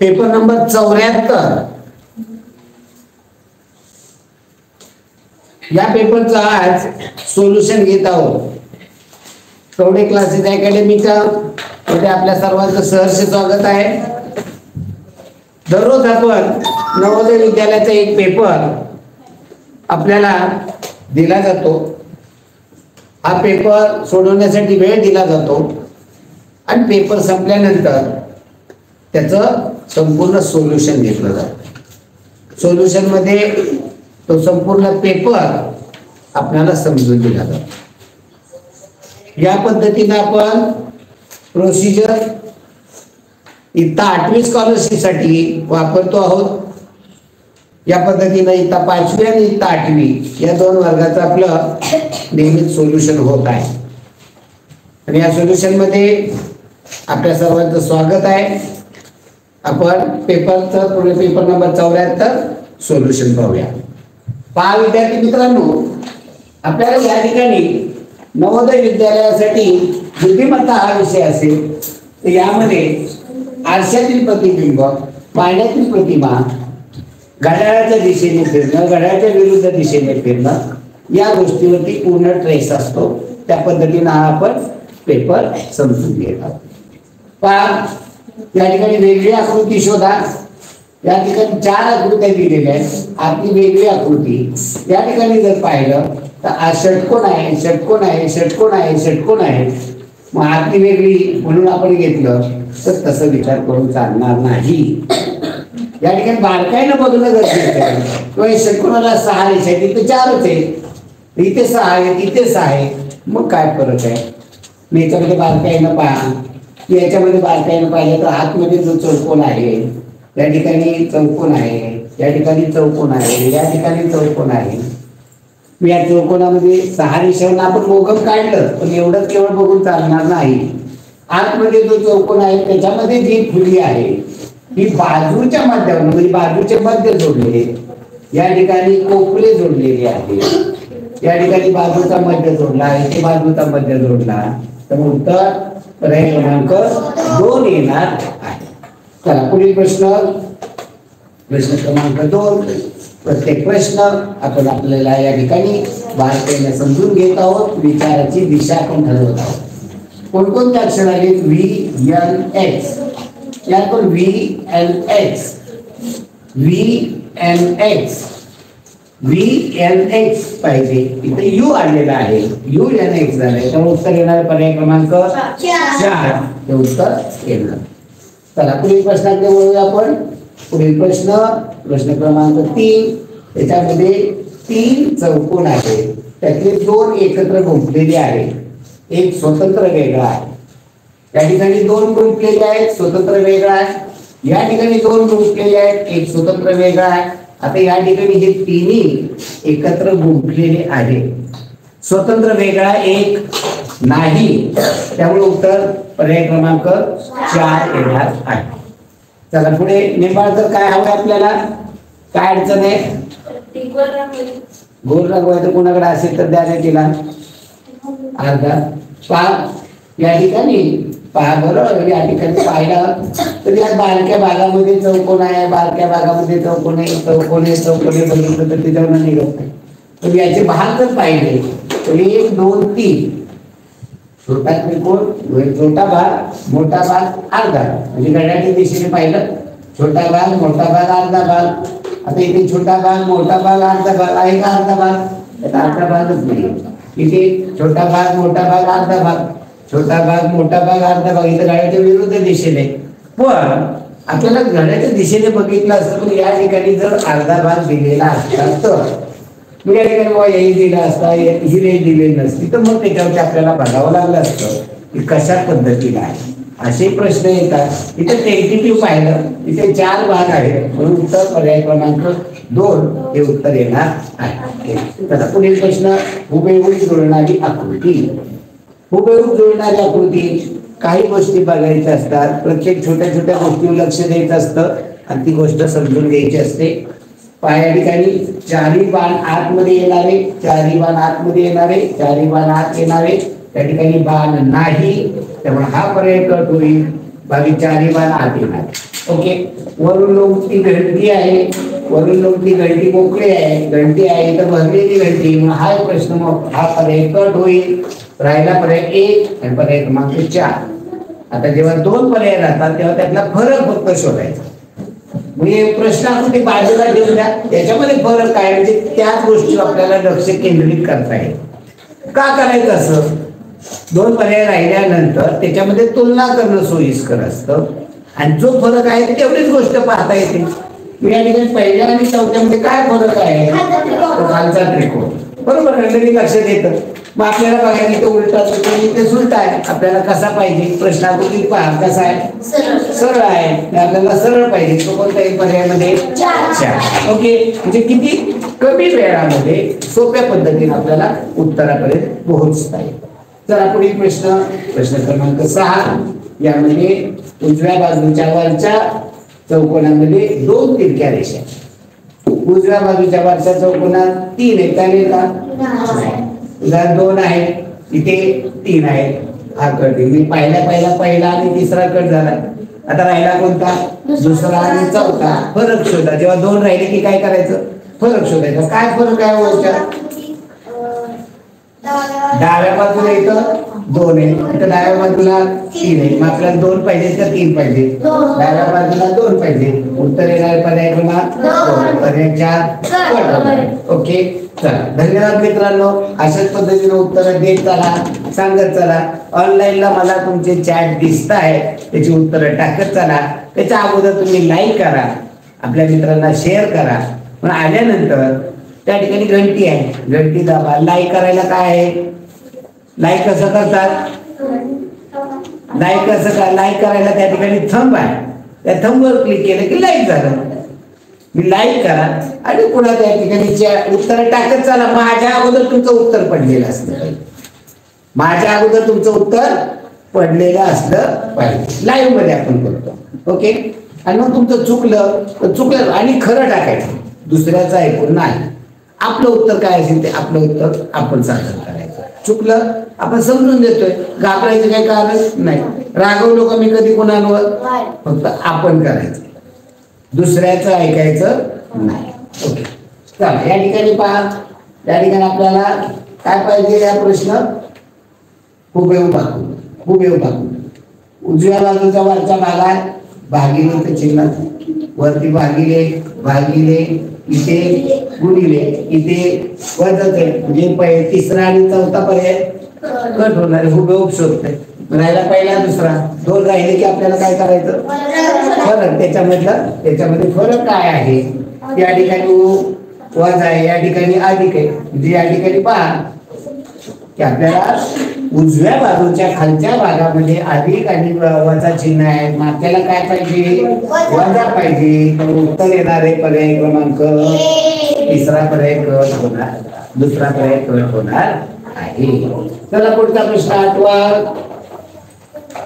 Paper number 74 या पेपरचा आज सोल्युशन घेत आहोत. कवडे क्लासेस अकॅडमीच्या मध्ये आपल्या सर्वांचं सहर्ष स्वागत आहे. दररोज आपण नवोदय विद्यालयाचा एक पेपर आपल्याला दिला जातो. हा पेपर सोडवण्यासाठी वेळ दिला जातो आणि पेपर संपल्यानंतर त्याचं संपूर्ण सोल्युशन घेतलं जातं. सोल्युशन मध्ये तो संपूर्ण पेपर आपल्याला समजून दिला जातो. या पद्धतीने आपण प्रोसिजर इयत्ता 8वी स्कॉलरशिप साठी वापरतो आहोत. या पद्धतीने इयत्ता 5वी आणि इयत्ता 8वी या दोन वर्गाचं आपलं नेहमीच सोल्युशन होत आहे. आणि या सोल्युशन मध्ये आपल्या सर्वांचं स्वागत आहे. आपण पेपरचं पुढे पेपर नंबर 74 सोल्युशन पाहूया. पहा विद्यार्थी मित्रांनो, आपल्याला या ठिकाणी नवोदय विद्यालयासाठी बुद्धिमत्ता हा विषय असेल तर यामध्ये आरशातील प्रतिबिंब, पाण्यातील प्रतिमा, घड्याळाच्या दिशेने फिरणं, घड्याळाच्या विरुद्ध दिशेने फिरणं या गोष्टीवरती पूर्ण ट्रेस असतो. त्या पद्धतीने हा आपण पेपर समजून घेत आहोत. पहा या ठिकाणी वेगळी आकृती शोधा. या ठिकाणी 4 आकृत्या दिलेल्या आहेत. आपली वेगळी आकृती या ठिकाणी जर पाहिलं तर हा षटकोन आहे, षटकोन आहे, षटकोन आहे, षटकोन आहे. मग आपली वेगळी म्हणून आपण घेतलं तर तसं विचार करून चालणार नाही. या ठिकाणी बारकाईनं बघणं गरजेचं आहे. किंवा षटकोनाला 6 रेषा आहेत, तिथे 4च आहे, इथे 6 आहे, तिथे 6 आहे, मग काय फरक आहे? मी याच्यामध्ये बारकाईनं पहा, याच्यामध्ये बारकाईनं पाहिलं तर आतमध्ये जो चौकोन आहे या ठिकाणी चौकोन आहे, या ठिकाणी चौकोन आहे, या ठिकाणी चौकोन आहे. या चौकोनामध्ये 6 रेषांना आपण मोगम काढलं पण एवढंच केवळ बघून चालणार नाही. आतमध्ये जो चौकोन आहे त्याच्यामध्ये जी फुली आहे ही बाजूच्या माध्यमातून म्हणजे बाजूचे मध्य जोडलेले, या ठिकाणी कोपरे जोडलेले आहे, या ठिकाणी बाजूचा मध्य जोडला आहे, इथे बाजूचा मध्य जोडला, तर उत्तर पर्याय क्रमांक 2 येणार आहे. चला पुढील प्रश्न क्रमांक 2. प्रत्येक प्रश्न आपण आपल्याला या ठिकाणी बारकाईने समजून घेत आहोत. विचाराची दिशा आपण ठरवत आहोत. कोणकोणते अक्षर आहेत? V N X. यात पण V N X, V N X, V N X पाहिजे. इथे यू आलेला आहे, यू एन एक्स झालंय, तर उत्तर येणार पर्याय क्रमांक 4 हे उत्तर येणार. चला पुढील प्रश्नाकडे वळूया आपण. पुढील प्रश्न क्रमांक 3. त्याच्यामध्ये 3 चौकोन आहेत, त्यातले 2 एकत्र गुंफलेले आहेत, एक स्वतंत्र वेगळा आहे. या ठिकाणी 2 गुंफलेले आहेत, स्वतंत्र वेगळा आहे. या ठिकाणी 2 गुंफलेले आहेत, एक स्वतंत्र वेगळा आहे. आता या ठिकाणी हे तिन्ही एकत्र गुंफलेले आहेत, स्वतंत्र वेगळा एक नाही, त्यामुळे उत्तर पर्याय क्रमांक 4 येणार आहे. चला पुढे निंबाळकर काय हवं आपल्याला? काय अडचण आहे? गोल रंगवायचं कोणाकडे असेल तर द्या तिला अर्धा. पहा या ठिकाणी पहा बरोबर, या ठिकाणी पाहिलं तर या बारक्या भागामध्ये चौकोन आहे, बारक्या भागामध्ये चौकोन आहे, चौकोने चौकोने बघितलं तर त्याच्यावर निघत नाही. तर याचे भाग जर पाहिले तर 1 2 3 छोटा त्रिकोण, छोटा भाग, मोठा भाग, अर्धा. म्हणजे घड्याळाच्या दिशेने पाहिलं छोटा भाग, मोठा भाग, अर्धा भाग. आता इथे छोटा भाग, मोठा भाग, अर्धा भाग आहे का? अर्धा भाग, अर्धा भागच नाही. इथे छोटा भाग, मोठा भाग, अर्धा भाग, छोटा भाग, मोठा भाग, अर्धा भाग. इथे घड्याळाच्या विरुद्ध दिशेने. पण आपल्याला घड्याळाच्या दिशेने बघितलं असतं पण या ठिकाणी जर अर्धा भाग दिलेला असता तर या ठिकाणी हे दिलं असता, ही रेष दिलेली नसती, तर मग त्याच्यावरती आपल्याला बघावं लागलं असतं की कशा पद्धतीने आहे. असे प्रश्न येतात. इथे टेंटेटिव्ह पाहिलं, इथे 4 भाग आहेत म्हणून उत्तर पर्याय क्रमांक 2 हे उत्तर येणार आहे. आता पुढील प्रश्न हुबेहूब जुळणारी आकृती. हुबेहूब जुळणारी आकृती काही गोष्टी बघायच्या असतात, प्रत्येक छोट्या छोट्या गोष्टीवर लक्ष द्यायचं असतं आणि ती गोष्ट समजून घ्यायची असते. पाया ठिकाणी 4ही बाण आतमध्ये येणारे, 4ही बाण आतमध्ये येणारे, 4ही बाण आत येणारे, त्या ठिकाणी बाण नाही, त्यामुळे हा पर्याय कट होईल. बाकी चारही बाण आत येणार. ओके, वरून लोंबती घंटी आहे, वरून लोंबती घंटी मोकळी आहे, घंटी आहे तर भरलेली घंटी. मग हा प्रश्न, मग हा पर्याय कट होईल. राहिला पर्याय 1 आणि पर्याय क्रमांक 4. आता जेव्हा 2 पर्याय राहतात तेव्हा त्यातला फरक फक्त शोधायचा. म्हणजे प्रश्नाकृती बाजूला ठेवून द्या, त्याच्यामध्ये फरक काय म्हणजे त्याच गोष्टीवर आपल्याला लक्ष केंद्रित करता येईल. का करायचं असं? 2 पर्याय राहिल्यानंतर त्याच्यामध्ये तुलना करणं सोयीस्कर असतं आणि जो फरक आहे तेवढीच गोष्ट पाहता येते. या ठिकाणी पहिल्या आणि चौथ्यामध्ये काय फरक आहे? खालचा त्रिकोण. बरोबर, लगेच लक्षात येतं. मग आपल्याला बघायला तो उलटा ते सुलटा आहे. आपल्याला कसा पाहिजे? प्रश्नाकृती पहा कसा आहे, सरळ आहे. आपल्याला सरळ पाहिजे. तो कोणत्याही पर्यायामध्ये 4. ओके, म्हणजे किती कमी वेळामध्ये सोप्या पद्धतीने आपल्याला उत्तरापर्यंत पोहोचता येईल. चला पुढील प्रश्न, प्रश्न क्रमांक 6. यामध्ये उजव्या बाजूच्या वरच्या चौकोनामध्ये 2 तिरक्या रेषा. उजव्या बाजूच्या वरच्या चौकोनात 3 आहे, चालेल का? उदाहरण 2 आहे, इथे 3 आहे. हा कट मी पहिला आणि तिसरा कट झाला. आता राहिला कोणता? दुसरा आणि चौथा. फरक शोधा. जेव्हा 2 राहिले की काय करायचं? फरक शोधायचा. काय फरक आहे वरच्या? डाव्या बाजूला इथं 2 आहे, इथं डाव्या बाजूला 3 आहे. मग आपल्याला 2 पाहिजे का 3 पाहिजे? डाव्या बाजूला 2 पाहिजे. उत्तर येणार पर्याय क्रमांक 2, पर्याय 4. ओके, चला धन्यवाद मित्रांनो. अशाच पद्धतीने उत्तर देत चला, सांगत चला. ऑनलाईनला मला तुमचे चॅट दिसत आहे, त्याची उत्तरं टाकत चला. त्याच्या अगोदर तुम्ही लाईक करा, आपल्या मित्रांना शेअर करा. पण आल्यानंतर त्या ठिकाणी घंटी आहे, घंटी दाबा. लाईक करायला काय आहे? लाईक कसं करतात? लाईक करायला त्या ठिकाणी थंब आहे, त्या थंबवर क्लिक केलं की लाईक झालं. मी लाईक करा आणि पुन्हा त्या ठिकाणी उत्तर टाकत चला. माझ्या अगोदर तुमचं उत्तर पडलेलं असलं पाहिजे. माझ्या अगोदर तुमचं उत्तर पडलेलं असलं पाहिजे. लाईव्ह मध्ये आपण करतो. ओके, आणि मग तुमचं चुकलं तर चुकलं आणि खरं टाकायचं, दुसऱ्याचं ऐकून नाही. आपलं उत्तर काय असेल ते आपलं उत्तर आपण सादर करायचं. चुकलं आपण समजून देतोय, घाबरायचं काही कारण नाही. रागवलो का मी कधी कोणावर? फक्त आपण करायचं, दुसऱ्याचं ऐकायचं नाही. ओके, चला या ठिकाणी पहा. या ठिकाणी आपल्याला काय पाहिजे? या प्रश्न हुबेहूब दाखवून. उजव्या बाजूच्या वरच्या भागात भागिले चिन्ह, वरती भागिले इथे गुणिले, इथे वजाच आहे. म्हणजे तिसरा आणि चौथा पर्याय कट होणार, हुबेहूब शोधतोय. राहिला पहिला दुसरा, 2 राहिले की आपल्याला काय करायचं? फरक. त्याच्यामध्ये फरक काय आहे? या ठिकाणी वजा आहे, या ठिकाणी अधिक आहे. म्हणजे या ठिकाणी पहा की आपल्याला उजव्या बाजूच्या खालच्या भागामध्ये अधिक आणि वजा चिन्ह आहे. मग आपल्याला काय पाहिजे? वजा पाहिजे. तर उत्तर येणारे पर्याय क्रमांक तिसरा पर्याय कट होणार, दुसरा पर्याय कट होणार आहे. चला पुढचा प्रश्न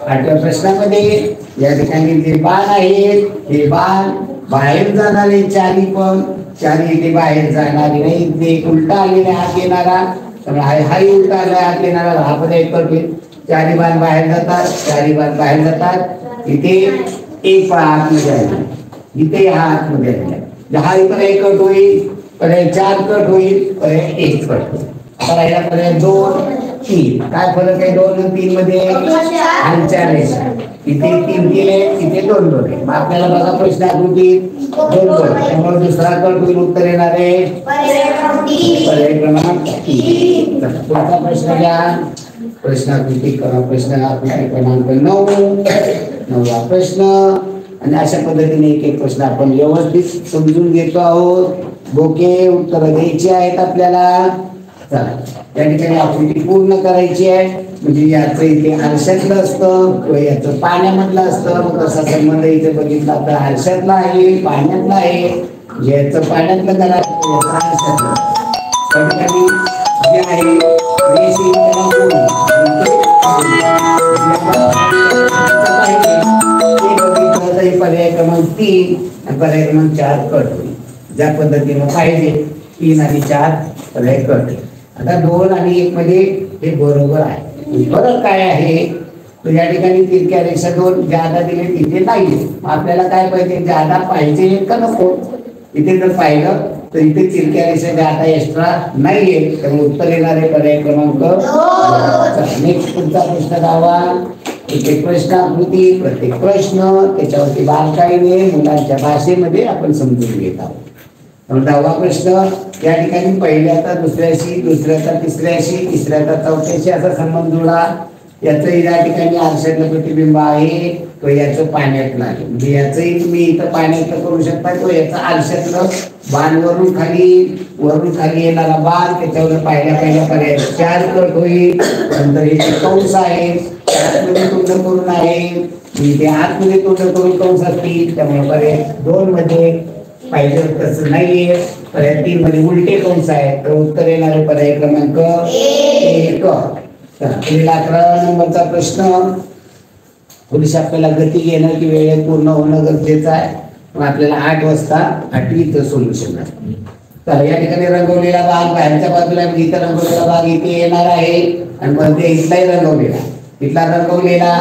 8व्या प्रश्नामध्ये या ठिकाणी जे बाण आहेत, हे बाण बाहेर जाणारे चारी पण, चारी इथे बाहेर जाणारे नाही. ते उलटा आलेले हात येणारा, हाही उलटा आला हात येणारा, हा पर्याय कट होईल. चारी बाण बाहेर जातात. इथे एक आतमध्ये आहे, इथे हा आतमध्ये आहे. हा पर्याय कट होईल, पर्याय 4 कट होईल, पर्याय 1 कट होईल. आता राहिला पर्याय 2, 3. काय फरक आहे 2 आणि 3 मध्ये? खालच्या रेषा. इथे 3 केले, इथे 2 आहे. मग आपल्याला बघा प्रश्नाकृती 2. त्यामुळे दुसरा कट होईल. उत्तर येणार आहे पर्याय क्रमांक 3. पुढचा प्रश्न घ्या. प्रश्नाकृती क्रमांक 9वा प्रश्न. आणि अशा पद्धतीने एक प्रश्न आपण व्यवस्थित समजून घेतो आहोत. बोके उत्तर द्यायची आहेत आपल्याला. चला या ठिकाणी आकृती पूर्ण करायची आहे. म्हणजे याचं इथे आरशातलं असतं किंवा याचं पाण्यामधलं असतं. मग कसा संबंध इथे बघितला तर आरशातला आहे, पाण्यातला आहे. याचं पाण्यातलं करा, याचं आरशातलं. त्या ठिकाणी जे आहे पर्याय क्रमांक 3 आणि पर्याय क्रमांक 4 कट होईल. ज्या पद्धतीनं पाहिजे 3 आणि 4 पर्याय कट. आता 2 आणि 1 मध्ये हे बरोबर आहे. फरक काय आहे? तर या ठिकाणी तिरक्या रेषा दोन जादा दिले तिथे नाही. आपल्याला काय पाहिजे, जादा पाहिजे का नको. इथे जर पाहिलं तर इथे तिरक्या रेषा जादा एक्स्ट्रा नाहीये, त्यामुळे उत्तर येणारे पर्याय क्रमांक. नेक्स्ट पुढचा प्रश्न दावा. एक प्रश्न आकृती, प्रत्येक प्रश्न त्याच्यावरती बारकाईने मुलांच्या भाषेमध्ये आपण समजून घेत आहोत. 10वा प्रश्न, या ठिकाणी पहिल्याचा दुसऱ्याशी, दुसऱ्याचा तिसऱ्याशी, तिसऱ्याचा चौथ्याशी असा संबंध जोडा. याचं या ठिकाणी आरशातलं प्रतिबिंब आहे तो याचं पाण्यातलं आहे. म्हणजे याचंही तुम्ही इथं पाण्यातलं करू शकता किंवा याचं आरशातलं बाण वरून खाली येणारा बाण त्याच्यावर पहिल्या पर्याय 4 कट होईल. नंतर हे कंस आहे आतमध्ये तोंड करून आहे, इथे आतमध्ये तोंड करून कंस असतील, त्यामुळे पर्याय 2 मध्ये पाहिजे तसं नाहीये. पर्याय 3 मध्ये उलटे कंस आहेत, तर उत्तर येणारे पर्याय क्रमांक 1. पुढील 11 नंबरचा प्रश्न. पोलीस आपल्याला गती घेणं की वेळेत पूर्ण होणं गरजेचं आहे, पण आपल्याला 8 वाजता 8वीचं सोल्युशन आहे. तर या ठिकाणी रंगवलेला भाग बाहेरच्या बाजूला, इथं रंगवलेला भाग इथे येणार आहे आणि मध्ये इथलाही रंगवलेला. इथला रंगवलेला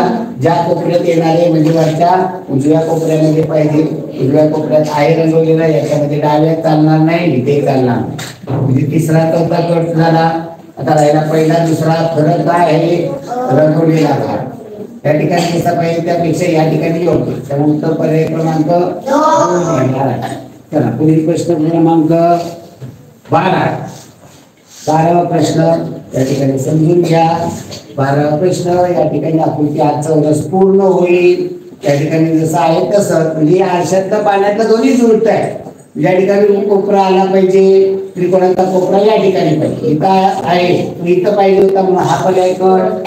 ज्या कोपऱ्यात येणारे म्हणजे वरच्या उजव्या कोपऱ्यामध्ये पाहिजे. उजव्या कोपऱ्यात आहे रंगवलेला, याच्यामध्ये डाव्यात चालणार नाही, इथे चालणार नाही. म्हणजे तिसरा चौथा कट झाला. आता राहिला पहिला दुसरा. फरक काय आहे, रंगवलेला भाग या ठिकाणी कसा पाहिजे त्यापेक्षा या ठिकाणी योग्य, त्यामुळे उत्तर पर्याय क्रमांक 2 येणार आहे. चला पुढील प्रश्न क्रमांक 12वा प्रश्न या ठिकाणी समजून घ्या. 12वा प्रश्न या ठिकाणी आकृती आजचा वर्ष पूर्ण होईल. त्या ठिकाणी जसं आहे तसं, म्हणजे आरशातलं पाण्यातलं दोन्ही जुळत आहे. या ठिकाणी कोपरा आला पाहिजे, त्रिकोणाचा कोपरा या ठिकाणी पाहिजे. इथं आहे, इथं पाहिजे होता म्हणून हा पर्याय कर.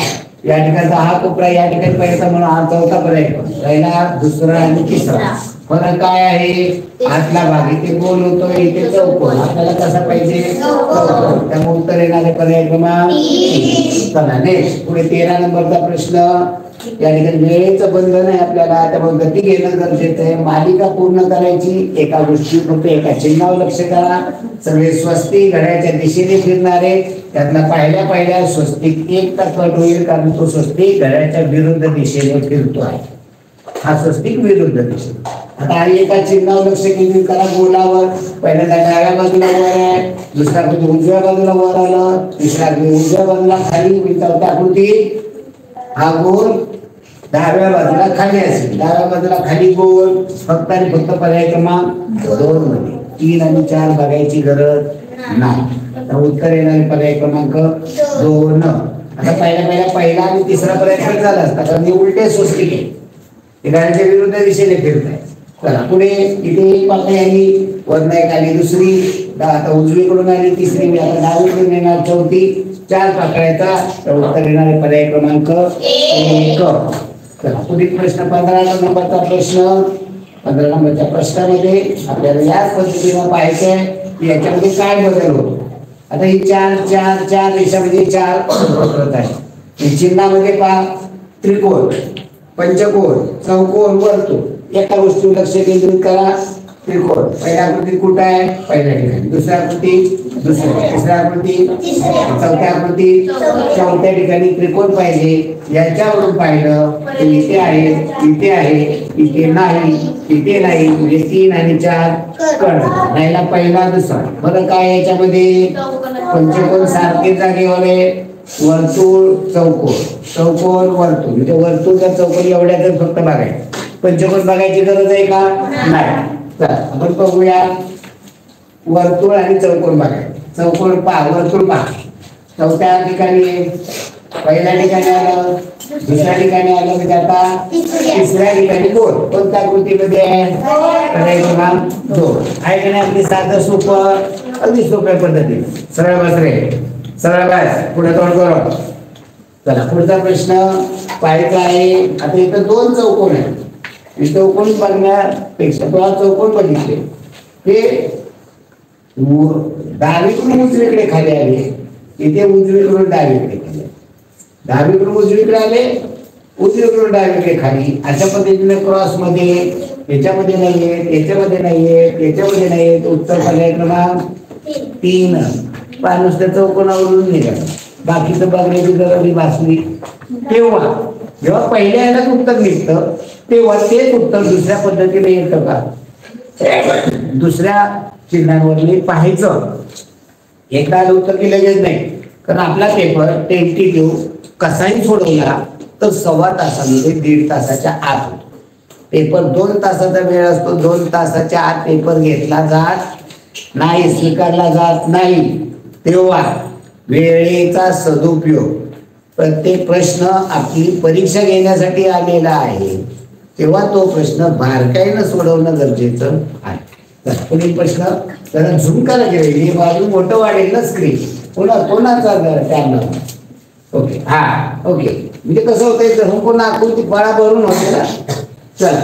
या ठिकाणचा हा कोपरा या ठिकाणी पाहिजे होता म्हणून हा चौथा पर्याय कर. राहिला दुसरा आणि तिसरा. फरक काय आहे, आतला भाग इथे गोल होतो, इथे चौकोन. आपल्याला कसा पाहिजे, चौकोन. त्यामुळे उत्तर येणारे पर्याय क्रमांक 3. चला नेक्स्ट पुढे 13 नंबरचा प्रश्न. या ठिकाणी वेळेचं बंधन आहे आपल्याला, त्यामुळे गती घेणं गरजेचं आहे. मालिका पूर्ण करायची. एका गोष्टी फक्त एका चिन्हावर लक्ष करा. सगळे स्वस्तिक घड्याच्या दिशेने फिरणारे, त्यातला पहिल्या स्वस्तिक 1 कट होईल, कारण तो स्वस्तिक घड्याच्या विरुद्ध दिशेने फिरतो आहे. हा स्वस्तिक विरुद्ध दिशेने. आता एका चिन्हावर लक्ष केंद्रित करा. गोलावर पहिल्यांदा डाव्या बाजूला वर आहे, दुसऱ्या उजव्या बाजूला वर आलं, तिसऱ्या उजव्या बाजूला खाली, चौथ्या आकृती हा गोल डाव्या बाजूला खाली असेल. डाव्या बाजूला खाली गोल फक्त आणि फक्त पर्याय क्रमांक 2 मध्ये. 3 आणि 4 बघायची गरज नाही. तर उत्तर येणारे पर्याय क्रमांक 2. आता पहिला आणि तिसरा पर्याय झाला असता, कारण हे उलटे स्वस्तिक आहे, ते घड्याच्या विरुद्ध दिशेने फिरत आहे. चला पुढे इथे एक पाकळी आली, वरनं एक आली दुसरी, आता उजवीकडून आली तिसरी, आता डावीकडून येणार चौथी. 4 पाकळ्याचा, तर उत्तर येणारे पर्याय क्रमांक 1. चला पुढील प्रश्न 15 नंबरचा प्रश्न. 15 नंबरच्या प्रश्नामध्ये आपल्याला याच पद्धतीनं पाहायचंय की याच्यामध्ये काय बदल होतो. आता ही 4 रेषा म्हणजे 4 पत्रत आहे. चिन्हामध्ये पहा, त्रिकोण, पंचकोन, चौकोन, वर्तुळ. एका गोष्टीवर लक्ष केंद्रित करा. त्रिकोण पहिल्या आकृतीत कुठं आहे, पहिल्या ठिकाणी. दुसऱ्या आकृतीत दुसऱ्या, तिसऱ्या आकृतीत, चौथ्या आकृतीत चौथ्या ठिकाणी त्रिकोण पाहिजे. याच्यावरून पाहिलं की इथे आहे, इथे आहे, इथे नाही, इथे नाही, म्हणजे 3 आणि 4 कट. राहिला पहिला दुसरा. बरं काय याच्यामध्ये, पंचकोन सारखे जागेवर, वर्तुळ चौकोन, चौकोन वर्तुळ. म्हणजे वर्तुळ तर चौकोन एवढ्या तर फक्त बघायचं, पंचकोन बघायची गरज आहे का, नाही. तर आपण बघूया वर्तुळ आणि चौकोन बघायचं. चौकोन पहा, वर्तुळ पहा. चौथ्या ठिकाणी, पहिल्या ठिकाणी आलं, दुसऱ्या ठिकाणी आलं, म्हणजे आता तिसऱ्या ठिकाणी गोल. कोणत्या कृतीमध्ये आहे, क्रमांक 2 आहे की नाही. अगदी साधं सोपं, अगदी सोप्या पद्धतीने. सरळ बस रे, सरळ बस, पुढे तोंड करू. चला पुढचा प्रश्न पाहायचा आहे. आता इथं 2 चौकोन आहेत. चौकोन बघण्यापेक्षा चौकोन बघितले, ते डावीकडून उजवीकडे खाली आले, इथे उजवीकडून डावीकडे खाली, डावीकडून उजवीकडे आले, उजवीकडून डावीकडे खाली. अशा पद्धतीने क्रॉस मध्ये याच्यामध्ये नाहीये, याच्यामध्ये नाहीये, याच्यामध्ये नाहीये. उत्तर पर्याय क्रमांक 3. नुसत्या चौकोनावरून निघालं, बाकीचं बघण्याची गरज भासली. तेव्हा जेव्हा पहिल्या यालाच उत्तर निघतं तेव्हा तेच उत्तर दुसऱ्या पद्धतीने येतं का, दुसऱ्या चिन्हांवर पाहायचं. एकदा आलं उत्तर की लगेच नाही, कारण आपला पेपर टेंटेटिव्ह कसाही सोडवला तर 1.25 तासामध्ये 1.5 तासाच्या आत होतो. पेपर 2 तासाचा वेळ असतो, 2 तासाच्या आत पेपर घेतला जात नाही, स्वीकारला जात नाही. तेव्हा वेळेचा सदुपयोग, प्रत्येक प्रश्न आपली परीक्षा घेण्यासाठी आलेला आहे तेव्हा तो प्रश्न बारकाईनं सोडवणं गरजेचं आहे. पुढील प्रश्न जरा झूम करा गेले, हे बाजू मोठं वाढेल ना स्क्रीन. कोणाचा त्यानं ओके, हा ओके. म्हणजे कसं होतंय, संपूर्ण आकृती फळा भरून होते ना. चला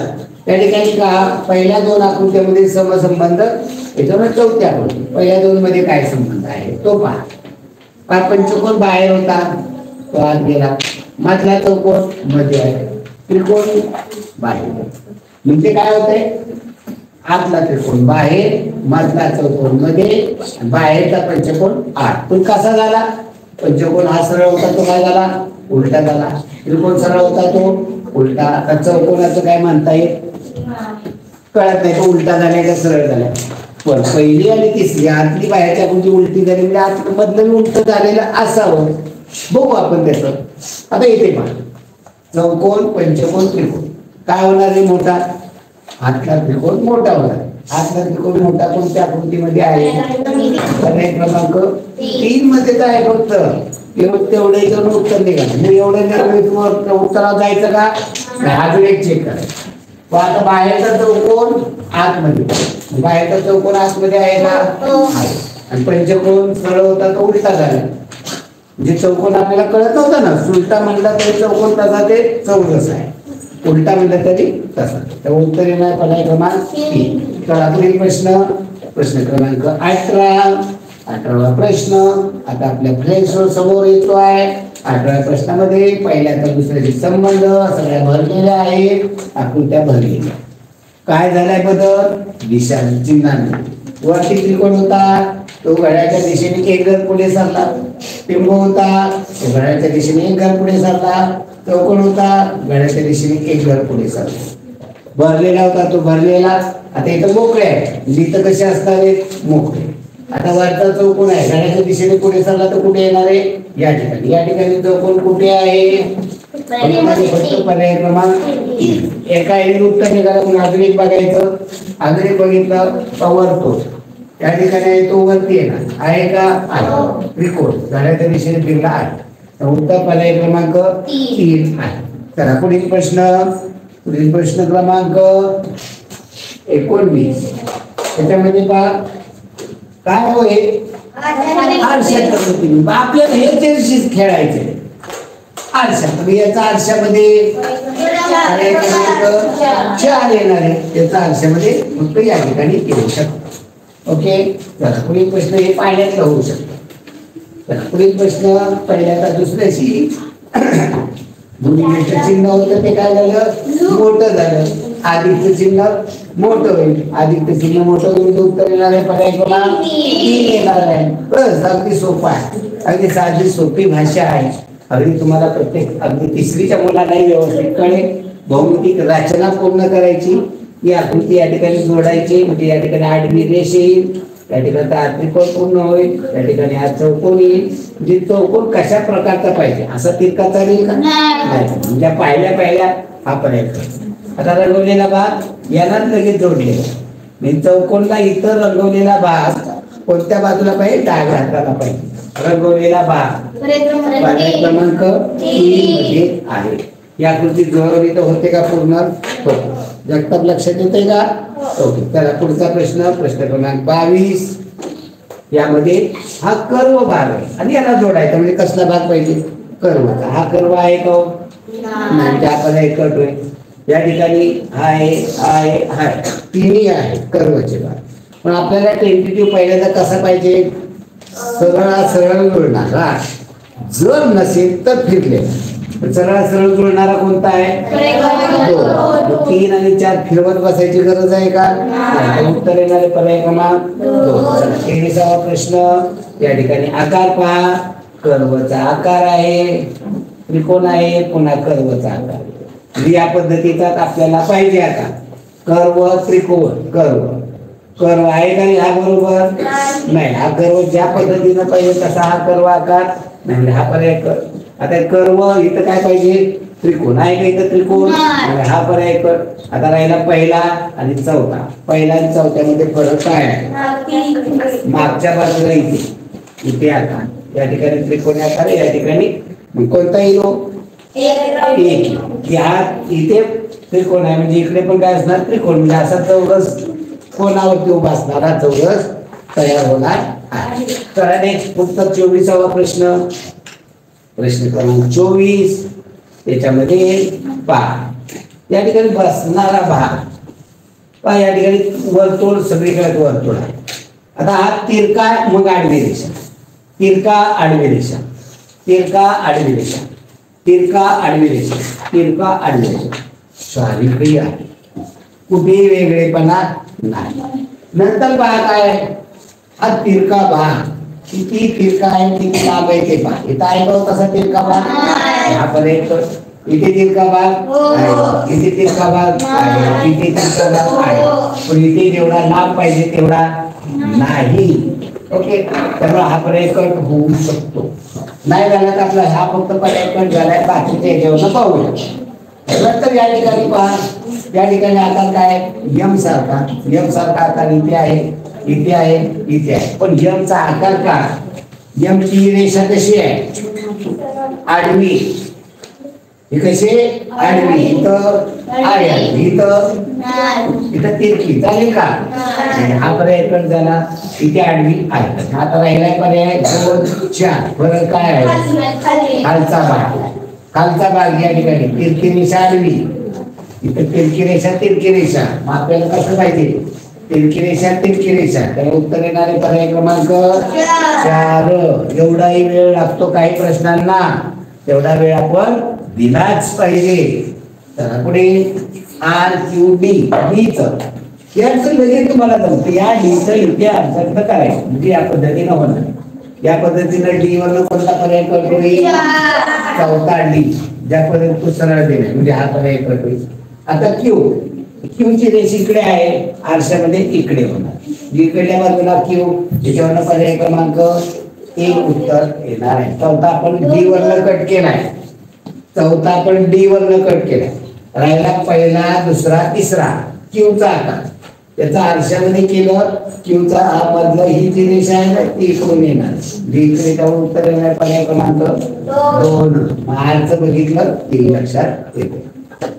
त्या ठिकाणी का पहिल्या 2 आकृत्यामध्ये समसंबंध, याच्यामुळे चौथ्या आकृती पहिल्या 2 मध्ये काय संबंध आहे तो पहा. पंचकोन बाहेर होता तो आत गेला, मधला चौकोन मध्ये आहे, त्रिकोण बाहेर. म्हणजे काय होतंय, आतला त्रिकोण बाहेर, मधला चौकोन मध्ये, बाहेरचा पंचकोन आत. पण कसा झाला, पंचकोन हा सरळ होता तो काय झाला, उलटा झाला. त्रिकोण सरळ होता तो उलटा. चौकोनाचं काय म्हणता येत कळत नाही, तो उलटा झाला का सरळ झाला. पण पहिली आणि तिसरी आतली बाहेरच्या आकृती उलटी झाली म्हणजे आत मधलं उलट झालेलं असावं. बघू आपण त्याचं. आता इथे पहा, चौकोन पंचकोन त्रिकोण काय होणार आहे, मोठा. आतला त्रिकोण मोठा होणार. आतला त्रिकोण मोठा कोणत्या आकृतीमध्ये आहे, पर्याय क्रमांक 3 मध्येच आहे. फक्त तेवढे करून उत्तर निघालं. एवढं उत्तरात जायचं का, अजून एक चेक करायचं. आता बाहेरचा चौकोन आतमध्ये, बाहेरचा चौकोन आतमध्ये आहे का, आणि पंचकोन सरळ होता तो उलटा झाला. म्हणजे चौकोन आपल्याला कळत नव्हता ना, उलटा म्हणला तरी चौकोन तसा ते चौरस आहे, उलटा म्हणलं तरी तसा. तर उत्तर येणार पर्याय क्रमांक 3. तर पुढील प्रश्न, प्रश्न क्रमांक 18वा प्रश्न आता आपल्या फ्रेंड्स समोर येतो आहे. 18व्या प्रश्नामध्ये पहिल्या तर दुसऱ्याचे संबंध सगळ्या भरलेल्या आहेत, आकृत्या भरलेल्या. काय झालाय बदल, दिशा चिन्हांनी. वरती त्रिकोण होता तो घड्याच्या दिशेने 1 घर पुढे सरला. बिंब होता तो घड्याच्या दिशेने 1 घर पुढे सरला. चौकोन होता घड्याच्या दिशेने 1 घर पुढे सरला. भरलेला होता तो भरलेला. आता इथं मोकळे आहे, इथं कसे असणार आहेत, मोकळे. आता वरचा चौकोन आहे घड्याच्या दिशेने पुढे सरला तर कुठे येणार आहे, या ठिकाणी. या ठिकाणी चौकोन कुठे आहे, पर्याय क्रमांक 3. एका उत्तर निघाला. म्हणून अजून एक बघायचं. अजून एक बघितलं पवर तो त्या ठिकाणी आहे, तो वरती येणार आहे का, आहे. त्रिकोण घड्याच्या दिशेने फिरला आहे. उत्तर पर्याय क्रमांक 3 आहे. चला पुढील प्रश्न, पुढील प्रश्न क्रमांक 19. त्याच्यामध्ये पहा काय होय, आरशात पद्धतीने आपल्याला हे खेळायचे. आरशात याचा आरशामध्ये 4 येणार आहे, याचा आरशामध्ये फक्त या ठिकाणी येऊ शकतो. ओके, चला पुढील प्रश्न हे पाण्यात होऊ शकतो. पुढील प्रश्न पहिल्याचा दुसऱ्याशी चिन्ह होतं ते काय झालं, मोठं झालं. अधिकचं चिन्ह मोठं होईल, अधिकचं चिन्ह मोठं होईल. उत्तर येणार आहे पर्याय क्रमांक 3 येणार आहे. बस, अगदी सोपा आहे, अगदी साधी सोपी भाषा आहे. अगदी तुम्हाला प्रत्येक अगदी 3रीच्या मुलांनाही व्यवस्थित कळेल. भौमितिक रचना पूर्ण करायची, ही आकृती या ठिकाणी जोडायची. म्हणजे या ठिकाणी आडवी रेष येईल, या ठिकाणी हा त्रिकोण पूर्ण होईल, या ठिकाणी हा चौकोन येईल. म्हणजे चौकोन कशा प्रकारचा पाहिजे, असा तिरका चालेल का, नाही. म्हणजे पहिल्या हा पर्याय. आता रंगवलेला भाग याला लगेच जोडलेला. म्हणजे चौकोनला इतर रंगवलेला भाग कोणत्या बाजूला पाहिजे, डाव्या हाताला पाहिजे. रंगवलेला भाग पर्याय क्रमांक 3 मध्ये आहे. या आकृती जुळवली तर होते का, पूर्ण होते. जगताप लक्षात येते का, ओके. त्याला पुढचा प्रश्न, प्रश्न क्रमांक 22. यामध्ये हा कर्व भाग आहे आणि याला जोडायचा. म्हणजे कसला भाग पाहिजे, कर्वचा. हा कर्व आहे का, म्हणजे आपण हे करतोय. या ठिकाणी आहे तिन्ही आहे कर्वचे भाग. पण आपल्याला टेंटेटिव्ह पहिल्यांदा कसा पाहिजे, सरळ जुळणारा. जर नसेल तर फिरले. सरळ जुळणारा कोणता आहे, 3 आणि 4 फिरवत बसायची गरज आहे का, उत्तर येणारे पर्याय क्रमांक 2. 23वा प्रश्न. या ठिकाणी आकार पहा, कर्वचा आकार आहे. त्रिकोण आहे, पुन्हा कर्वचा आकार. या पद्धतीचा आपल्याला पाहिजे. आता कर्व त्रिकोण कर्व कर्व आहे का हा बरोबर नाही. हा कर्व ज्या पद्धतीनं पाहिजे तसा हा कर्व आकार नाही. हा पर्याय कर. आता कर्व इथं काय पाहिजे, त्रिकोण आहे का इथं त्रिकोण, हा पर्याय कर. आता राहिला पहिला आणि चौथा. पहिला आणि चौथ्यामध्ये फरक काय आहे, मागच्या बाजूला इथे इथे आकार, या ठिकाणी त्रिकोणी आकार, या ठिकाणी कोणता येतो एक. इथे त्रिकोण आहे म्हणजे इकडे पण काय असणार त्रिकोण, म्हणजे असा चौरस कोणावरती उभा असणार, हा चौरस तयार होणार आहे. तर नेक्स्ट फक्त 24वा प्रश्न, प्रश्न क्रमांक 24. त्याच्यामध्ये पहा या ठिकाणी बसणारा भाग पहा, या ठिकाणी वर्तुळ सगळीकडे वर्तुळ आहे. आता हा तिरका मग आडवी रेषा, तिरका आडवी रेषा, तिरका आडवी रेषा, तिरका आडवी रेषा, तिरका आडवी रेषा, स्वाभाविक आहे, कुठेही वेगळेपणा नाही. नंतर पहा काय हा तिरका भाग किती तिरका आहे, किती लांब आहे ते पहा. इथं आहे का तसा तिरका भाग, हा पण एक इथे तिरका भाग, इथे तिरका भाग, इथे तिरका भाग आहे, पण इथे जेवढा लांब पाहिजे तेवढा नाही. ओके, त्यामुळे हा पर्याय कट होऊ शकतो. नाही झाला तर आपला हा फक्त पर्याय कट झालाय, बाकीचे याच्यावर पाहूया. नंतर या ठिकाणी पहा, या ठिकाणी आकार काय यम सारखा, यम सारखा आकार इथे आहे, इथे आहे, इथे आहे. पण यमचा आकार का, यमची रेषा कशी आहे आडवी, ही कशी आडवी, इथं आहे, इथं तिरकी, चालेल का. हा पर्याय कट झाला, इथे आडवी आहे. आता राहिला पर्याय 2, 4. फरक काय आहे, खालचा भाग, खालचा भाग या ठिकाणी तिरकी रेषा आडवी, इथं तिरकी रेषा, तिरकी रेषा. मग आपल्याला कसं पाहिजे, तिरकी रेषा, तिरकी रेषा. त्याला उत्तर येणारे पर्याय क्रमांक 4. एवढाही वेळ लागतो काही प्रश्नांना, तेवढा वेळ आपण दिलाच पाहिजे. तर पुढे RQD डीच याचं लगेच तुम्हाला जमतं, या डीचं इथे अर्थ करायचं म्हणजे या पद्धतीनं होणार. या पद्धतीनं डी वरनं कोणता पर्याय करतो, चौथा डी, ज्या पद्धतीने तो सरळ दिला म्हणजे हा पर्याय करतो. आता क्यू, क्यूची रेष इकडे आहे, आरशामध्ये इकडे होणार, इकडल्या बाजूला क्यू, त्याच्यावर पर्याय क्रमांक 1 उत्तर येणार आहे. चौथा आपण डी वरनं कट केलाय, चौथा आपण डी वरनं कट केलाय. राहिला पहिला, दुसरा, तिसरा क्यूचा आकार, त्याचा आरशामध्ये केलं क्यूचा हा मधलं ही जी रेषा आहे ना ती इकडून येणार, डी इकडे जाऊन उत्तर येणार पर्याय क्रमांक 2. आरचं बघितलं ते लक्षात येते.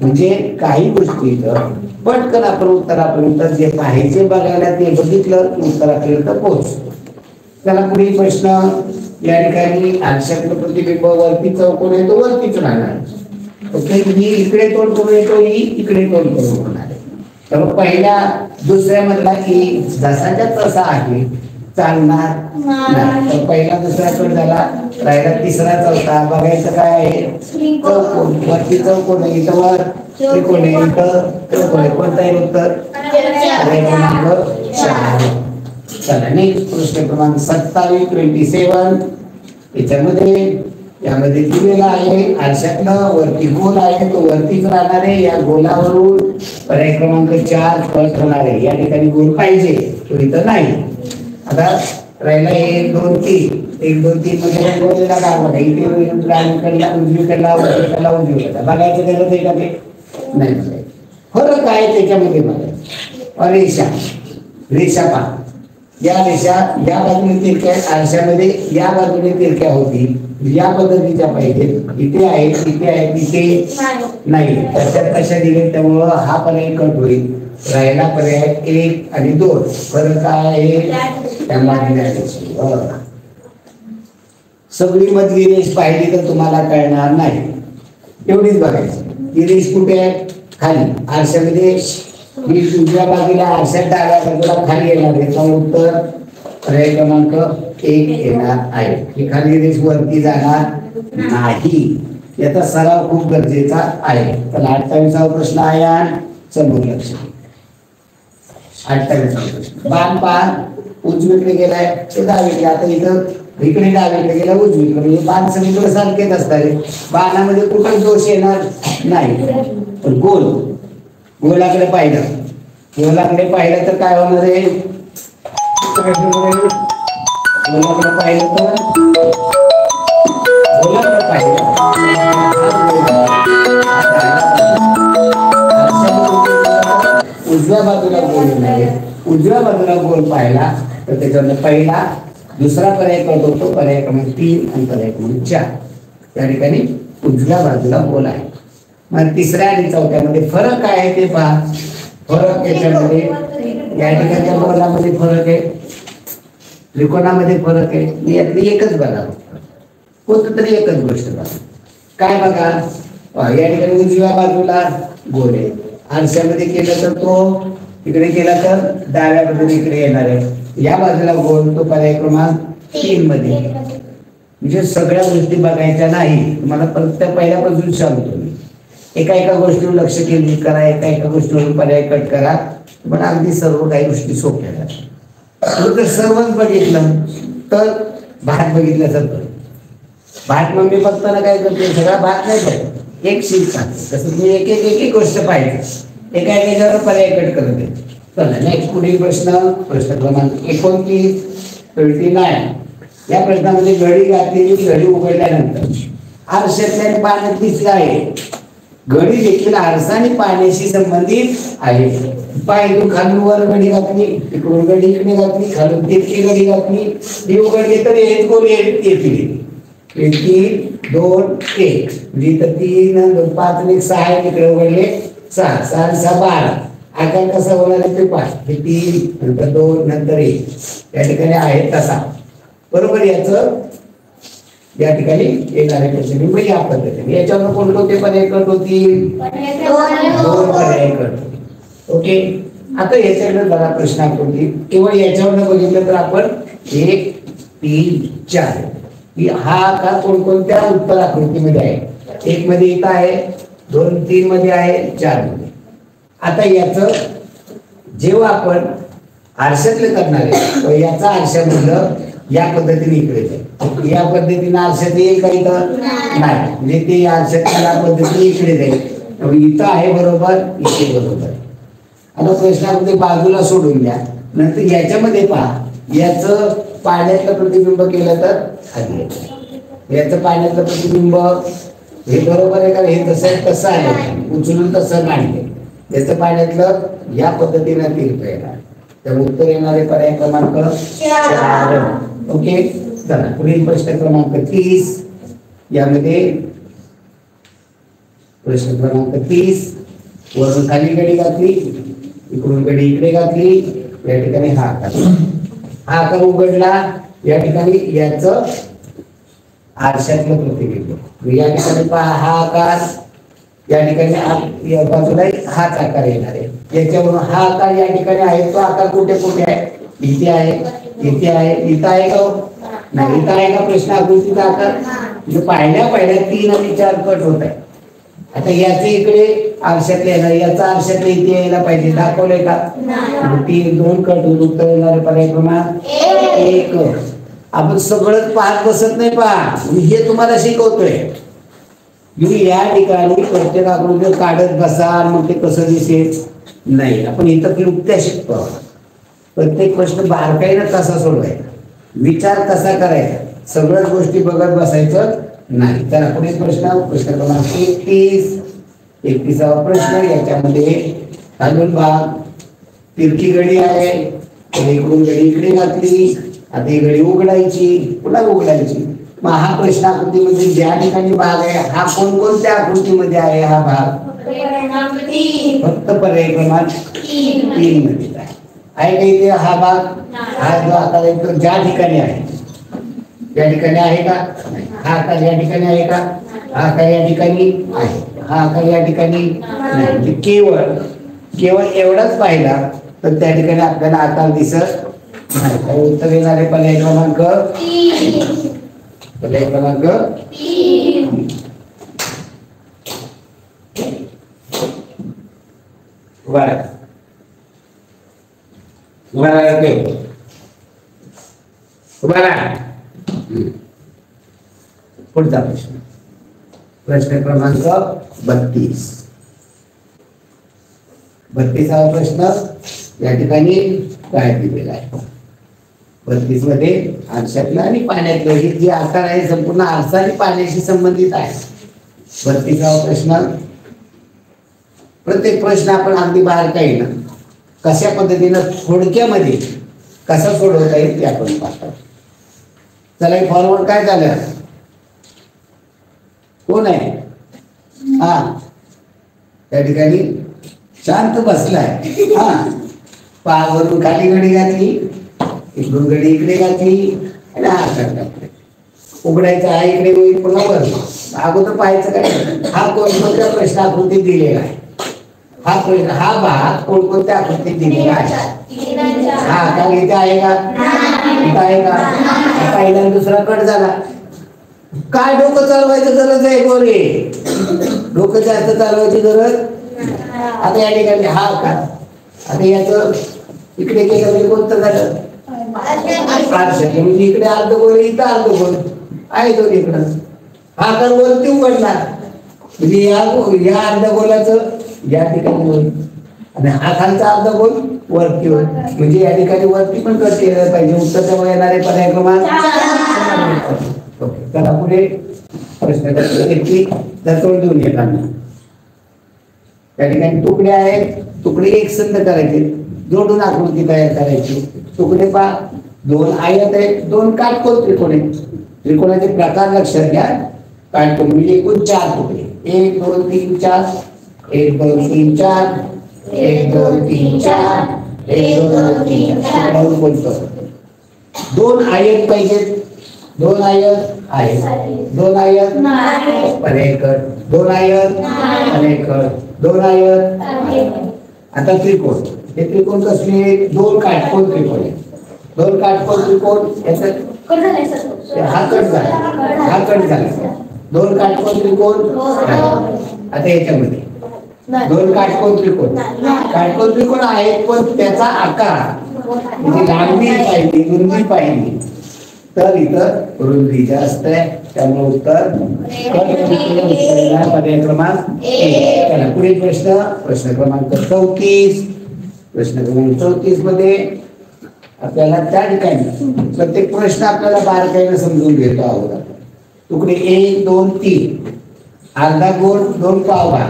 म्हणजे काही गोष्टीचं पटकन आपण उत्तर जे पाहिजे बघायला ते बघितलं उत्तरापर्यंत पोहोचतो. त्याला पुढील प्रश्न, या ठिकाणी आरशातलं प्रतिबिंब वरती चौकोन येतो, वरतीच राहणार. ओके, ही इकडे तोंड करून येतो, ही इकडे तोंड करून होणार आहे. तर पहिल्या दुसऱ्या मधला की जसाच्या तसा आहे, चालणार नाही. तर पहिला दुसरा कट झाला, राहिला तिसरा, चौथा. बघायचं काय आहे, चौकोन, वरती चौकोन आहे, इथं वर त्रिकोण आहे, इथं त्रिकोण आहे. कोणता आहे उत्तर, क्रमांक 4. चला नेक्स्ट प्रश्न क्रमांक 27, 27. यामध्ये दिलेला आहे आरशातलं वरती गोल आहे, तो वरतीच राहणार आहे. या गोलावरून पर्याय क्रमांक 4 कट होणार आहे. या ठिकाणी गोल पाहिजे, तो इथं नाही. आता राहिला 1, 2, 3, 1, 2, 3 मध्ये गोलला काय बघा, इथे डावीकडला उजवीकडला, उजवीकडला उजवीकडला बघायचं गरज आहे का ते नाही. फरक काय त्याच्यामध्ये बघायचं. रेषा, रेषा पहा, या रेषा या बाजूने तिरक्या आरशामध्ये, या बाजूने तिरक्या होती, या पद्धतीच्या पाहिजे. इथे आहे, इथे आहे, इथे नाही, तशात कशा दिले, त्यामुळं हा पर्याय कट होईल. राहिला पर्याय 1 आणि 2. फरक काय आहे, त्या मधल्या रेषेवर. सगळी मधली रेष पाहिली तर तुम्हाला कळणार नाही, एवढीच बघायची. ही रेष कुठे आहे, खाली आरशामध्ये, ही उजव्या बाजूला आरशात डाव्या बाजूला खाली येणार आहे. त्यामुळे उत्तर पर्याय क्रमांक 1 येणार आहे. ही खाली रेष वरती जाणार नाही, याचा सराव खूप गरजेचा आहे. तर 28वा प्रश्न आहे, समोर लक्ष. 28वा प्रश्न, बाण पान उजवीकडे गेलाय ते डावीकडे. आता इथं इकडे डावीकडे गेला उजवीकडे, म्हणजे बाण सगळीकडे सारखेच असतात रे. बाणामध्ये कुठंच दोष येणार नाही. पण गोलाकडे पाहिलं, गोलाकडे पाहिलं तर काय होणार आहे? गोलाकडे पाहिलं तर गोलाकडे पाहिलं उजव्या बाजूला गोल येणार आहे. उजव्या बाजूला गोल पाहिला तर त्याच्यामध्ये पहिला दुसरा पर्याय कळतो, तो पर्याय क्रमांक 3 आणि पर्याय क्रमांक 4. त्या ठिकाणी उजव्या बाजूला गोल आहे. मग तिसऱ्या आणि चौथ्यामध्ये फरक काय आहे ते पहा. फरक याच्यामध्ये या ठिकाणच्या गोलामध्ये फरक आहे, त्रिकोणामध्ये फरक आहे. मी यातली एकच बघा, कोणतं तरी एकच गोष्ट बघा. काय बघा, या ठिकाणी उजव्या बाजूला गोल आहे. आरशामध्ये केलं तर तो इकडे केला तर डाव्या बाजूने इकडे येणार आहे. या बाजूला गोल, तो पर्याय क्रमांक 3 मध्ये. म्हणजे सगळ्या गोष्टी बघायच्या नाही. तुम्हाला परत पहिल्यापासून सांगतो मी. एका गोष्टीवर लक्ष केंद्रित करा, एका गोष्टीवर पर्याय कट करा, तुम्हाला अगदी सर्व काही गोष्टी सोप्या जातात. जर सर्वच बघितलं तर भात बघितल्यासारखं. भात मम्मी बघताना काय करते, सगळा भात नाही बघ, एक शीट सांगते. तसं तुम्ही एक गोष्ट पाहिजे, एका पर्याय कट करत आहे. चला नेक्स्ट पुढील प्रश्न क्रमांक 29. या प्रश्नामध्ये घडी घातलेली घडी उघडल्यानंतर आरशातल्या पाण्यात दिसलं आहे. घडी देखील आरसा आणि पाण्याशी संबंधित आहे. पायथून खालून वर घडी घातली, तिकडून घडी इकडे घातली, खालून तिरकी घडी घातली, ती उघडली तर हेच गोल येतील. 3 2 1 म्हणजे इथं 3 2 5 आणि 6 आहे, तिकडे उघडले 6 6 6 12. आकार कसा होणार आहे ते 5, हे 3 नंतर 2 नंतर 1. या ठिकाणी आहे तसा बरोबर. याचं या ठिकाणी येणारे प्रतिबिंब या पद्धतीने. याच्यावर कोणते पर्याय कट होतील? 2 पर्याय कट होतील. ओके. आता याच्याकडे बघा प्रश्न आकृती. केवळ याच्यावर बघितलं तर आपण 1 3 4 हा आकार कोणकोणत्या उत्तर आकृतीमध्ये आहे? 1 मध्ये इथं आहे, 2 3 मध्ये आहे, 4 मध्ये. आता याचं जेव्हा आपण आरशातले करणार आहे, याचा आरशामधलं या पद्धतीने इकडे जाईल. या पद्धतीने आरशात येईल का इथं? नाही. म्हणजे ते आरशात या पद्धतीने इकडे जाईल. इथं आहे बरोबर, इथे बरोबर. आता प्रश्नामध्ये बाजूला सोडून द्या. नंतर याच्यामध्ये पहा, याचं पाण्यातलं प्रतिबिंब केलं तर खाली येतं. याचं पाण्यातलं प्रतिबिंब हे बरोबर आहे का? हे तसं आहे, उचलून तसं नाही. याचं पाण्यातलं या पद्धतीने तीर्थ येणार. तर उत्तर येणारे पर्याय क्रमांक 4. ओके. चला पुढील प्रश्न क्रमांक 30. यामध्ये प्रश्न क्रमांक 30 वरून खाली घडी घातली, इकडून घडी इकडे घातली, या ठिकाणी हा आकार उघडला. या ठिकाणी याचं आरशातलं प्रतिबिंब. या ठिकाणी पहा हा आकार, या ठिकाणी या बाजूला हाच आकार येणार आहे. याच्यावरून हा आकार या ठिकाणी आहे. तो आकार कुठे कुठे आहे? इथे आहे, इथे आहे, इथं आहे का? नाही. इथं आहे का प्रश्न आकृतीचा आकार? म्हणजे पहिल्या 3 आणि 4 कट होत आहे. आता याचे इकडे आरशातले येणार, याचा आरशातले इथे यायला पाहिजे. दाखवलंय का? 2 कट होऊन उत्तर येणारे पर्याय क्रमांक 1. आपण सगळंच पाहत बसत नाही. पहा, हे तुम्हाला शिकवतोय. या ठिकाणी प्रत्येक आकृती काढत बसा मग ते कसं दिसेल नाही. आपण इथं क्लुप्त्या शिकतो. प्रत्येक प्रश्न बारकाईनं कसा सोडवायचा, विचार कसा करायचा, सगळ्याच गोष्टी बघत बसायचं नाही. तर पुढील प्रश्न क्रमांक 31वा प्रश्न. याच्यामध्ये खालून भाग तिरकी घडी आहे, इकडून घडी इकडे घातली, आता ही घडी उघडायची, पुन्हा उघडायची. मग हा प्रश्न आकृतीमध्ये ज्या ठिकाणी भाग आहे, हा कोणकोणत्या आकृतीमध्ये आहे? हा भाग फक्त पर्याय क्रमांक 3 मध्ये आहे का? इथे हा भाग, हा जो आकार आहे तो ज्या ठिकाणी आहे, या ठिकाणी आहे का? हा आकार या ठिकाणी आहे का? हा आकार या ठिकाणी आहे, हा आकार या ठिकाणी नाही. केवळ एवढाच पाहिला तर त्या ठिकाणी आपल्याला आकार दिसत नाही. उत्तर येणारे पर्याय क्रमांक 3. पर्याय क्रमांक 3. उभा पुढचा प्रश्न, प्रश्न क्रमांक 32. 32वा प्रश्न या ठिकाणी काय दिलेला आहे? 32 मध्ये आरशातलं आणि पाण्यातलं ही जी आकार आहे संपूर्ण आरसा आणि पाण्याशी संबंधित आहे. 32वा प्रश्न, प्रत्येक प्रश्न आपण अगदी बारकाईनं कशा पद्धतीनं थोडक्यामध्ये कसा सोडवता येईल ते आपण पाहतो. चला फॉरवर्ड काय झालं? कोण आहे? हा, त्या ठिकाणी शांत बसलाय. हा, पायावरून खाली घडी घातली, इकडून घडी इकडे घातली आणि हा घातला. उघडायचा हा इकडे होईल, पुन्हा वर. अगोदर पाहायचं काय हा कोणकोणत्या प्रश्न आकृतीत दिलेला आहे. हा प्रश्न हा भाग कोणकोणत्या आकृतीत दिलेला आहे. हा का इथे आहे का? इथं आहे का? पहिला दुसरा कट झाला. काय डोकं चालवायचं गरज आहे गोरे? डोकं जास्त चालवायची गरज. आता या ठिकाणी हा का, आता याच इकडे केलं म्हणजे कोणतं झालं? म्हणजे इकडे अर्धगोल, इथं अर्धगोल आहे दोन इकडं. हा कर वरती उघडला म्हणजे या अर्धगोलाचं या ठिकाणी होईल आणि हा खालचा अर्धगोल वरती होईल. म्हणजे या ठिकाणी वरती पण कट केलं पाहिजे. उत्तर तेव्हा येणारे पर्याय क्रमांक. ओके, चला पुढे प्रश्न तोड देऊन येताना त्या ठिकाणी तुकडे आहेत. तुकडे एकसंध करायचे, जोडून आकृती तयार करायची. तुकडे पा, दोन आयत आहेत, दोन काटकोन त्रिकोण आहेत. त्रिकोणाचे प्रकार लक्षात घ्या. काटकोन म्हणजे एकूण 4 तुकडे. 1 2 3 4, 1 2 3 4, 1 2 3 4, 1 2 3 4 बोलतो. दोन आयत पाहिजेत. दोन आयत आहेत, दोन आयत परेकट, दोन आयत परेकट, दोन आयत. आता त्रिकोण, हे त्रिकोण कसले? दोन काटकोन त्रिकोण आहेत. दोन काटकोन त्रिकोण याचा हा कट झाला, हा कट झाला. दोन काटकोन त्रिकोण. आता याच्यामध्ये दोन काटकोन त्रिकोण, काटकोन त्रिकोण आहेत पण त्याचा आकार म्हणजे लांबी पाहिली, रुंदी पाहिली तर इथं रुंदी जास्त आहे. त्यामुळे उत्तर पर्याय क्रमांक 1. पुढे प्रश्न, प्रश्न क्रमांक 34. प्रश्न क्रमांक 34 मध्ये आपल्याला त्या ठिकाणी प्रत्येक प्रश्न आपल्याला बारकाईने समजून घेतो आहोत. तुकडे 1 2 3, अर्धा गोल 2 पावभाग.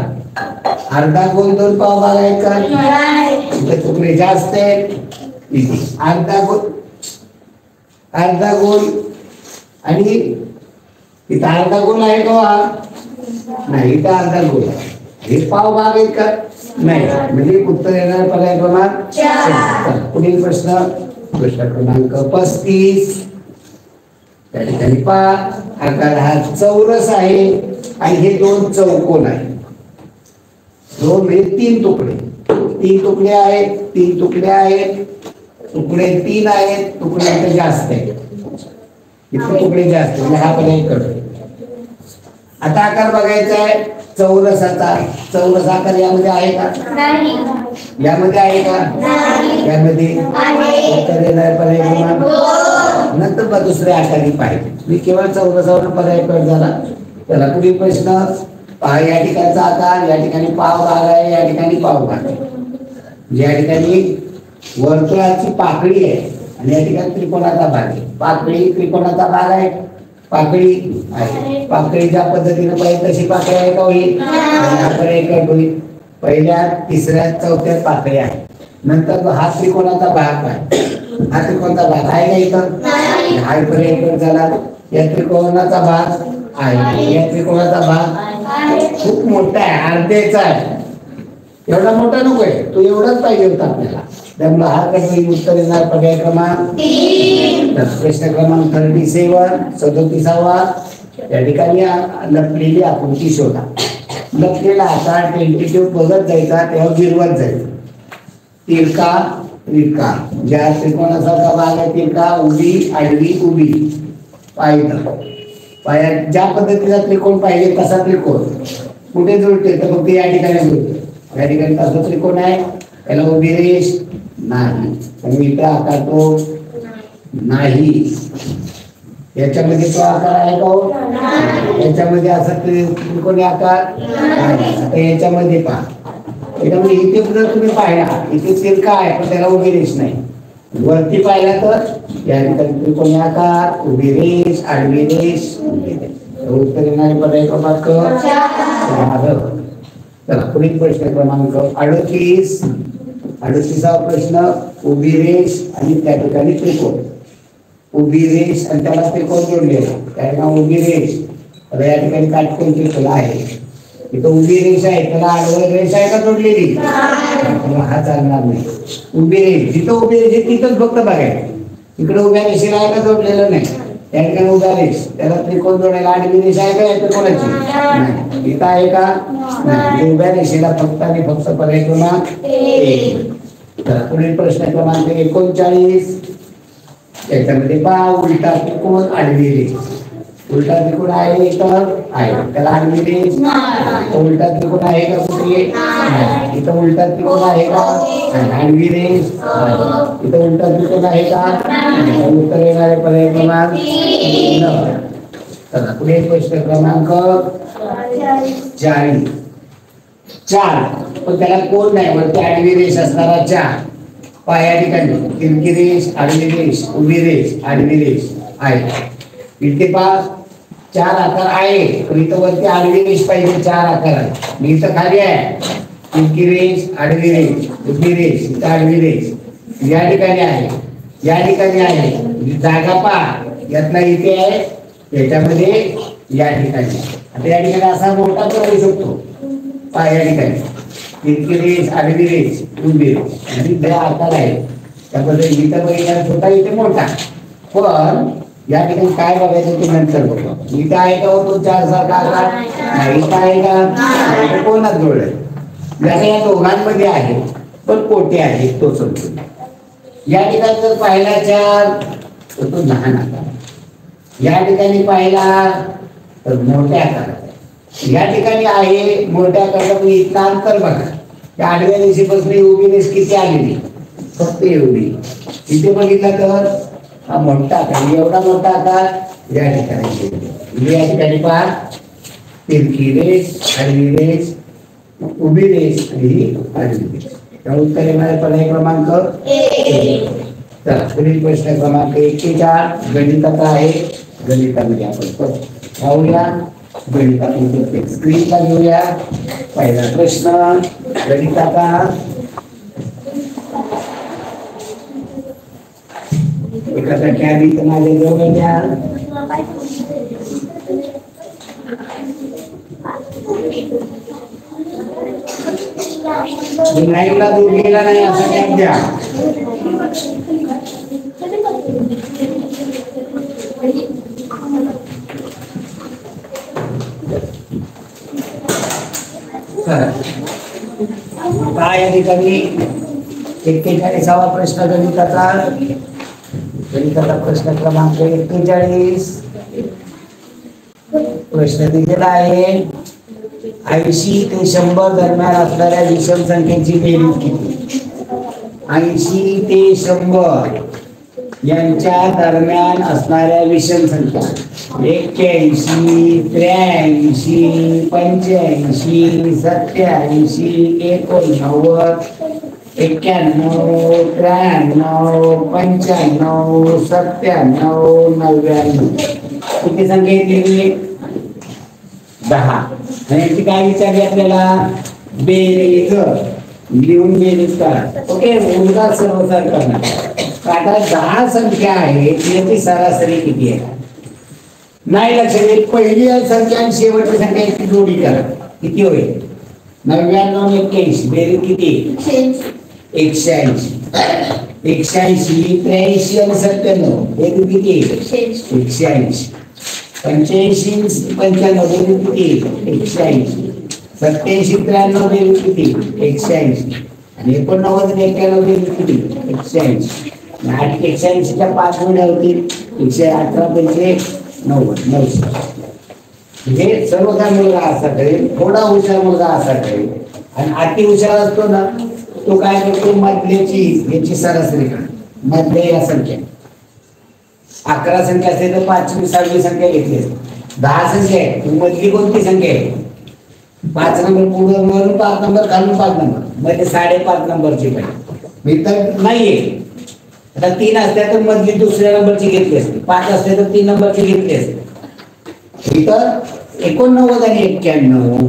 अर्धा गोल 2 पावभाग आहे का? तुकडे जास्त आहेत. अर्धा गोल, अर्धा गोल आणि इथं अर्धा गोल आहे का? नाही, इथं अर्धा गोल आहे. हे पाव भाग आहेत का? नाही. म्हणजे उत्तर येणार पर्याय क्रमांक 4. पुढील प्रश्न, प्रश्न क्रमांक 35. त्या ठिकाणी पहा, आकार हा चौरस आहे आणि हे दोन चौकोन आहे. दोन म्हणजे 3 तुकडे, 3 तुकडे आहेत, 3 तुकडे आहेत. तुकडे 3 आहेत, तुकडे इथे जास्त आहेत. इथे तुकडे जास्त म्हणजे हा पर्याय करतो. आता आकार बघायचा आहे चौरसाचा. चौरस आकार यामध्ये आहे का? नाही. यामध्ये आहे का? नाही. यामध्ये उत्तर येणार पर्याय क्रमांक. नंतर दुसऱ्या आकारी पाहिजे. मी केवळ चौरसावर पर्याय कट झाला. त्याला पुढील प्रश्न पहा. या ठिकाणचा आकार, या ठिकाणी पाव भाग आहे, या ठिकाणी पाव भाग आहे. या ठिकाणी वर्तुळाची पाकळी आहे आणि या ठिकाणी त्रिकोणाचा भाग आहे. पाकळी त्रिकोणाचा भाग आहे, पाकळी आहे. पाकळी ज्या पद्धतीने पाहिजे तशी पाकळी आहे का? होईल. होईल. पहिल्या, तिसऱ्या, चौथ्या पाकळी आहे. नंतर हा त्रिकोणाचा भाग आहे. हा त्रिकोणाचा भाग आहे का इथं? हा पर्यंत झाला. या त्रिकोणाचा भाग आहे. या त्रिकोणाचा भाग खूप मोठा आहे, अर्ध्याचा आहे. एवढा मोठा नकोय, तो एवढाच पाहिजे होता आपल्याला. त्यामुळे हा काही उत्तर येणार पर्याय क्रमांक 3. प्रश्न क्रमांक 37, 37वा. या ठिकाणी लपलेली आकृती शोधा. लपलेला आकार टेंटेटिव्ह बघत जायचा, तेव्हा गिरवत जायचं. तिरका, त्रिका, ज्या त्रिकोणासारखा भाग आहे तिरका, उभी, आडवी, उभी. पायात ज्या पद्धतीचा त्रिकोण पाहिजे तसा त्रिकोण कुठे जुळते तर फक्त या ठिकाणी जुळते. या ठिकाणी तसा त्रिकोण आहे, त्याला उभी रेष नाही. आणि इथं आकार तो नाही. याच्यामध्ये तो आकार आहे का हो? याच्यामध्ये असा त्रिकोणी आकार आता याच्यामध्ये पहा. त्याच्यामध्ये इथे जर तुम्ही पाहिला इथे तिरका आहे पण त्याला उभी रेष नाही. वरती पाहिला तर या ठिकाणी त्रिकोणी आकार, उभी रेष, आडवी रेष. उत्तर येणारे पर्याय क्रमांक 4. चला पुढील प्रश्न क्रमांक 38. 38वा प्रश्न. उभी रेष आणि त्या ठिकाणी त्रिकोण. उभी रेष आणि त्याला त्रिकोण जोडलेला त्याला उभी रेष. तर या ठिकाणी काटकोन त्रिकोण आहे. इथं उभी रेष आहे त्याला आडवी रेष आहे का जोडलेली? हा चालणार नाही. उभी रेष जिथं उभी रेष तिथंच फक्त बघायचं. इकडे उभ्या रेषेला आहे का जोडलेलं नाही. त्या ठिकाणी उभ्या रेष त्याला त्रिकोण जोडायला आडवी रेष आहे का या त्रिकोणाची? नाही. इथं आहे का? नाही. उभ्या रेषेला फक्त आणि फक्त पर्याय क्रमांक 1. तर पुढील प्रश्न क्रमांक 39. याच्यामध्ये पहा उलटा त्रिकोण आडवी रेष. उलटा त्रिकोण आहे तर आहे त्याला आडवी रेष. उलटा त्रिकोण आहे का कुठे? इथं उलटा त्रिकोण आहे का? आडवी रेष. इथं उलटा त्रिकोण आहे का? उत्तर येणारे पर्याय क्रमांक 9. चला पुढे प्रश्न क्रमांक 40. 4 पण त्याला कोण नाही वरती आडवी रेष असणारा 4. पहा या ठिकाणी तिरकी रेष, आडवी रेष, उभी रेष, आडवी रेष आहे. इथे पहा 4 आकार आहे पण इथं वरती आडवी रेष पाहिजे 4 आकार आहे. इथं खाली आहे तिरकी रेष, आडवी रेष, उभी रेष, इथं आडवी रेष. या ठिकाणी आहे, या ठिकाणी आहे. जागा पहा यातला इथे आहे याच्यामध्ये या ठिकाणी. आता या ठिकाणी असा मोठा पण होऊ शकतो. पहा या ठिकाणी तिरकी रेष, आडवी रेष, उभी रेष आणि जे आकार आहे त्यामध्ये इथं बघितला छोटा इथे मोठा. पण या ठिकाणी काय बघायचं ते नंतर बघू. इथं आहे का तो 4 सारखा आकार? नाही. इथं आहे का? कोणाच जोडलंय? जसं या दोघांमध्ये आहे पण कोठे आहे तो समजून. या ठिकाणी जर पाहिला 4 तर तो लहान आकार. या ठिकाणी पाहिला तर मोठ्या आकारात. या ठिकाणी आहे मोठ्या आकारात. इथला अंतर बघा. त्या आडव्या रेषेपासून उभी रेष किती आलेली? फक्त एवढी. इथे बघितलं तर हा मोठा आकार, एवढा मोठा आकार या ठिकाणी. या ठिकाणी पहा तिरकी रेष, आडवी रेष, उभी रेष आणि आडवी रेष. त्या उत्तर येणारे पर्याय क्रमांक 1. चला पुढील प्रश्न क्रमांक 41 गणिताचा आहे. गणितामध्ये आपण पाहूया. गणितामध्ये स्क्रीनला घेऊया. पहिला प्रश्न गणिताचा. एखादा कॅबी तर माझ्या जवळ घ्या. लाईनला दूर गेला नाही असं कॅब द्या. काय या ठिकाणी 41वा प्रश्न गणिताचा. गणिताचा प्रश्न क्रमांक 41. प्रश्न दिलेला आहे 80 ते 100 दरम्यान असणाऱ्या विषम संख्येची बेरीज किती? 80 ते 100 यांच्या दरम्यान असणाऱ्या विषम संख्या 81, 83, 85, 87, 89, 91, 93, 95, 97, 99. किती संख्या येते? 10. यांची काय विचारली आपल्याला? बेरीज. लिहून बेरीज करा. ओके मुलगा सर्वसार करणार. आता 10 संख्या आहे त्याची सरासरी किती आहे? नाही लक्षात येईल. पहिली संख्या आणि शेवटची संख्या जोडी करा. किती होईल? 99, 81. बेरीज किती? 180. 180, 83 आणि 97 बेरीज किती? 180. 85, 95 बेरीज किती? 180. 87, 93 बेरीज किती? 180. आणि 89 आणि 91 बेरीज किती? 180. 180च्या 5 गुण्या होतील. 118 पैकी 90. म्हणजे सर्वसाधारण मुलगा असा करेल. थोडा हुशार मुलगा असा करेल. आणि अति हुशार असतो ना तो काय करतो? मधल्याची याची सरासरी काढ. मधल्या या संख्या 11 संख्या असते तर 5वी 6वी संख्या घेतली. 10 संख्या आहे तर मधली कोणती संख्या आहे? 5 नंबर पुढे 5 नंबर खालून 5 नंबर म्हणजे 5.5 नंबरची पाहिजे. इतर नाहीये. आता 3 असते तर मधली दुसऱ्या नंबरची घेतली असते. 5 असते तर 3 नंबरची घेतली असते. इतर 89 आणि 91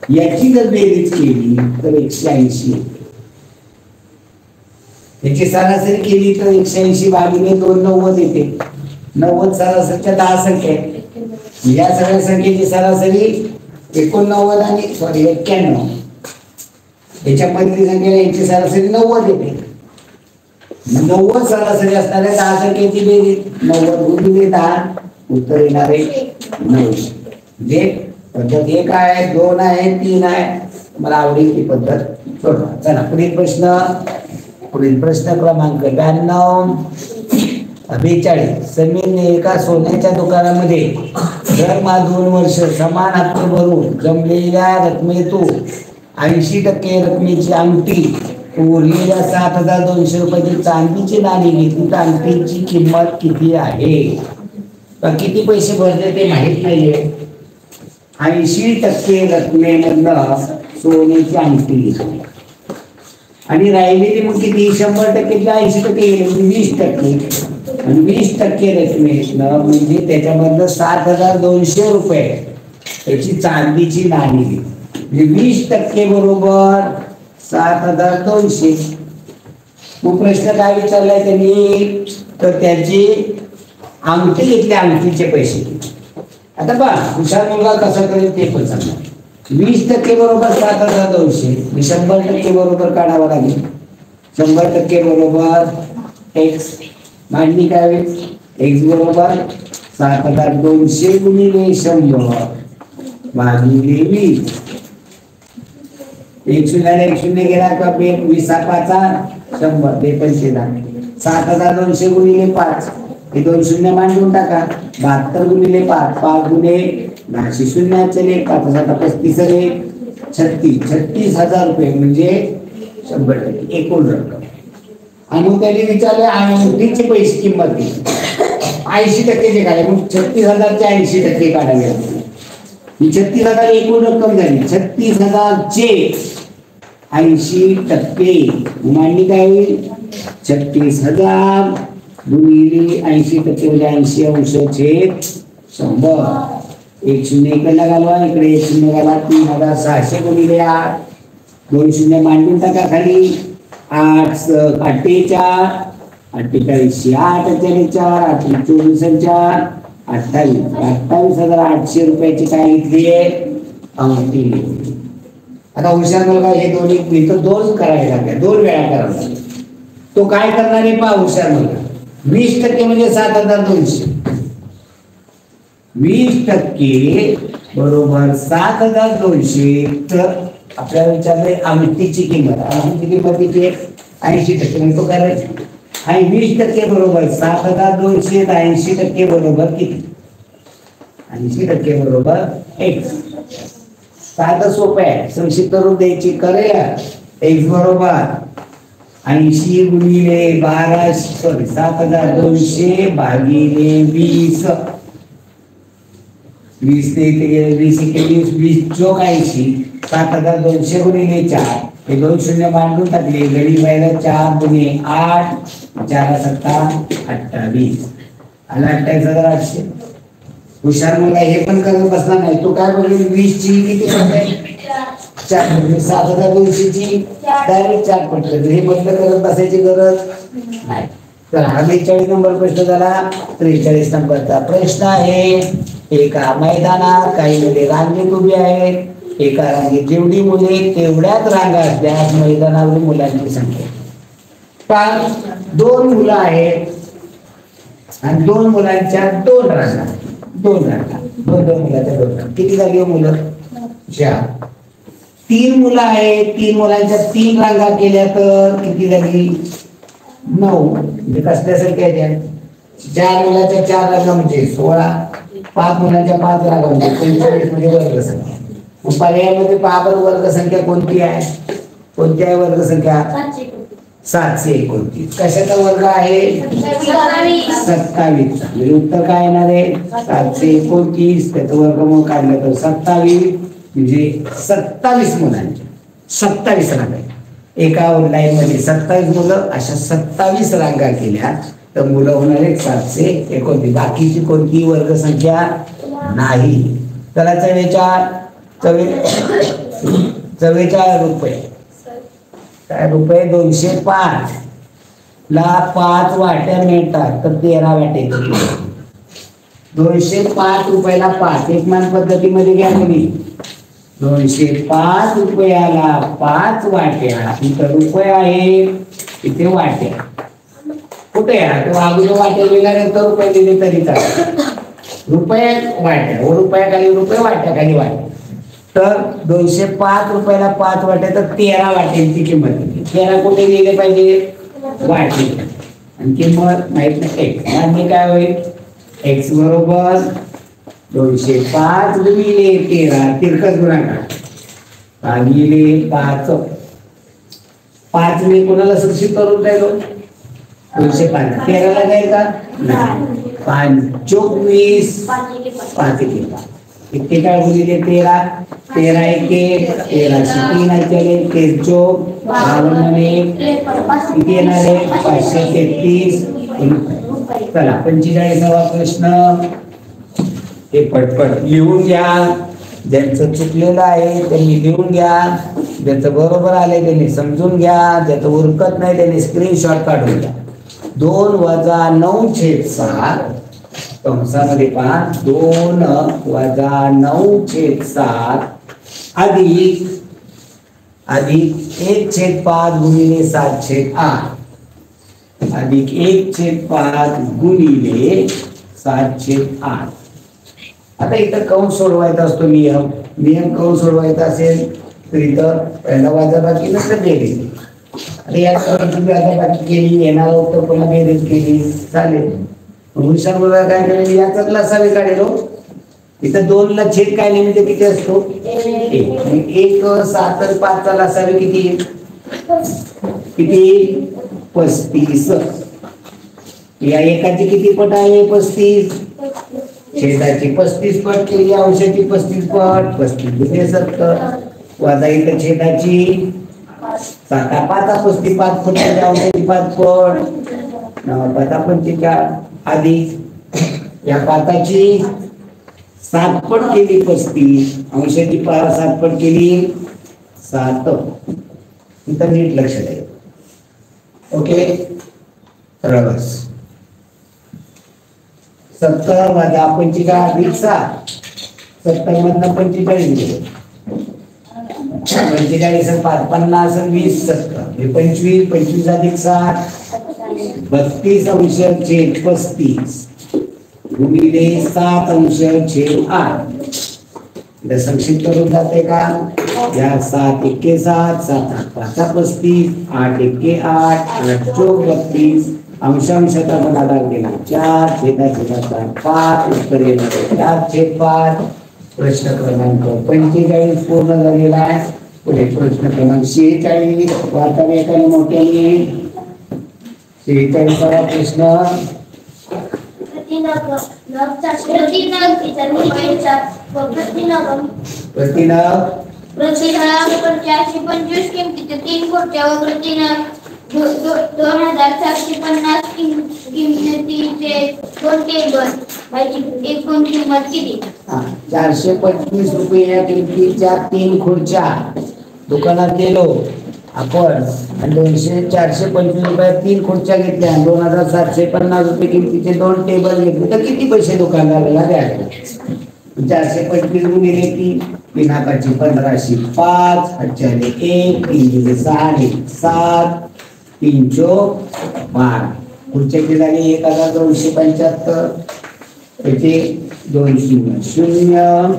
याची जर बेरीज केली तर 180. याची सरासरी केली तर 180 भागिले 2 90 येते. 90 सरासरीच्या 10 संख्या आहेत. या सगळ्या संख्येची सरासरी 89 आणि 91 याच्यामधली संख्या याची सरासरी 90 येते. 90 सरासरी असणाऱ्या 10 संख्येची बेरीज 90 गुणिले 10 उत्तर येणार आहे 9. म्हणजे पद्धत 1 आहे, 2 आहे, 3 आहे. मला आवडेल ती पद्धत सोडवा. चला पुढील प्रश्न क्रमांक 92. 42. समीरने एका सोन्याच्या दुकानामध्ये दरमहा 2 वर्ष समान हप्ते भरून जमलेल्या रकमेतून 80% रकमेची अंगठी उरलेल्या 7,200 रुपयाची चांदीची नाणी घेतली. तर अंगठीची किंमत किती आहे? किती पैसे भरले ते माहित नाहीये. 80% रकमेमधनं सोन्याची अंगठी घेतली आणि राहिलेली मग किती? 100% 80% गेले म्हणजे 20%. आणि 20% रकमेतनं म्हणजे त्याच्यामधलं 7,200 रुपये त्याची चांदीची नाणी घेतली. म्हणजे 20% बरोबर 7,200. मग प्रश्न काय विचारलाय त्यांनी? तर त्याची अंगठी घेतली, अंगठीचे पैसे. आता पहा हुशार मुलगा कसा करेल ते पण सांगा. 20% बरोबर 7,200. 100% बरोबर काढावं लागेल. 100% बरोबर x. मांडणी काय होईल? x बरोबर 7,200 गुणिले 100 भागिले 20. 1 शून्याला 1 शून्य गेला का 20 5 100 ते पैसे झाले. 7,200 गुणिले 5 हे 2 शून्य मांडून टाका. 72 गुणिले 5 5 गुणे 10 शून्य चले 5 35 36,000 रुपये म्हणजे 100% एकूण रक्कम. आणि त्याने विचारले अंगठीचे पैसे किंमत किती? 80%चे काढले. मग 36,000चे 80% काढावे. ही 36,000 एकूण रक्कम झाली. 36,000चे 80% मांडणी काय होईल? 36,000 गुणिले 80% म्हणजे 80 अंश छेद 100. 1 शून्य इकडला घालवा, इकडे 1 शून्य घाला. 3,600 गुणिले 8 2 शून्य मांडून टाका खाली. 8 48 48 8 4 8 24 4 28,800 रुपयाची काय घेतली आहे? अंगठी. आता हुशार मुलगा हे दोन्ही इथं 2 करायला लागले. 2 वेळा करावं लागेल. तो काय करणार आहे पहा हुशार मुलगा. 20% म्हणजे 7,200. 20% बरोबर 7,200. तर आपल्याला विचारले अंगठीची किंमत. अंगठीची किंमत किती आहे? 80%. म्हणजे तो करायचं. आणि 20% बरोबर 7,200. 80% बरोबर किती? 80% बरोबर x. साधं सोपं आहे. संक्षिप्त रूप द्यायची करूया. x बरोबर 80 गुणिले 7,200 भागिले 20. 20 ते इथे गेले 20 इथे 20 चौक 80. 7,200 गुणिले 4 हे 2 शून्य मांडून टाकले. गडी व्हायला 4 गुणे 8 4 7 28 आला 28,800. हुशार मुलगा हे पण करत बसला नाही. तो काय बघेल 20 ची किती पडते? 4 म्हणजे 7,200 ची डायरेक्ट 4 पडते. हे बंद करत बसायची गरज नाही. तर हा 42 नंबर प्रश्न झाला. 43 नंबरचा प्रश्न आहे. एका मैदानात काही मुले रांगेत उभी आहेत. एका रांगेत जेवढी मुले तेवढ्याच रांगा असल्यास मैदानावर मुलांची संख्या. 2 मुलं आहेत आणि 2 मुलांच्या 2 रांगा. 2 रांगा. 2 मुलांच्या 2 रांगा. किती झाली मुलं? 4. 3 मुलं आहेत. 3 मुलांच्या 3 रांगा केल्या तर किती झाली? 9. म्हणजे कसल्या संख्या द्या? 4 मुलांच्या 4 रांगा म्हणजे 16. 5 मुलांच्या 5 रांगा म्हणजे 45 म्हणजे वर्ग संख्या. पर्यायामध्ये पहा बरं वर्ग संख्या कोणती आहे? कोणती आहे वर्ग संख्या? 729. कशाचा वर्ग आहे? 27. म्हणजे उत्तर काय येणार आहे? 729. त्याचं वर्गमूळ काढलं तर 27, म्हणजे 27 मुलांचे 27 रांगा. एका लाईन मध्ये 27 मुलं, अशा 27 रांगा केल्या तर मुलं होणार आहेत 729. बाकीची कोणती वर्गसंख्या नाही. त्याला 44 रुपये. काय रुपये? 205 ला 5 वाट्या मिळतात तर 13 वाटे. 205 रुपयाला 5 एकमान पद्धतीमध्ये घ्या तुम्ही. 205 रुपयाला 5 वाट्या. इथं रुपये आहे, इथे वाट्या. कुठे आहे? अगोदर वाट्या लिहिल्या तर रुपये दिले तरी चालेल. रुपये वाट्या, व रुपयाखाली रुपये, वाट्याखाली वाट्या. तर 205 रुपयाला 5 वाट्या तर 13 वाट्यांची किंमत. 13 कुठे लिहिले पाहिजे? वाटे. आणि किंमत माहित नाही एक्स. आणि काय होईल? एक्स बरोबर 205 गुणिले 13, तिरकस गुणाकार, भागिले 5. 5 मी कोणाला सक्सित करून राहिलो? 205 13 ला जाईल का? नाही. 5 5 इतके काय गुणिले 13, 13 एके 13 3 चले 13 चोक 52 किती येणार आहे? 533. चला 45वा प्रश्न. हे पटपट लिहून घ्या. ज्यांचं चुकलेलं आहे त्यांनी लिहून घ्या. ज्याचं बरोबर आलंय त्यांनी समजून घ्या. ज्याचं उरकत नाही त्यांनी स्क्रीनशॉट काढून घ्या. 2 वजा 9/7 कंसामध्ये पहा. 2 वजा 9/7 अधिक 1/5 गुणिले 7/8 अधिक 1/5 गुणिले 7/8. आता इथं कंस सोडवायचा असतो. नियम कंस सोडवायचा असेल तर इथं पहिला वजाबाकी नंतर बेरीज. आता यात तुम्ही वजाबाकी केली, येणार उत्तर पुन्हा बेरीज केली चालेल. हुशार मुलगा काय करेल? याचाच लसावी काढेल. इथं 2 ला छेद काय नेमके किती असतो? 1. 7 आणि 5 चा लसावी किती? 35. या एकाची किती पट आहे? 35. छेदाची 35 पट केली, अंशाची 35 पट, 35 गुणिले 70 वजा इथं छेदाची 7 5 35 पट, अंशाची 5 पट 9 5 45 अधिक या 5ची 7 पट केली 35, अंशाची 7 पट केली 7. इथं नीट लक्ष द्या. ओके, रस 70 वजा 45 अधिक 7, 70 मधनं 45 गेले, 45 5 50 20 70 25, 25 अधिक 7 32 अंश छेद 35 गुणिले 7 अंश छेद 8. इथं संक्षिप्त करून जाते का? या 7 एके 7 7 8 5 35 8 एके 8 8 चौक 32 अंशांशाचा गुणाकार केला 4 छेदाचा 5 उत्तर येणार 4/5. प्रश्न क्रमांक 45 पूर्ण झालेला आहे. पुढे प्रश्न क्रमांक 46 वाचा एकाने मोठ्याने. 46वा प्रश्न. प्रतिनग 425 किमतीच्या 3 खुर्च्या व प्रतिनग 2750 किमतीचे 2 टेबल याची एकूण किंमत किती? 425 रुपये या किमतीच्या 3 खुर्च्या दुकानात गेलो आपण आणि 425 रुपयात 3 खुर्च्या घेतल्या, 2750 रुपये किमतीचे 2 टेबल घेतले तर किती पैसे दुकानदाराला द्यावे? 425 गुणिले 3 पिनाकाची 15 5 8 1 3 6 7 3 चौक 12. खुर्च्याची झाली 1275. त्याचे 2 0 0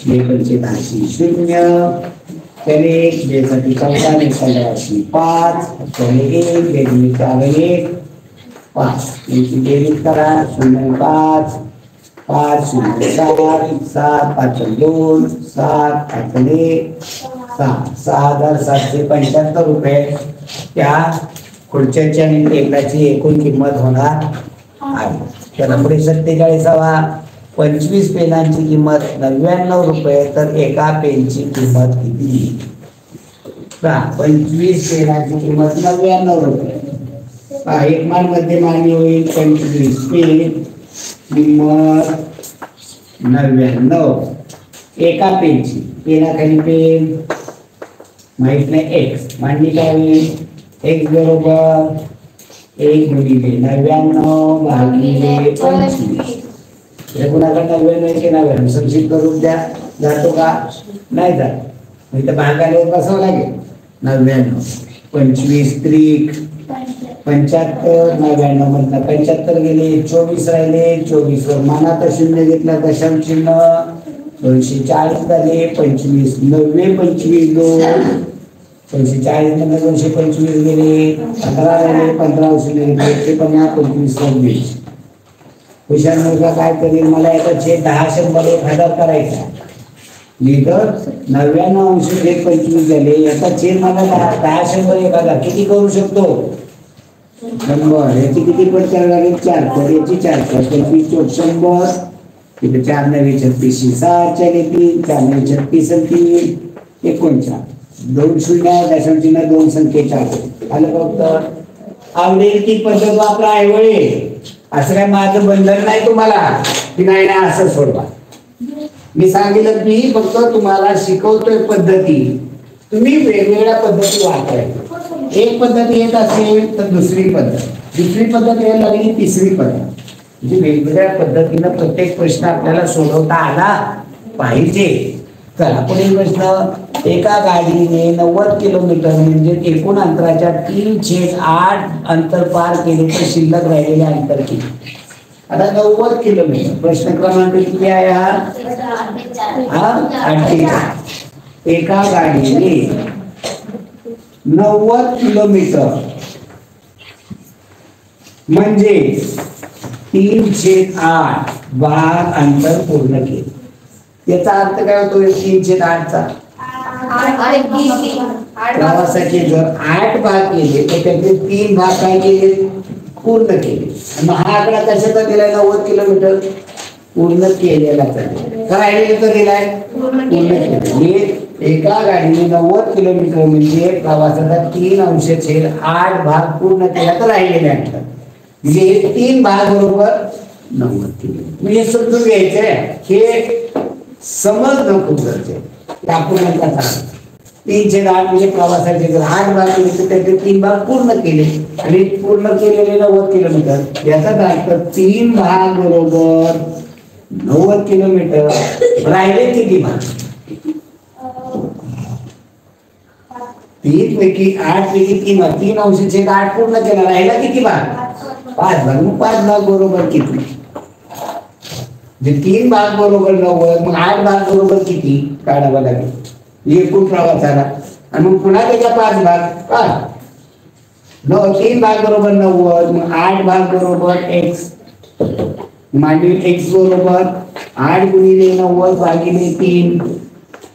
टेबलचे 10 0 चले 2 साठी 14 15 5 चले 1 बेरीज 1 5 याची बेरीज करा 0 5 5 0 7 7 5 2 7 8 1 6 6775 रुपये त्या खुर्च्याची आणि टेबलाची एकूण किंमत होणार आहे. त्याला पुढे 47वा 25 पेनांची किंमत 99 रुपये, तर एका पेनची किंमत किती? 25 पेनाची किंमत 99 रुपये. एक मान मध्ये मानी होईल 25 पेन किंमत 99 एका पेनची. पेनाखाली पेन माहित नाही एक्स मांडणी काय होईल? एक्स बरोबर 1 गुणिले 99 भागिले 25. कुणाकडे 99 संक्षिप्त रूप द्या, जातो का? नाही जात. मग इथं भागाला बसावं लागेल. 99 25 त्रिक 75 99 मधनं 75 गेले, 24 राहिले. 24 वर मानाचा शून्य घेतला, दशांश चिन्ह 240 झाले. 25 90 25 2 240 मधनं 225 गेले. 15 राहिले, 15 शून्य घेतले, 150 25 26. हुशार मुलगा काय करेल? मला याचा छेद 10 100 1000 करायचा. लिहितं 99 अंश छेद 25 झाले. याचा छेद मला 10 100 1000 किती करू शकतो? 100. याची किती पट करायला लागेल? 4 तर याची 4 तर 25 चोक 100. तिथे 4 9 36 7 4 3 4 9 36 3 49. 2 शून्य दशांश चिन्ह 2 संख्येच्या आलं फक्त. आवडेल ती पद्धत वापरा. ऐवळे असं काय माझं बंधन नाही तुम्हाला की नाही ना असं सोडवा. मी सांगितलं मी फक्त तुम्हाला शिकवतोय पद्धती. तुम्ही वेगवेगळ्या पद्धती वापरायच्या. एक पद्धत येत असेल तर दुसरी पद्धत यायला लागली तिसरी पद्धत. म्हणजे वेगवेगळ्या पद्धतीनं प्रत्येक प्रश्न आपल्याला सोडवता आला पाहिजे. चला पुढील प्रश्न. एका गाडीने 90 किलोमीटर म्हणजे एकूण अंतराच्या 3/8 अंतर पार केले तर शिल्लक राहिलेले अंतर किती? आता 90 किलोमीटर. प्रश्न क्रमांक किती आहे हा? 48. एका गाडीने 90 किलोमीटर म्हणजे 3/8 भाग अंतर पूर्ण केले. याचा अर्थ काय होतो? 3/8चा प्रवासाचे जर 8 भाग केले तर त्याचे 3 भाग काय केले? पूर्ण केले. मग हा आकडा कशाचा दिलाय? 90 किलोमीटर पूर्ण केलेला राहिलेला तर दिलाय पूर्ण केले. एका गाडीने 90 किलोमीटर म्हणजे प्रवासाचा 3/8 भाग पूर्ण केला तर राहिलेले अंतर म्हणजे हे 3 भाग बरोबर 90 किलोमीटर. म्हणजे समजून घ्यायचंय, हे समजणं खूप गरजेचं आहे. आपण 3/8 म्हणजे प्रवासाचे जर 8 भाग केले तर त्याचे 3 भाग पूर्ण केले आणि पूर्ण केलेले 90 किलोमीटर. याचा अर्थ 3 भाग बरोबर 90 किलोमीटर. राहिले किती भाग? 3 पैकी 8 पैकी 3 भाग. 3/8 पूर्ण केला. राहिला किती भाग? 5 भाग. मग 5 भाग बरोबर किती? जे 3 भाग बरोबर 90 मग 8 भाग बरोबर किती काढावा लागेल एकूण प्रवासाला. आणि मग पुन्हा त्याच्या 5 भाग का 3 भाग बरोबर 90 मग 8 भाग बरोबर x मांडील x बरोबर 8 गुणिले 90 भागिले 3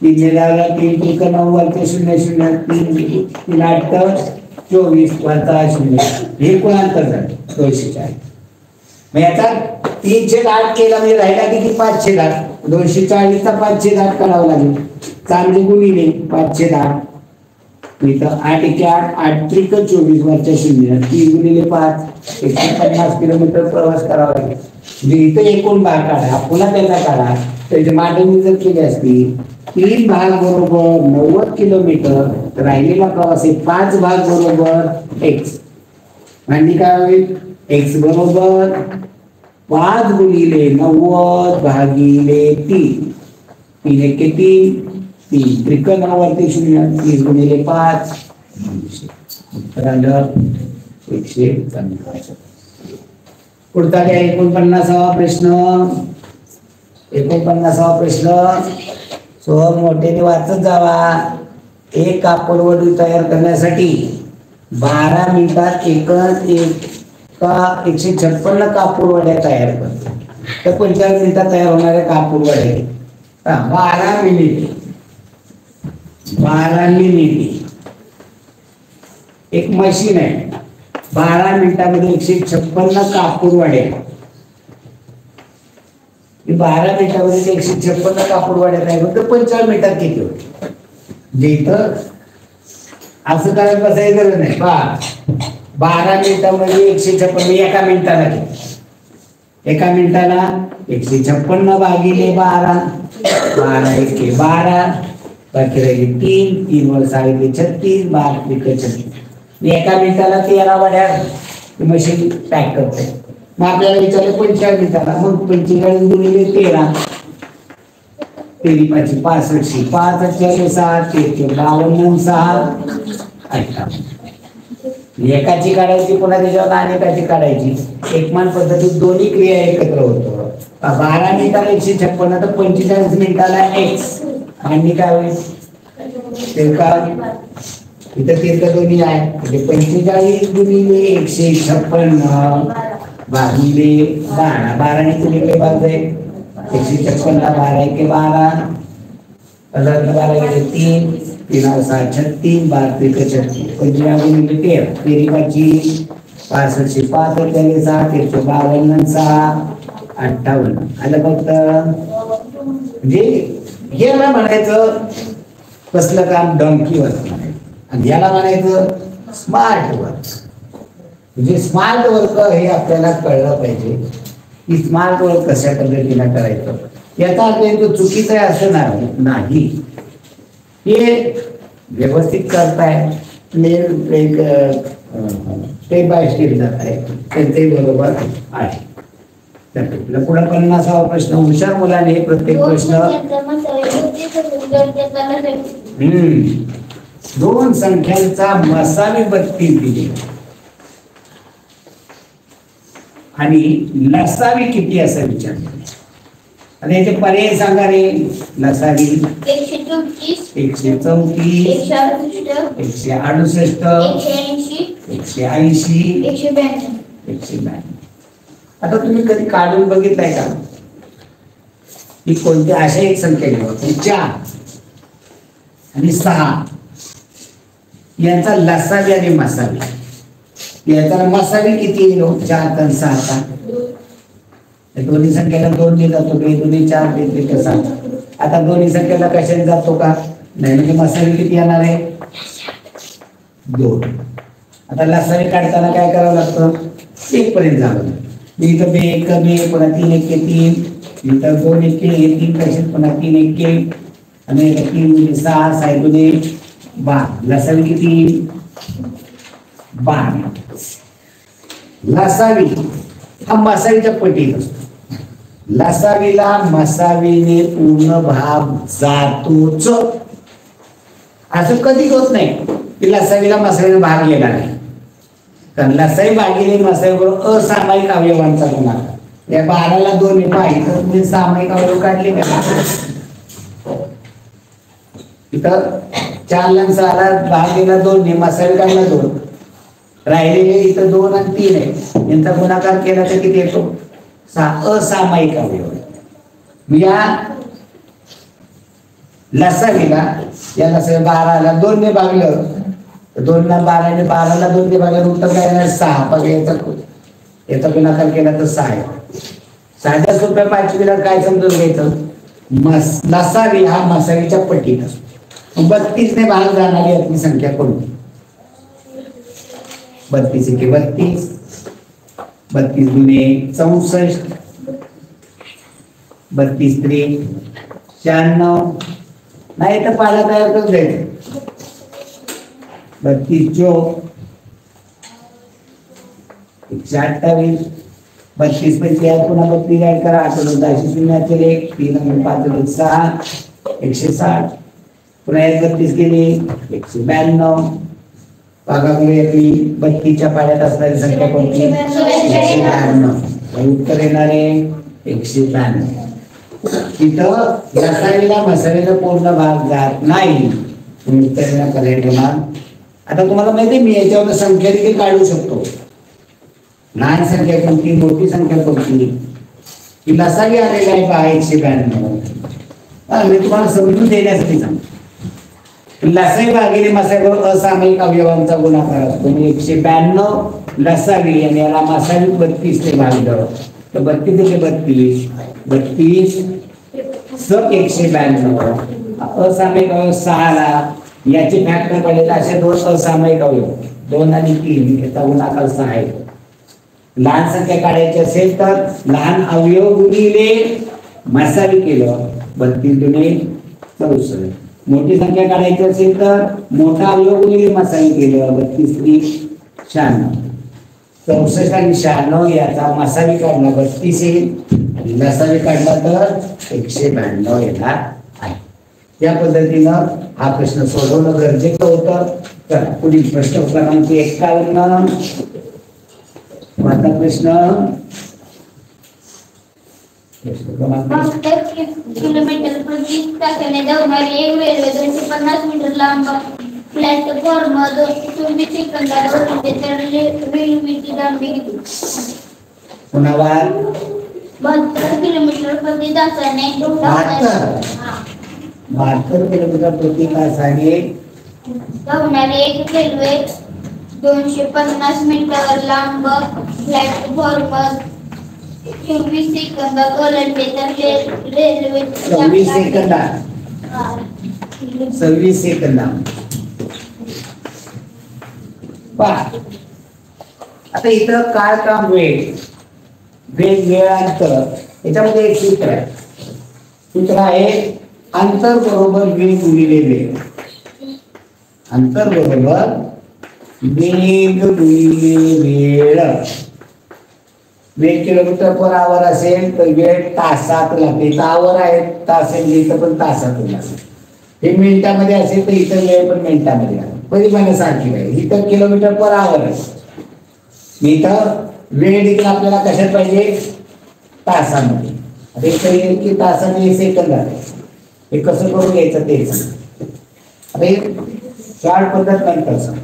3 झाला 3 त्रिक 90 ते 0 0 3 3 8 24 वजा 0 हे कोण अंतर झालं 240. मग याचा 3/8 केला म्हणजे राहिला किती? 5/8. 240चा 5/8 करावा लागेल. चांगले गुणिले 5/8 इथं 8 1 8 8 त्रिक 24 वरच्या 0 3 गुणिले 5 150 किलोमीटर प्रवास करावा लागेल. म्हणजे इथं एकूण भाग काढा. पुन्हा त्याचा काढा. त्याची मांडणी जर केली असती 3 भाग बरोबर 90 किलोमीटर राहिलेला प्रवास आहे 5 भाग बरोबर x. मांडणी काय होईल? x बरोबर 5 गुणिले 90 भागिले 3 3 1 3 3 त्रिक 90 ते 0 30 गुणिले 5 उत्तर आलं 150. पुढचा काय 49वा प्रश्न. 49वा प्रश्न सोहम मोठ्याने वाचत जावा. एक कापड वडू तयार करण्यासाठी 12 मिनिटात एका 156 कापूर वड्या तयार करतो. तर 45 मिनिटात तयार होणाऱ्या कापूर वड्या 12 मिनिटे एक मशीन आहे. 12 मिनिटामध्ये 156 कापूर वाढेल. 12 मिनिटामध्ये 156 कापूर वाढत नाही, फक्त 55 मिनिटात किती होते. म्हणजे इथं असं करत बसायचं गरज नाही. 12 मिनिटामध्ये 156 एका मिनिटाला किती? एका मिनिटाला 156 भागिले 12, 12 एके 12, बाकी राहिले 3, 3 वर 36, 12 त्रिक 36. एका मिनिटाला 13 वाड्या मशीन पॅक करते. मग आपल्याला विचारलं 45 मिनिटाला, मग 45 गुणिले 13, 3 5 65, 5 4 6 52 6 58. एकाची काढायची पुन्हा त्याच्यावर अनेकाची काढायची. एकमान पद्धतीत दोन्ही क्रिया एकत्र होतो. 12 मिनिटाला 156 तर 45 मिनिटाला x आणि काय होईल? इथं तिरका दोन्ही आहे, म्हणजे 45 गुणिले 156 भागिले 12, 12 ने गुणिले 156 12 एके 12, 12 गेले 3, 3 6 36, 12 त्रिक 36, 55 गुणिले 13, 13 5 65, 5 4 6 52 6 58. आलं फक्त. म्हणजे याला म्हणायचं कसलं काम? डंकी वर्क. आणि याला म्हणायचं स्मार्ट वर्क. म्हणजे स्मार्ट वर्क हे आपल्याला कळलं पाहिजे की स्मार्ट वर्क कशा पद्धतीने करायचं. याचा अर्थ चुकीचं आहे असं नाही. हे व्यवस्थित करताय, स्टेप बाय स्टेप जात आहे, त्यांचंही बरोबर आहे. पुढे 50वा प्रश्न. हुशार मुलाने प्रत्येक प्रश्न 2 संख्यांचा मसावी 32 दिली आणि लसावी किती असं विचारलं. आणि याचे पर्याय सांगा रे. लसावी 134, 134, 168, 180, 192. आता तुम्ही कधी काढून बघितलंय का की कोणती अशा एक संख्या घेऊ 4 आणि 6 यांचा लसावी आणि मसावी. याचा मसावी किती येईल? 4 आणि 6. दोन्ही संख्येला 2 ने जातो, दोन्ही 4 देते 7. आता दोन्ही संख्येला कशाने जातो का? नाही, म्हणजे मसावी किती येणार आहे? 2. आता लसावी काढताना काय करावं लागतं? 1 पर्यंत जावं. इथं 2 1 2, पुन्हा 3 1 3, इथं 2 1 3 कसे, पुन्हा 3 1 आणि 3 गुणिले 6 6 गुणिले 12. लसावी किती? 12. लसावी हा मसावीच्या पटीत असतो. लसावीला मसावीने पूर्ण भाग जातोच. असं कधी होत नाही की लसावीला मसावीने भाग गेला नाही. कारण लसावी भागिले मसावी बरोबर असामायिक अवयवांचा गुणाकार. या 12ला 2 ने पाहिजे तर तुम्ही सामायिक अवयव काढले का? इथं 4ला 6ला भाग गेला 2 ने, मसावी काढला 2, राहिलेले इथं 2 आणि 3 आहे. यांचा गुणाकार केला तर किती येतो? 6. असामायिक अवयव. या लसावीला या लसावी 12ला 2 ने भागलं तर 2 ला 12 ने 12ला 2 ने भागलं उत्तर काय येणार? 6. बघा याचा गुणाकार केला तर 6 आहे. साध्या सोप्या 5वीला काय समजून घ्यायचं? लसावी हा मसावीच्या पटीत असतो. 32 ने भाग जाणारी आपली संख्या कोणती? 32 एके 32, 32 गुणे 64, 32 त्रिक 96. नाही तर पाला तयार करून द्यायचं. 32 चोक 128, 32 पैकी पुन्हा 32 ऍड करा. 8 10 1 3 5 6 160, पुन्हा 32 गेली 192. भागामुळे आपली 32च्या पाड्यात असणारी संख्या कोणती? 192. उत्तर येणारे 192. तिथं लसावीला मसावीला पूर्ण भाग जात नाही. तुम्ही उत्तर करेक्ट होणार. आता तुम्हाला माहिती मी याच्यावर संख्या देखील काढू शकतो. लहान संख्या कोणती, मोठी संख्या कोणती, ही लसावी आलेला आहे 192. मी तुम्हाला समजून देण्यासाठी सांगतो. लसाई भागिले मसाई बरोबर असामायिक अवयवांचा गुणाकार असतो. 192 लसावी आणि याला मसावी 32 ने भागलं तर 32 ते 32 192. असामायिक अवयव 6 ला याची फॅक्टर पडलेला असे दोन असामायिक अवयव 2 आणि 3 याचा गुणाकार 6 आहे. लहान संख्या काढायची असेल तर लहान अवयव गुणिले मसावी केलं 32 दुणे 64. मोठी संख्या काढायची असेल तर मोठा अवयव गुणिले मसावी केलं 32 त्रिक 96. 64 आणि 96 याचा मसावी काढला 32 येईल आणि लसावी काढला तर 192 येणार आहे. या पद्धतीनं हा प्रश्न सोडवणं गरजेचं होतं. तर पुढील प्रश्न क्रमांक 51. माझा प्रश्न 72 किलोमीटर प्रति तासाने धावणारी एक रेल्वे 250 मीटर लांब प्लॅटफॉर्म 24 सेकंदात ओलांडते तर रेल्वेची लांबी किती? पुन्हा 72 किलोमीटर प्रति तासाने 72 किलोमीटर प्रति तासाने धावणारी एक रेल्वे 250 मीटर लांब प्लॅटफॉर्म 24 सेकंदात ओलांडते तर रेल्वे 26 सेकंदात 26 सेकंदात. पहा आता इथं काय काम वेळ वेळ अंतर याच्यामध्ये एक सूत्र आहे. सूत्र आहे अंतर बरोबर वेग गुणिले वेळ. अंतर बरोबर वेग गुणिले वेळ. वेग किलोमीटर पर आवर असेल तर वेळ तासात लागते. इथं आवर आहे तास आहे इथं पण तासात लागते. हे मिनिटामध्ये असेल तर इतर वेळ पण मिनिटामध्ये लागते. परिमाण सारखी आहे. इथं किलोमीटर पर आवर आहे इथं वेळ देखील आपल्याला कशात पाहिजे तासामध्ये. आता इथं येईल की तासाने सेकंद आहे. हे कसं करून घ्यायचं तेच. आता हे शॉर्ट पद्धत नंतर सांग.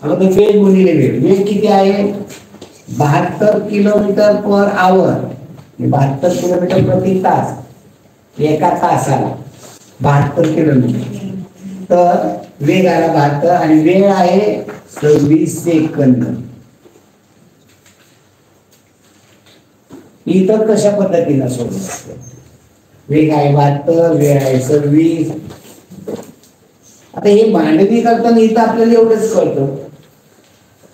आता वेग गुणिले वेळ. वेग किती आहे 72 किलोमीटर पर आवर 72 किलोमीटर प्रति तास एका तासाला 72 किलोमीटर. तर वेग आला 72 आणि वेळ आहे 26 सेकंद. इतर कशा पद्धतीने सोडवं. वेग आहे 72 वेळ आहे 26. आता हे मांडणी करताना इथं आपल्याला एवढंच कळतं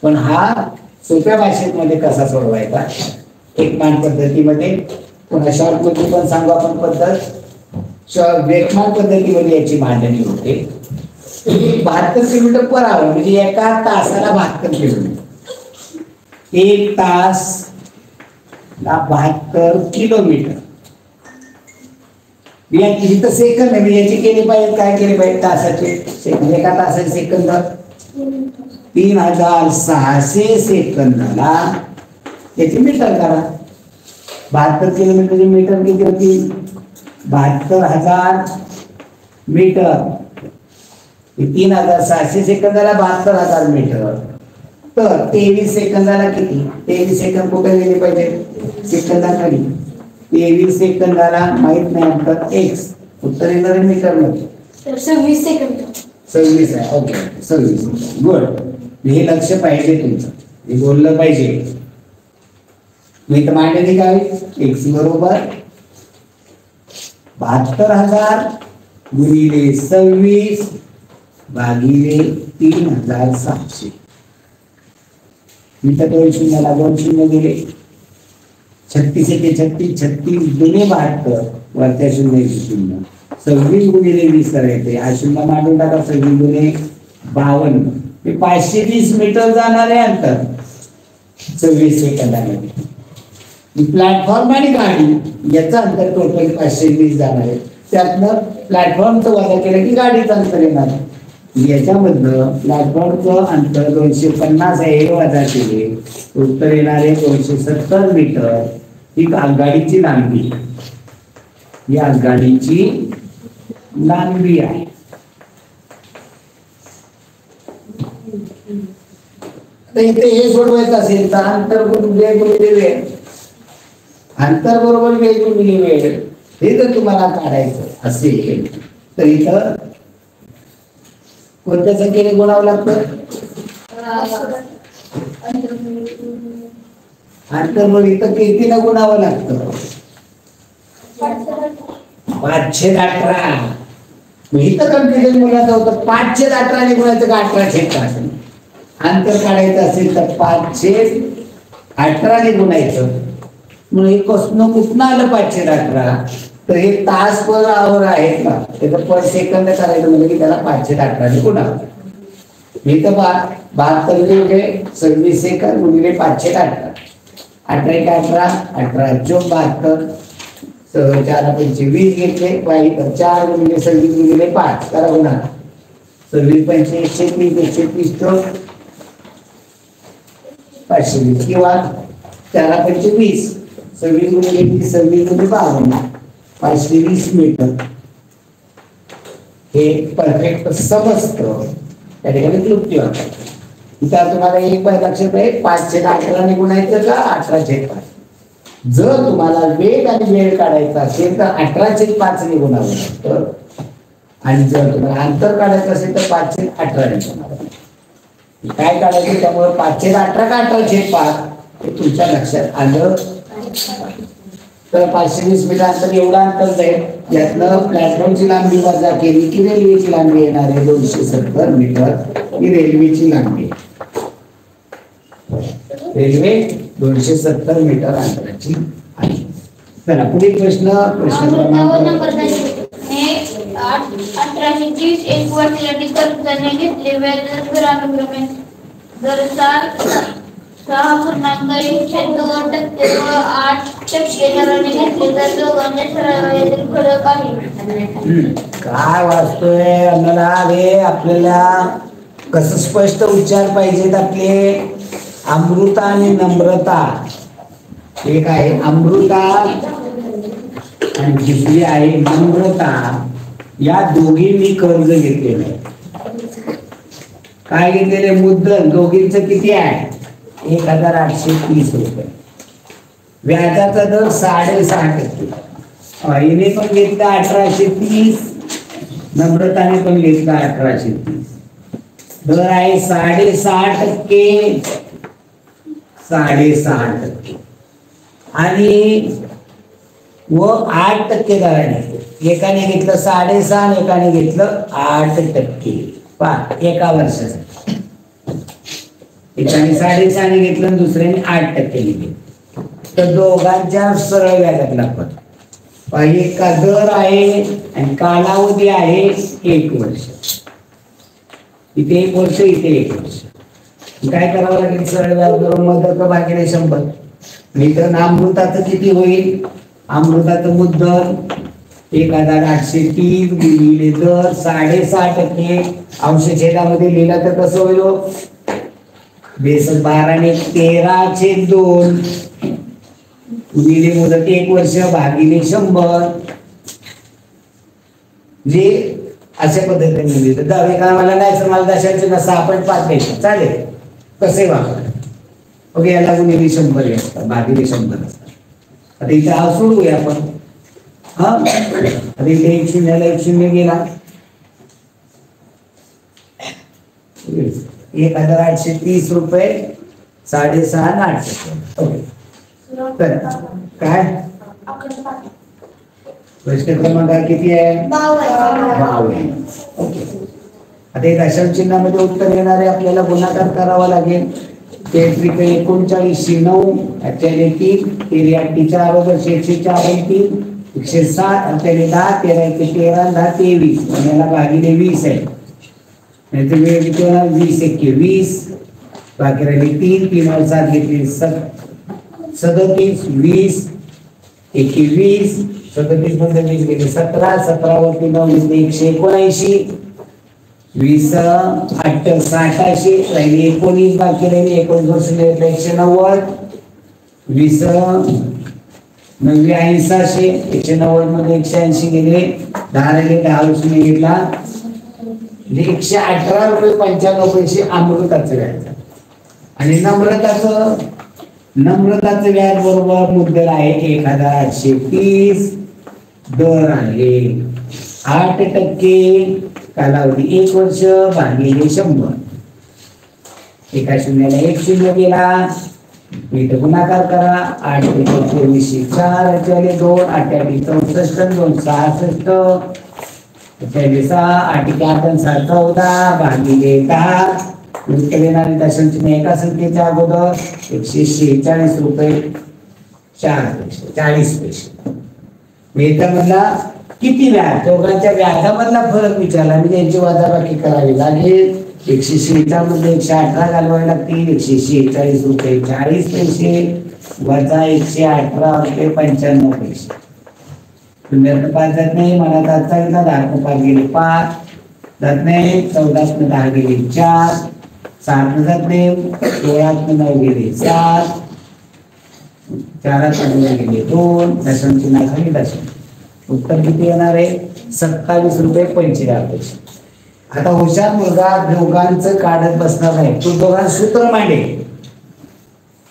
पण हा सोप्या भाषेमध्ये कसा सोडवायचा एकमान पद्धतीमध्ये. पुन्हा शॉर्ट मध्ये पण सांगू आपण पद्धत. वेगमान पद्धतीमध्ये याची मांडणी होते. 72 किलोमीटर पर आवर म्हणजे एका तासाला 72 किलोमीटर. एक तास 72 किलोमीटर. इथं सेकंद म्हणजे याचे केले पाहिजे काय केले पाहिजे तासाचे सेकंद. एका तासाचे सेकंद 3600 सेकंदाला याची मीटर करा. 72 किलोमीटरची मीटर किती होती 72,000 मीटर. 3600 सेकंदाला 72,000 मीटर. तर 23 सेकंदाला किती 23 सेकंद कुठे गेले पाहिजे सेकंदाखाली. 23 सेकंदाला माहित नाही अंतर एक्स उत्तर येणार मीटर मध्ये 26 सेकंद 26 आहे. Okay 26 good. हे लक्ष पाहिजे तुमचं. हे बोललं पाहिजे. मी तर मांडणी काय एक्स बरोबर 72,000 गुणिले 26 भागिले 3600. मी तर 2 शून्याला 2 शून्य गेले 36 एके 36 36 दुणे 72 वरच्या शून्य 0 26 गुणिले 20 करायचे. हा शून्य मांडून टाका 26 गुणे 52 हे 520 मीटर जाणार आहे अंतर 26 सेकंदामध्ये. प्लॅटफॉर्म आणि गाडी याचं अंतर टोटल 520 जाणार आहे. त्यातनं प्लॅटफॉर्मचं वजा केलं की गाडीचं अंतर येणार. याच्यामधनं प्लॅटफॉर्मचं अंतर 250 आहे हे वजा केले उत्तर येणार आहे 270 मीटर. ही आगगाडीची लांबी ही आगगाडीची लांबी आहे. इथे हे सोडवायचं असेल तर अंतर वेग गुणिले वेळ. अंतर बरोबर वेग गुणिले वेळ हे जर तुम्हाला काढायचं असेल तर इथं कोणत्या संख्येने गुणावं लागतं? अंतर मग इथं कितीला गुणावं लागतं? 518. मग इथं कन्फ्युजन मुलाचं होतं, 518 ने गुणायचं का 18/5? अंतर काढायचं असेल तर 518 ने गुणायचं. मग हे कुठनं आलं 518? तर हे तास पर आवर आहे का, त्याचं पर सेकंद करायचं म्हणजे की त्याला 518 ने गुणावं. इथं 72 म्हणजे 26 सेकंद गुणिले 518. 18 × 18 18 × 72. 4 × 5 20 घेतले. 4 गुणिले 26 गुणिले 5 करा गुणा. 26 × 5 130 130 तो 520 किंवा 4 × 5 20. 26 गुणिले 20 26 गुणिले 52 520 मीटर. हे परफेक्ट समजतं. त्या ठिकाणी क्लुप्ती वाटते. इथं तुम्हाला एक बाय लक्षात आहे, 518 ने गुणायचं का 18/5? जर तुम्हाला वेग आणि वेळ काढायचा असेल तर 18/5 ने गुणावं लागतं. आणि जर तुम्हाला अंतर काढायचं असेल तर 518 ने गुणावं. काय काढायचं त्यामुळे 518 का 18/5 हे तुमच्या लक्षात आलं तर 520 मीटर अंतर एवढं अंतर जाईल. यातनं प्लॅटफॉर्मची लांबी वजा केली की रेल्वेची लांबी येणार आहे 270 मीटर. ही रेल्वेची लांबी. रेल्वे 270 मीटर अंतराची आहे. चला पुढील प्रश्न क्रमांक 1830 1 वर्षासाठी कर्जाने घेतले व्याज दरानुक्रमे दर 6.1% व 8% दराने घेतले तर दोघांच्या सरळ फरक आहे. काय वाचतोय आम्हाला रे? आपल्याला कसं स्पष्ट उच्चार पाहिजेत आपले? अमृता आणि नम्रता. एक आहे अमृता आणि दुसरी आहे नम्रता. या दोघींनी कर्ज घेतलेलं आहे. काय घेतलेले? मुद्दल. दोघींचं किती आहे? 1830 रुपये. व्याजाचा दर 6.5%. हिने पण घेतला 1830. नम्रताने पण घेतला 1830. दर आहे 6.5%. 6.5% आणि व 8% दराने. एकाने घेतलं 6.5% आणि एकाने घेतलं 8%. पहा एका वर्षासाठी एकाने 6.5% आणि घेतलं आणि दुसऱ्याने 8% घेतलं. तर दोघांच्या सरळ व्याजातला फरक. एका दर आहे आणि कालावधी आहे 1 वर्ष. इथे 1 वर्ष, इथे 1 वर्ष. काय करावं लागेल? सरळ व्याज बरोबर मदत भागिले 100. इथं अमृताचं किती होईल? अमृताचं मुद्दल 1830 गुणिले दर 6.5%. अंशछेदामध्ये लिहिला तर कसं होईल? 12 ने 13/2 गुणिले मुदत 1 वर्ष भागिले 100. जे अशा पद्धतीने लिहिलं. दहावी का मला नाही सर मला दशांश नसा आपण 5 घ्यायचं चालेल. कसे वापर ओके. याला गुणिले 100 असतात भागिले 100 असतात. आता इथे हा सोडूया आपण. हा आता इथे 1 0ला 1 0 गेला. 1830 रुपये 6.5 आणि 8%. ओके. तर काय प्रश्न क्रमांक किती आहे? 52. ओके. आता एक दशांश चिन्हामध्ये उत्तर येणारे आपल्याला गुणाकार करावा लागेल. 39 9 3 3 4 104 107 10 13 13 10 23 याला भागिले 20 आहे. नाहीतर वेळ किती होणार? 20 × 21 बाकी राहिले 3 3 7 घेतले 37 20 21 37 मध्ये 20 गेले 17 17 वरती 9 घेतले 179 20 8 86 राहिले 19 बाकी राहिले 19 वर्ष 190 20 9 86 190 मध्ये 180 गेले 10 राहिले 10 वर्ष घेतला 118 रुपये 95 पैसे अमृताचं व्याज. आणि नम्रताचं व्याज बरोबर मुद्दल आहे 1830. दर आहे 8% कालावधी 1 वर्ष भागिले 100. एका शून्याला 1 शून्य गेला, इथं गुणाकार करा. 8 × 24 4 4 2 8 64 2 66 8 14 भागिले 10. उत्तर येणारी दशांश एका संख्येच्या अगोदर 146 रुपये 40 पैसे. वेतनमधला किती व्याज, दोघांच्या व्याजामधला फरक विचारला म्हणजे यांची वजाबाकी करावी लागेल. 146 मध्ये 118 घालवावे लागतील. 146 रुपये 40 पैसे वजा 118 रुपये 95 पैसे. 0 जात नाही, मला जात सांगितलं 10 5 गेले 5 जात नाही, 14 10 गेले 4 7 जात नाही, 16 9 गेले 7 4 गेले 2 दशांश खाली दशांश. उत्तर किती येणार आहे? 27 रुपये 45 पैसे. आता हुशार मुलगा दोघांचं काढत बसणार नाही, तू दोघांचं सूत्र मांडेल,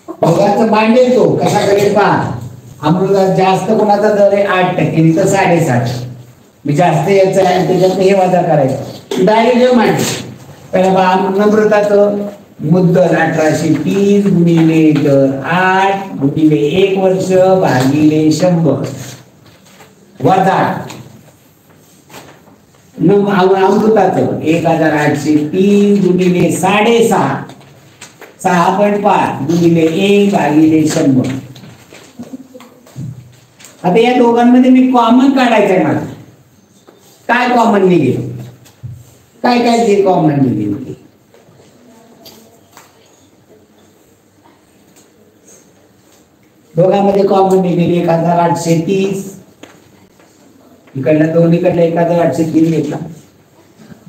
दोघांचं मांडेल तो कसा करेल पहा. हा मुलगा जास्त कोणाचा दर आहे 8%, तर 7.5. मी जास्त यायचं आहे त्याच्यात हे वजा करायचं डायरेक्ट मांडे. पहिला बा नम्रताचं मुद्दल 1830 गुणिले दर 8 गुणिले 1 वर्ष भागिले 100 वजा अमृताचं 1830 गुणिले 6.5 6.5 गुणिले 1 भागिले 100. आता या दोघांमध्ये मी कॉमन काढायचं आहे मला. काय कॉमन निघेल, काय काय ते कॉमन निघेल? दोघांमध्ये कॉमन निघेल 1830, इकडनं दोन्हीकडनं 1830 घेतला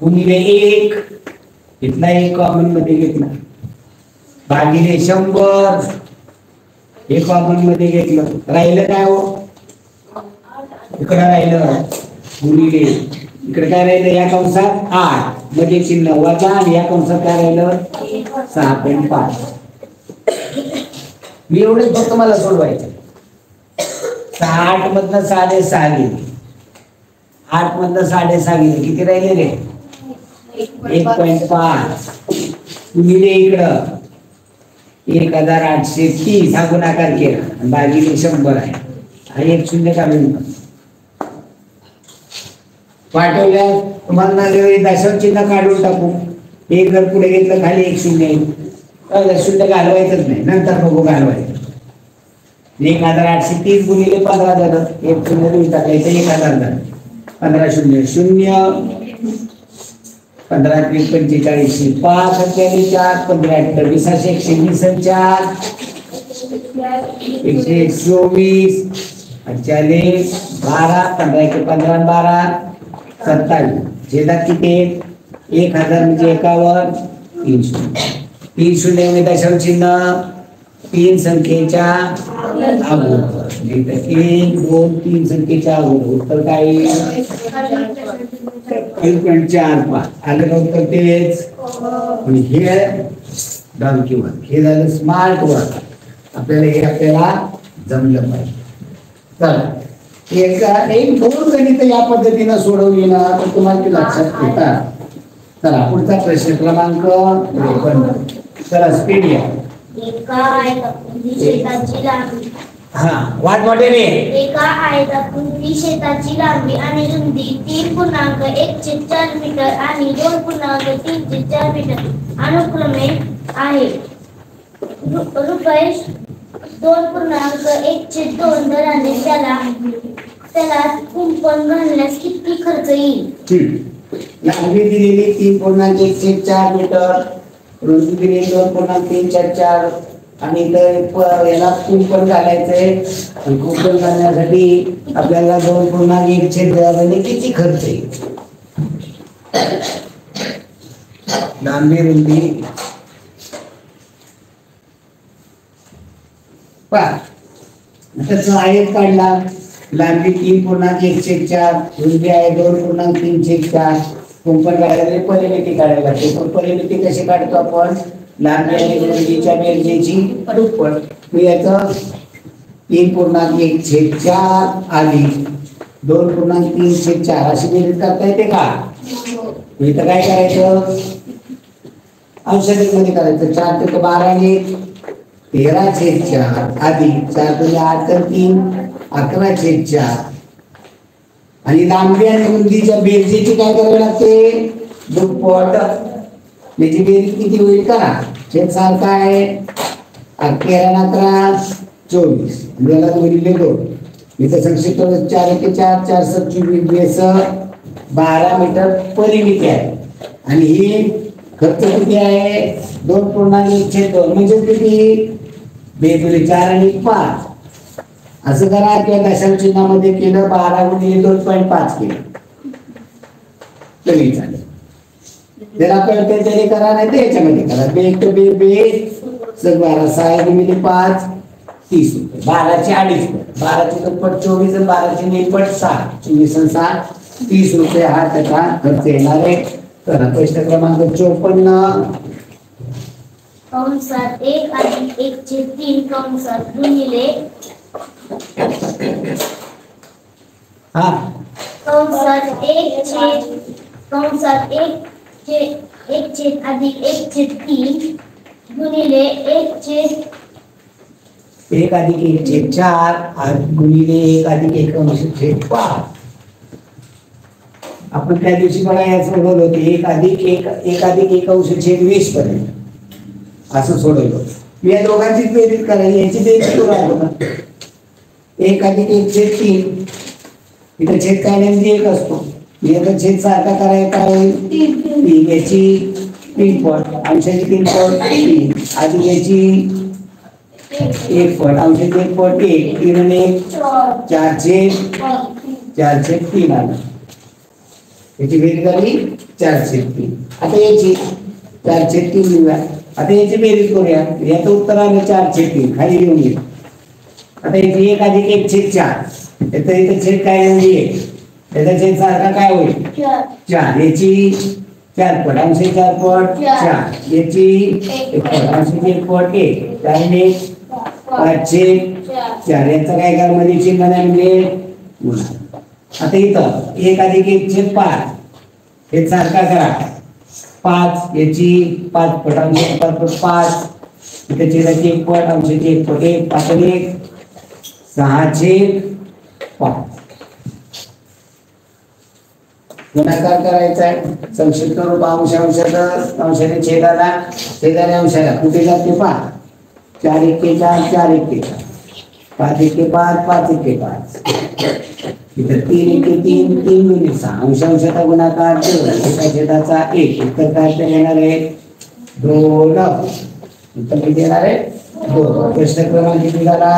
गुणिले 1 इथला 1 कॉमन मध्ये घेतला भागिले 100 हे कॉमन मध्ये घेतलं. राहिलं काय हो, इकडे राहिलं गुणिले, इकडे काय राहिलं या कंसात 8 मध्ये चिन्ह वजा आणि या कंसात काय राहिलं 6.5. मी एवढे फक्त मला सोडवायचं. 8 मधनं 6.5 गेले, 8 मधनं 6.5 गेले, किती राहिले रे 1.5 गुणिले इकडं 1830 हा गुणाकार केला भागिले 100 आहे. हा 1 शून्य काढून पाठवल्या तुम्हाला दशांश चिन्ह काढून टाकू. 1 जर पुढे घेतलं खाली 1 शून्य येईल, शून्य घालवायचंच नाही, नंतर बघू घालवायचं. 1830 गुणिले 15 झालं, 1 शून्य देऊन टाकायचं 1000 झालं. 15 शून्य 0 15 45 5 4 15 28 120 4 124 40 12 15 15 12 27 छेदात किती 1000 म्हणजे 51 3 शून्य दशांश चिन्ह 3 संख्येच्या अगोदर 1 2 3 संख्येच्या अगोदर उत्तर काय 1.45 आलं का उत्तर तेच. हे डन किंवा हे झालं स्मार्ट वर्क. आपल्याला जमलं पाहिजे. चला एक 2 गणित या पद्धतीनं सोडवली ना तर तुम्हाला ते लक्षात येतात. चला पुढचा प्रश्न क्रमांक 53. चला स्पीड घ्या. हा वाटवाटेने एका आयताकृती शेताची लांबी आणि रुंदी 3.14 मीटर आणि 2.34 मीटर अनुक्रमे आहे. रुपये 2.12 दराने त्याला कुंपण घालण्यास किती खर्च येईल? लांबी दिलेली 3.14 मीटर, रुंदी दिलेली 2.34 आणि याला कुंपण घालायचंय. कुंपण घालण्यासाठी आपल्याला 2.1 किती खर्च येईल? लांबी रुंदी त्याचा आयत काढला. लांबी 3.1/4, रुंदी आहे 2.34. कुंपण काढायला परिमिती काढायला लागते. पण परिमिती कशी काढतो आपण? लांबी आणि रुंदीच्या बेरजेची दुप्पट. मी याचं 3.1/4 आली 2.3/4 अशी बेरीज करता येते का? इथं काय करायचं? अंशाधिक मध्ये करायचं. 4 आणि 13/4 अधिक 4 8 3 11/4 आणि लांबी आणि रुंदीच्या बेरजेची काय करावी लागते? दुप्पट. याची बेरीज किती होईल करा. छेद सारखा आहे 11 11 24 याला गुणिले 2. इथं संक्षिप्त 4 1 4 4 7 24 12 मीटर परिमिती आहे आणि ही खर्च किती आहे? 2.1/2 म्हणजे किती? बेरीज 4 आणि 5 असं करा किंवा दशांश चिन्हामध्ये केलं 12 गुणिले 2.5 केलं तरी चालेल. ज्याला कळते त्याने करा नाही तर याच्यामध्ये करा. बे 12 6 गुणिले 5 30 रुपये. 12चे 2.5 12चे दुप्पट 24 आणि 12चे निपट 6 24 आणि 6 30 रुपये हा त्याचा खर्च येणार आहे. तर प्रश्न क्रमांक 54 कंसात 1 अधिक 1/3 कंसात गुणिले हा कंसात 1 अधिक 1/3 गुणिले 1 अधिक 1/4 गुणिले 1 अधिक 1/5. आपण त्या दिवशी बघा याच सोडवलं होते 1 अधिक 1/20 पर्यंत असं सोडवलं. मी या दोघांचीच बेरीज करायची. याची बेरीज करू राहिलो ना. 1 अधिक 1/3 इथं छेद काय नेमकी 1 असतो. याचा छेद सारखा करायचा आहे 3 याची 3 पट अंशाची 3 पट 3 अधिक याची 1 पट अंशाची 1 पट 1 3 आणि 1 4/3 आलं. याची बेरीज झाली 4/3. आता याची 4/3 लिहूया. आता याची बेरीज करूया. याचं उत्तर आलं 4/3 खाली लिहून घे. आता याची 1 अधिक 1/4 याचं इथं छेद काय म्हणजे याचा छेद सारखा काय होईल 4 याची 4 पट अंशाची 4 पट 4 याची 1 पट अंशाची 1 पट 1 त्याने 5/4 याचा काय कर मध्ये चिन्ह नाही म्हणजे गुणा. आता इथं 1 अधिक 1/5 हे सारखा करा 5 याची 5 पट अंशाची 5 पट 5 इथे छेदाची 1 पट अंशाची 1 पट 1 5 आणि 1 6/5 गुणाकार करायचा आहे. संक्षिप्त रूप अंशाने छेदाला छेदाने अंशाला कुठे जाते 5 4 1 4 4 1 4 5 1 5 5 1 5 इथं 3 1 3 3 गुणिले 6 अंशाचा गुणाकार 2 एका छेदाचा 1 उत्तर काय येणार आहे 2. उत्तर किती येणार आहे 2. प्रश्न क्रमांक किती झाला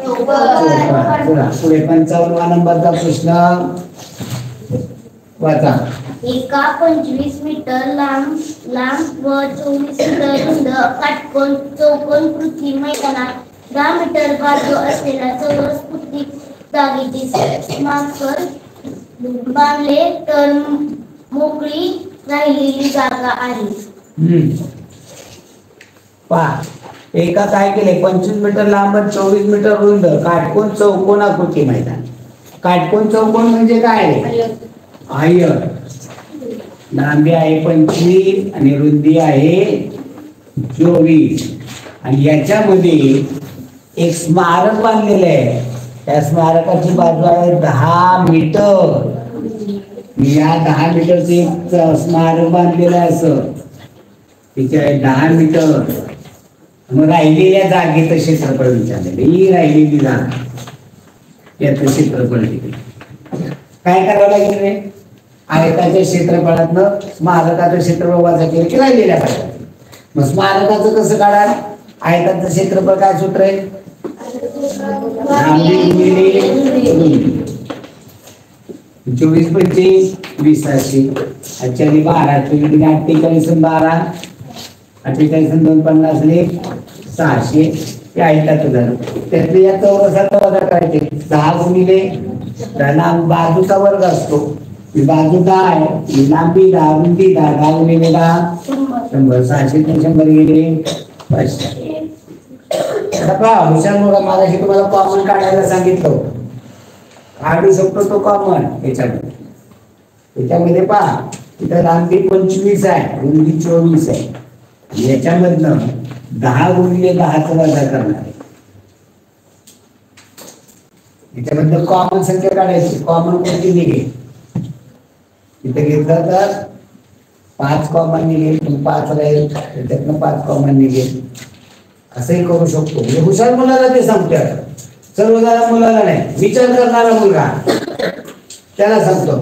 54. पुढे 55 नंबरचा प्रश्न वाचा. एका 25 मीटर लांब व 24 मीटर रुंद काटकोन चौकोन पृथ्वी मैदानात 10 मीटर बाजू असलेल्या चौरस पृथ्वी जागेची मास्कर बांधले तर मोकळी राहिलेली जागा आहे. पहा एका काय केले 25 मीटर लांब 24 मीटर रुंद काटकोन चौकोन आकृती मैदान. काटकोन चौकोन म्हणजे काय आयत. लांबी आहे 25 आणि रुंदी आहे 24 आणि याच्यामध्ये एक स्मारक बांधलेलं आहे. त्या स्मारकाची बाजू आहे 10 मीटर. या 10 मीटरचे एक स्मारक बांधलेलं आहे असं तिथे आहे 10 मीटर. मग राहिलेल्या जागेचं क्षेत्रफळ विचारलेलं ही राहिलेली जागा याचं क्षेत्रफळ काय करावं लागेल रे आयताच्या क्षेत्रफळातनं स्मारकाचं क्षेत्रफळ वजा केलं की राहिलेल्या पाहिजे. मग स्मारकाचं कसं काढा आयताचं क्षेत्रफळ काय सूत्र आहे 24 25 20 अच्छा 12 48 12 48 2 50 600 हे आयताचं झालं. त्यातले या चौरसाचा वजा करायचे 10 गुणिले बाजूचा वर्ग असतो बाजू 10 आहे लांबी 10 रुंदी 10 10 गुणिले 10 100 600 ते 100 गेले 500. आता हुशार मुलं माझ्याशी तुम्हाला कॉमन काढायला सांगितलं काढू शकतो तो कॉमन याच्यामध्ये पहा इथं लांबी 25 आहे, रुंदी 24 आहे. याच्यामधनं 10 गुणिले 10 वजा करणार आहे. याच्यामधनं कॉमन संख्या काढायची. कॉमन कोणती निघेल इथे घेतलं तर 5 कॉमन निघेल, 5 राहील, त्याच्यातनं 5 कॉमन निघेल. असंही करू शकतो. म्हणजे हुशार मुलाला ते सांगतात, सर्वसाधारण मुलाला नाही. विचार करणारा मुलगा त्याला सांगतो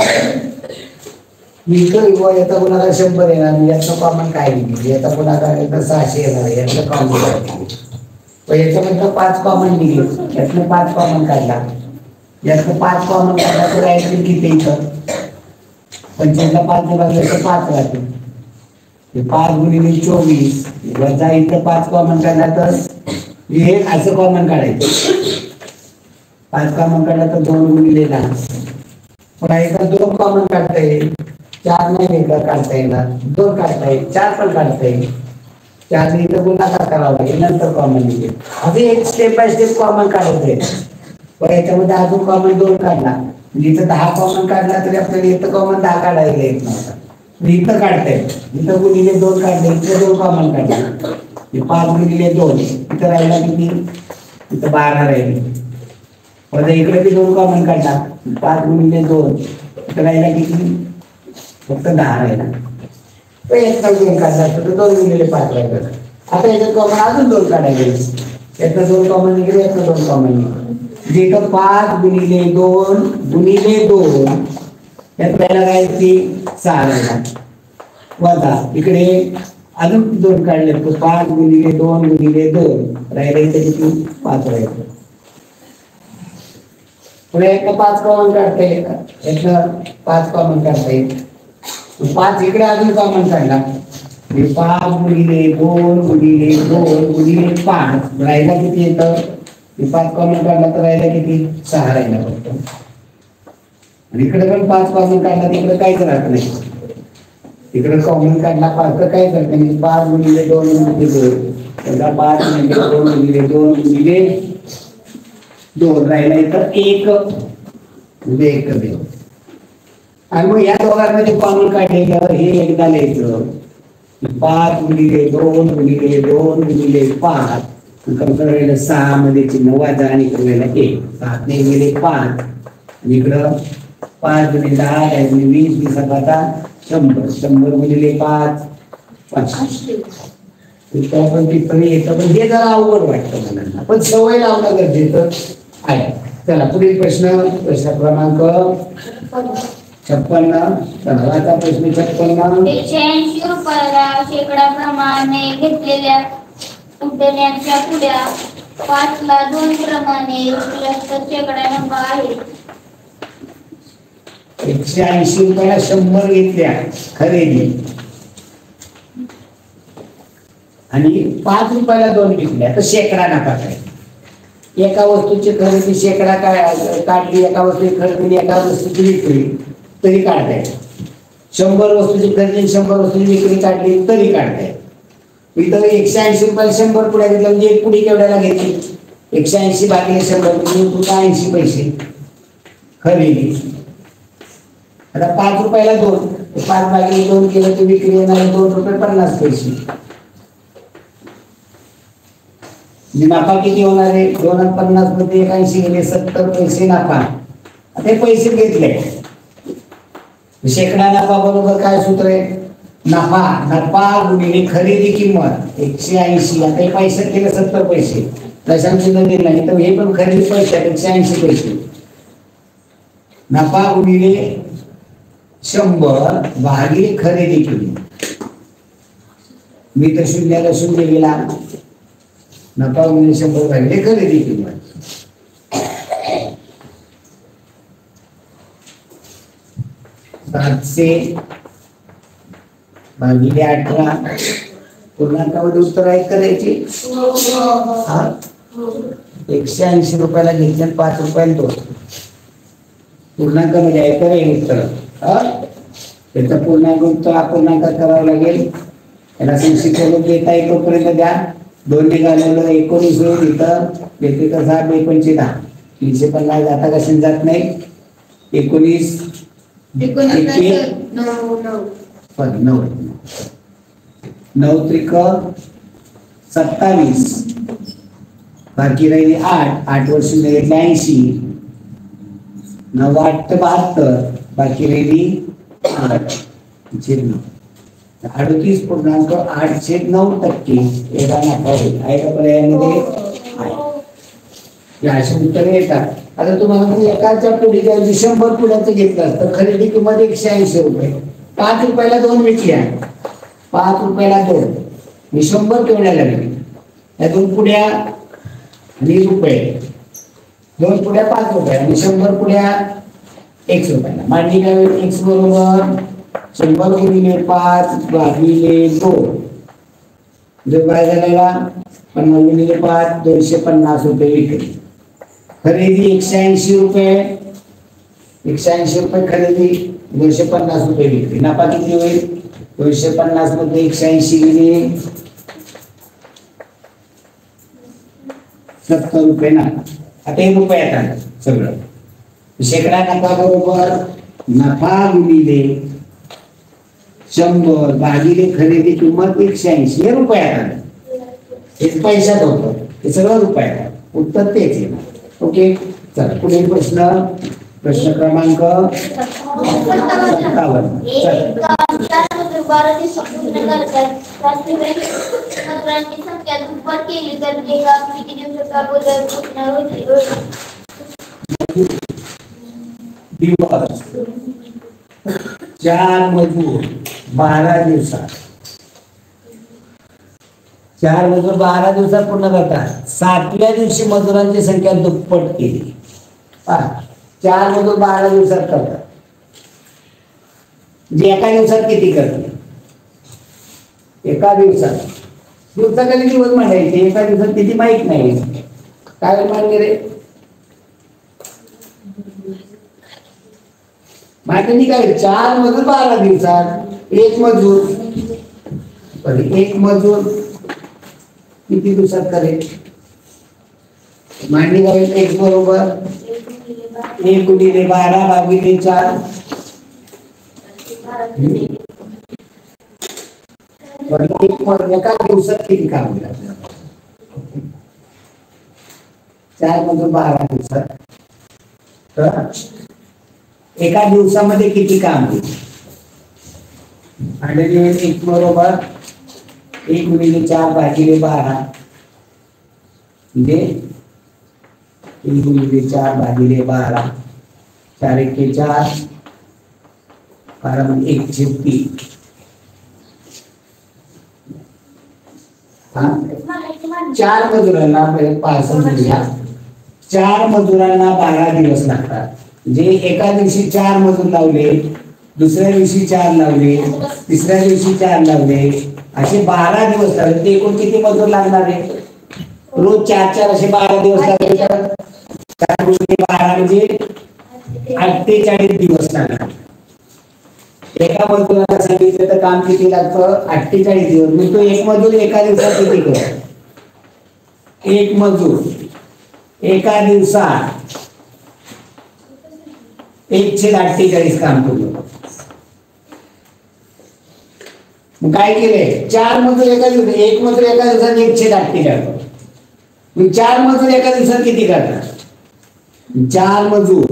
मी इथं याचा गुणाकार 100 येणार, याचं कॉमन काय निघेल, याचा गुणाकार 600 येणार, याचं कॉमन काय निघेल. पण याच्यामध्ये 5 कॉमन निघेल, यातनं 5 कॉमन काढला, यातनं 5 कॉमन काढला तर राहतील किती इथं 25 ला 5 दिला 5 राहतील. 5 गुणिले 24 वजा इथं 5 कॉमन काढला तर हे असं कॉमन काढायचं. 5 कॉमन काढला तर 2 गुणिले 10. पण इथं 2 कॉमन काढता येईल, 4 नाही वेगळं काढता येणार, 2 काढता येईल, 4 पण काढता येईल. 4 इथं गुणाकार करावा लागेल, नंतर कॉमन निघेल. असे एक स्टेप बाय स्टेप कॉमन काढायचे. पण याच्यामध्ये अजून कॉमन 2 काढला, इथं 10 कॉमन काढला तरी आपल्याला इथं कॉमन 10 काढायला येत नव्हता. इथं काढताय, इथं गुणिले 2 काढले, इथं 2 कॉमन काढले, 5 गुणिले 2 इथं राहिला किती, इथं 12 राहिले. परत इकडे बी 2 कॉमन काढला, 5 गुणिले 2 इथं राहिला किती, फक्त 10 राहिला. तो एक 2 काढला तर 2 गुणिले 5 राहिला. आता याच्यात कॉमन अजून 2 काढायचे, यातनं 2 कॉमन निघले, यातनं 2 कॉमन निघले. इथं 5 गुणिले 2 गुणिले 2 यात पहिला काय ती 6 राहिला, वजा इकडे अजून 2 काढले, 5 गुणिले 2 गुणिले 2 राहिले, इथे किती 5 राहिले. पुढे यातनं 5 कॉमन काढता येईल, यातनं 5 कॉमन काढता येईल. 5 इकडे अजून कॉमन काढला, 5 गुणिले 2 गुणिले 2 गुणिले 5 राहिला किती येतं, 5 कॉमन काढला तर राहिला किती 6 राहिला फक्त. आणि इकडे पण 5 कॉमन काढला, तिकडे काहीच राहत नाही. इकडे कॉमन काढला 5 तर काहीच राहत नाही. 5 गुणिले 2 गुणिले 2 त्याचा 5 गुणिले 2 गुणिले 2 गुणिले 2 राहिला इथं 1 म्हणजे 1 देऊ. आणि मग या दोघांमध्ये कॉमन काढलेलं हे एकदा लिहायचं, 5 गुणिले 2 गुणिले 2 गुणिले 5 राहिलं 6 मध्ये चिन्ह वजा आणि इकडे राहिलं 1. 7 ने गेले 5 आणि इकडं 5 गुणिले 10 20 दिवसाचा 100 100 गुणिले 5 500. पण टिप्पणी येतं, पण हे जरा अवघड वाटतं मुलांना, पण सवय लावणं गरजेचं आहे. चला पुढील प्रश्न क्रमांक 56. चला प्रश्न 56. 180 रुपयाला शेकडाप्रमाणे घेतलेल्या उड्डण्याच्या पुड्या 5 ला 2 प्रमाणे विकल्यास तर शेकडा नफा आहे. 180 रुपयाला 100 घेतल्या खरेदी आणि 5 रुपयाला 2 विकल्या तर शेकडा नफा काय. एका वस्तूची खरेदी शेकडा काय काढली, एका वस्तूची खरेदी एका वस्तूची विक्री तरी काढताय. 100 वस्तूची खरेदी 100 वस्तूची विक्री काढली तरी काढताय. इथं 180 रुपयाला 100 पुड्या घेतल्या म्हणजे एक पुडी केवढ्याला घेतली, 180 भागिले 100 म्हणजे 80 पैसे खरेदी. आता 5 रुपयाला 2, 5 भागिले 2 केलं तर विक्री येणार 2 रुपये 50 पैसे. नफा किती होणार आहे, 250 मध्ये 81 गेले 70 पैसे नफा. आता हे पैसे घेतले, शेकडा नफा बरोबर काय सूत्र आहे, नफा गुणिले खरेदी किंमत 180. आता हे पैसे केले 70 पैसे, दशांश दिले नाही तर हे पण खरेदी पैसे 180 पैसे. नफा गुणिले 100 भागिले खरेदी किंमत. मी तर 0 गेला, नफा गुणिले 100 भागिले खरेदी किंमत. 700 भागिले 18 पूर्णांकामध्ये उत्तर आहे करायची. 180 रुपयाला घेतले 5 रुपयाला 2 पूर्णांकामध्ये आहे करायचं उत्तर. त्याचा पूर्णांक उत्तर अपूर्णांकात करावं लागेल. त्याला संक्षिप्त रूप देता येईपर्यंत द्या. 2 ने घालवलं 19 होईल, इथं 6 2 10 350 जाता कशी जात नाही. 19 9 त्रिक 27 बाकी राहिली 8 वर्ष 80 9 8 72 बाकी राहिली 38.8/9% एका नफा होईल. आहे का पर्यायामध्ये? हे अशी उत्तरे येतात. आता तुम्हाला म्हणजे एकाच्या पुढीच्या 100 पुढ्याचं घेतलं तर खरेदी किंमत 180 रुपये. 5 रुपयाला 2 विकल्या, 5 रुपयाला 2 मी 100 केवढ्या लागली. या 2 पुढ्या 20 रुपये, 2 पुढ्या 5 रुपये आणि 100 पुढ्या 1 रुपयाला. मांडणी काय होईल? x बरोबर 100 गुणिले 5 भागिले 2 जो काय झालेला 50 गुणिले 5 250 रुपये विक्री. खरेदी 180 रुपये, 180 रुपये खरेदी, 250 रुपये विक्री. नफा किती होईल? 250 मध्ये 180 गेले 70 रुपये ना. आता हे रुपयात आलं सगळं. शेकडा नफा बरोबर नफा गुणिले 100 भागिले खरेदी किंमत 180 हे रुपयात आलं. हे पैशात होतं, हे सगळं रुपयात आलं. उत्तर तेच आहे. ओके, चला पुढील प्रश्न क्रमांक 57. संख्या दुप्पट केली तर ते काम किती दिवसाच्या अगोदर पूर्ण होईल? दिवस 4 मजूर 12 दिवसात, 4 मजूर 12 दिवसात पूर्ण करतात. 7व्या दिवशी मजुरांची संख्या दुप्पट केली. 4 मजूर 12 दिवसात करतात म्हणजे एका दिवसात किती करतात? एका दिवसात दिवसाखाली दिवस मांडायचे, एका दिवसात किती माहित नाही. काय मांडले रे? माहिती काय? 4 मजूर 12 दिवसात, एक मजूर किती दिवसात करेल? मांडणी काय? x बरोबर 1 गुणिले 12 भागिले 4 एका दिवसात किती काम होईल? 4 मजूर 12 दिवसात तर एका दिवसामध्ये किती काम होईल? आणि x बरोबर 1 गुणिले 4 भागिले 12 म्हणजे 1 गुणिले 4 भागिले 12 4 एके 4 12 म्हणजे 1/3. 4 मजुरांना 4 मजुरांना 12 दिवस लागतात. म्हणजे एका दिवशी 4 मजूर लावले, दुसऱ्या दिवशी 4 लावले, तिसऱ्या दिवशी 4 लावले, असे 12 दिवस लागले. ते एकूण किती मजूर लागणार आहे? रोज 4 असे 12 दिवस लागले तर 4 गुणिले 12 म्हणजे 48 दिवस लागणार. एका मजुराला सांगितलं तर काम किती लागतं? 48 दिवस. मग तो एक मजूर एका दिवसात किती करतो? एक मजूर एका दिवसात 1/48 काम करतो. मग काय केलंय? 4 मजूर एका दिवसात, एक मजूर एका दिवसात 1/48. मग 4 मजूर एका दिवसात किती करतात? 4 मजूर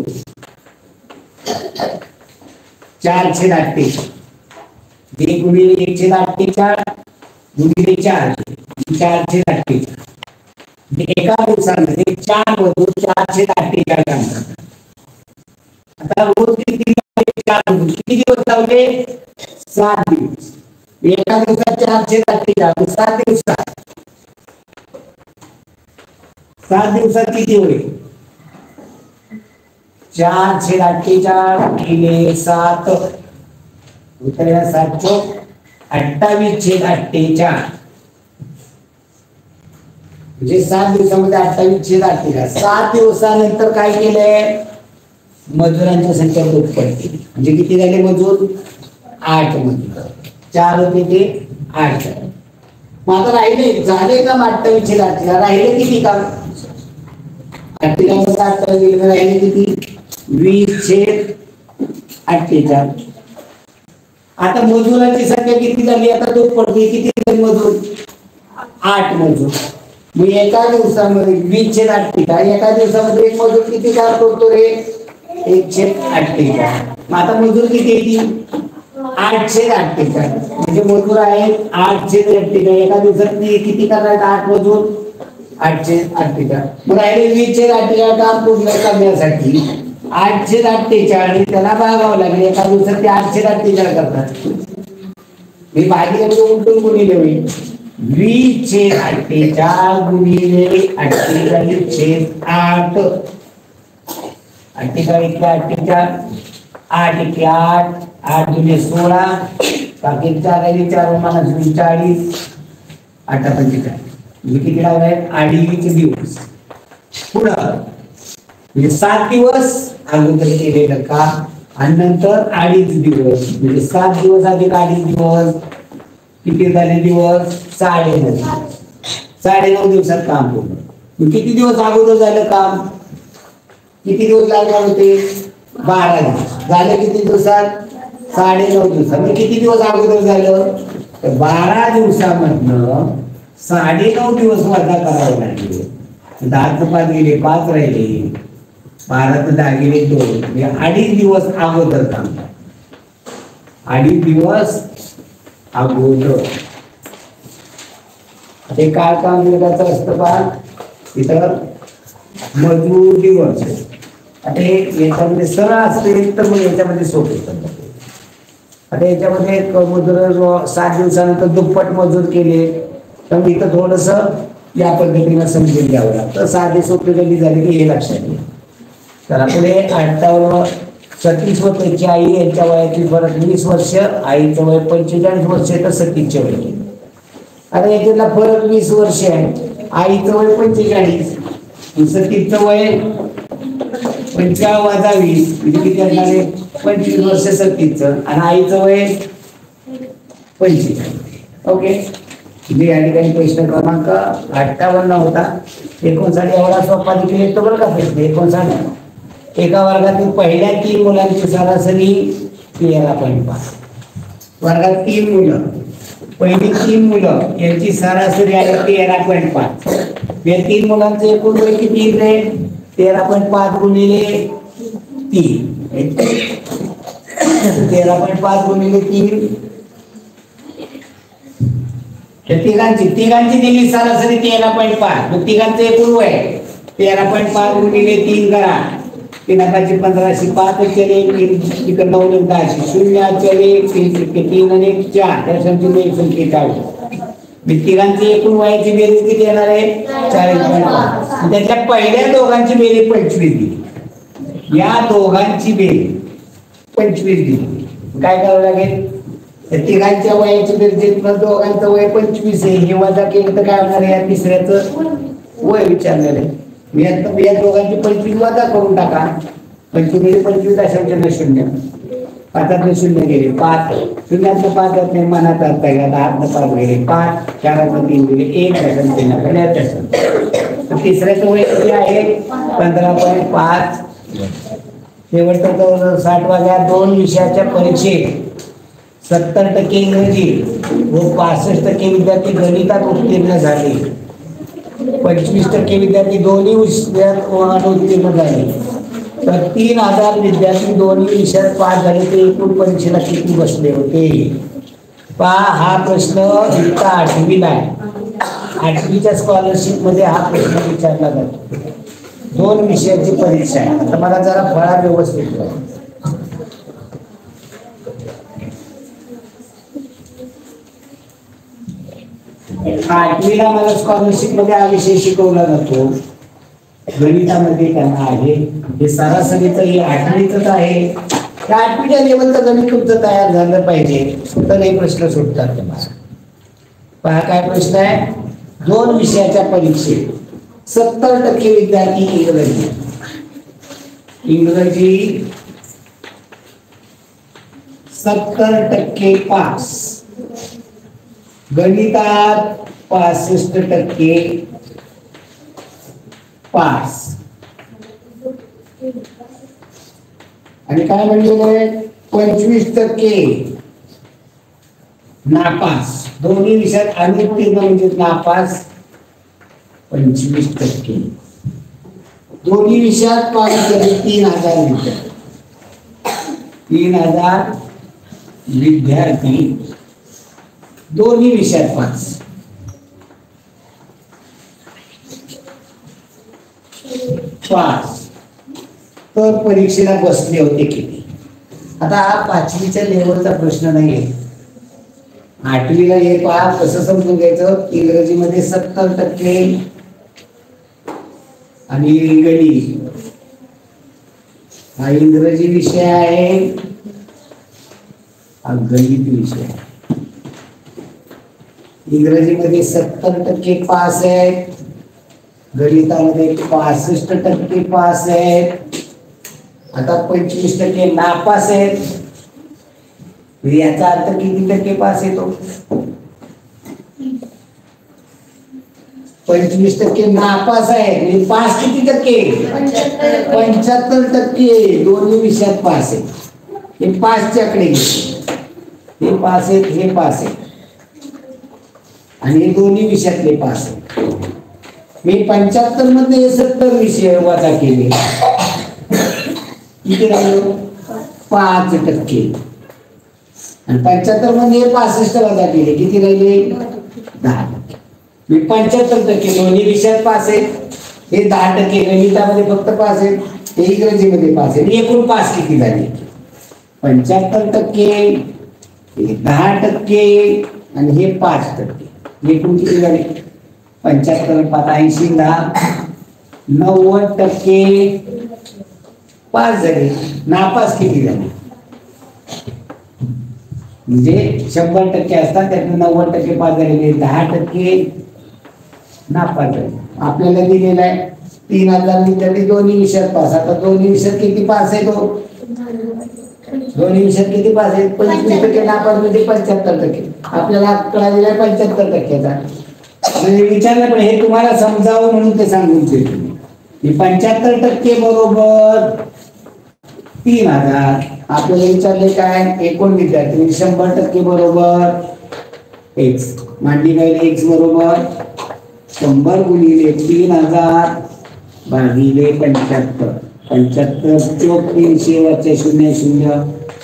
4/48 1 गुणिले 1/48 गुणिले 4 4/48. एका दिवसामध्ये 4 मजूर 4/48 काम करतात. आता रोज किती 4 मजूर किती दिवस लावले? 7 दिवस. एका दिवसात 4/48 7 दिवसात 7 दिवसात किती होईल? 4/48 गुणिले 7 उत्तर 28/48 म्हणजे 7 दिवसामध्ये 28/48. 7 दिवसानंतर काय केलंय? मजुरांची संख्या दुप्पट केली. म्हणजे किती झाले मजूर? 8 मजूर. 4 होते ते 8 झाले. मग आता राहिले झाले काम 28/48. राहिले किती काम? 38 18 दिले राहिले किती 20/48. आता मजुरांची संख्या किती झाली आता दुप्पट किती झाली मजूर 8 मजूर. मग एका दिवसामध्ये 20/48 एका दिवसामध्ये एक मजूर किती काम करतो रे 1/48. मग आता मजूर किती येतील 8/48 म्हणजे मजूर आहेत 8/48. एका दिवसात किती करणार 8 मजूर 8/48. मग राहिले 20/48 काम पूर्ण करण्यासाठी 8/48 त्याला भागावं लागेल. एका दिवसात ते 8/48 करतात. मी भागिले म्हणजे उलटून गुणिले होईल 20/48 गुणिले 48/8. 48 8 1 8 8 2 16 बाकी 4 4 40 8 45 किती लागले 2.5 दिवस. पुढं म्हणजे 7 दिवस अगोदर केलेलं का आणि नंतर 2.5 दिवस म्हणजे 7 दिवस अधिक 2.5 दिवस किती झाले दिवस 9.5 दिवसात काम पूर्ण. किती दिवस अगोदर झालं काम किती दिवस लागणार होते 12 दिवस झाले किती दिवसात 9.5 दिवसात. म्हणजे किती दिवस अगोदर झालं तर 12 दिवसामधनं 9.5 दिवस वजा करावे लागले. 10 5 गेले 5 राहिले 12 10 गेले 2 म्हणजे 2.5 दिवस अगोदर काम 2.5 दिवस अगोदर. ते काय काम करायचं असतं पहा तिथं मजूर दिवस. आता याच्यामध्ये सरळ असते तर मग याच्यामध्ये सोपे आता याच्यामध्ये मजूर 7 दिवसानंतर दुप्पट मजूर केले तर इथं थोडस या पद्धतीनं समजून घ्यावं लागतं. साधे सोपे गली झाले की हे लक्षात घ्या. तर पुढे 58 37 व त्याची आई यांच्या वयाची फरक 20 वर्ष आईचं वय 45 वर्ष तर 37चे वय. आता याच्यातला फरक 20 वर्ष आहे. आईचं वय 45 37चं वय 45 वजा 20 म्हणजे किती असणार आहे 25 वर्ष 37चं आणि आईचं वय 45. ओके म्हणजे या ठिकाणी प्रश्न क्रमांक 58 होता. 59 एवढा सोपा देखील येतो बरं का प्रश्न. 59 एका वर्गातील पहिल्या 3 मुलांची सरासरी 13.5. वर्गात 3 मुलं पहिली 3 मुलं यांची सरासरी आहे 13.5. या 3 मुलांचं एकूण वय किती येते 13.5 गुणिले 3 13.5 गुणिले 3 तिघांची दिली सरासरी 13.5. मग तिघांचं एकूण वय 13.5 गुणिले 3 करा 3 15 5 चले 3 9 10 0 चले 3 आणि 1 4 त्या संख्येने संख्या 40. तिघांची एकूण वयाची बेरीज किती येणार आहे 40.5. त्याच्या पहिल्या दोघांची बेरीज 25 दिली. या दोघांची बेरीज 25 दिली. काय करावं लागेल तिघांच्या वयाची बेरीज दोघांचं वय 25 आहे. हे वजा केलं तर काय होणार आहे या तिसऱ्याचं वय विचारलेलं आहे. या दोघांची 25 वजा करून टाका 25 25 अशांच्या 0 5 0 गेले 5 0 5 येत नाही मनात अर्थ आहे 10 5 गेले 5 4 3 गेले 1 तिसऱ्याचं वय किती आहे 15.5. शेवटचं 60 वाजा 2 विषयाच्या परीक्षेत 70% इंग्रजी व 65% विद्यार्थी गणितात उत्तीर्ण झाले. 25% विद्यार्थी दोन्ही विषयात उत्तीर्ण झाले. तर 3000 विद्यार्थी दोन्ही विषयात पास झाले. ते एकूण परीक्षेला किती बसले होते पहा. हा प्रश्न इथं 8वीला आहे. 8वीच्या स्कॉलरशिप मध्ये हा प्रश्न विचारला जातो. 2 विषयाची परीक्षा आहे. आता मला जरा फळा व्यवस्थित करा. 8वीला मला स्कॉलरशिप मध्ये हा विषय शिकवला जातो. गणितामध्ये त्यांना आहे हे सरासरीचं हे 8वीच आहे. त्या 8वीच्या लेवलचं गणित तुमचं तयार झालं पाहिजे तर हे प्रश्न सुटतात तुम्हाला. पहा काय प्रश्न आहे. 2 विषयाच्या परीक्षेत 70% विद्यार्थी इंग्रजी 70% पास. गणितात 65% पास. आणि काय म्हणलेलं आहे 25% नापास, दोन्ही विषयात अनुत्तीर्ण म्हणजे नापास 25%, दोन्ही विषयात पास झाले 3000 विद्यार्थी, 3000 विद्यार्थी दोन्ही विषयात पास. तर परीक्षेला बसले होते किती? आता हा 5वीच्या लेवलचा प्रश्न नाहीये. 8वीला हे पहा कसं समजून घ्यायचं. इंग्रजीमध्ये 70% आणि गणित हा इंग्रजी विषय आहे, हा गणित विषय आहे. इंग्रजीमध्ये 70% पास आहेत, गणितामध्ये 65% पास आहेत. आता 25% नापास आहेत. याचा अर्थ किती टक्के पास येतो? 25% नापास आहेत म्हणजे पास किती टक्के? 75%. दोन्ही विषयात पास आहेत. हे पासच्या कडे हे पास आहेत, हे पास आहेत आणि हे दोन्ही विषयातले पास आहेत. मी 75 मध्ये 70 विषय वजा केले, किती राहिलो? 5%. आणि 75 मध्ये 65 वजा केले, किती राहिले? 10%. मी 75% दोन्ही विषयात पास आहेत, हे 10% गणितामध्ये फक्त पास आहेत, हे इंग्रजीमध्ये पास आहेत. एकूण पास किती झाले? 75%, हे 10% आणि हे 5%. एकूण किती झाले? 75 80 90% पास झाले. नापास किती झाले? म्हणजे 100% असतात त्यातून 90% पास झालेले, 10% नापास झाले. आपल्याला दिलेला आहे 3000 विद्यार्थी दोन्ही विषयात पास. आता दोन्ही विषयात किती पास आहे? तो दोन्ही विषयात किती पास आहेत? 25% नापास म्हणजे 75%. आपल्याला आकडा दिलाय 75%चा. म्हणजे विचारलं पण हे तुम्हाला समजावं म्हणून ते सांगून देतो. 75% बरोबर 3000. आपल्याला विचारले काय? एकूण विद्यार्थी 100% बरोबर x. मांडी राहिले x बरोबर 100 गुणिले 3000 भागिले 75. 75 चोक 300 वरचे 0 0.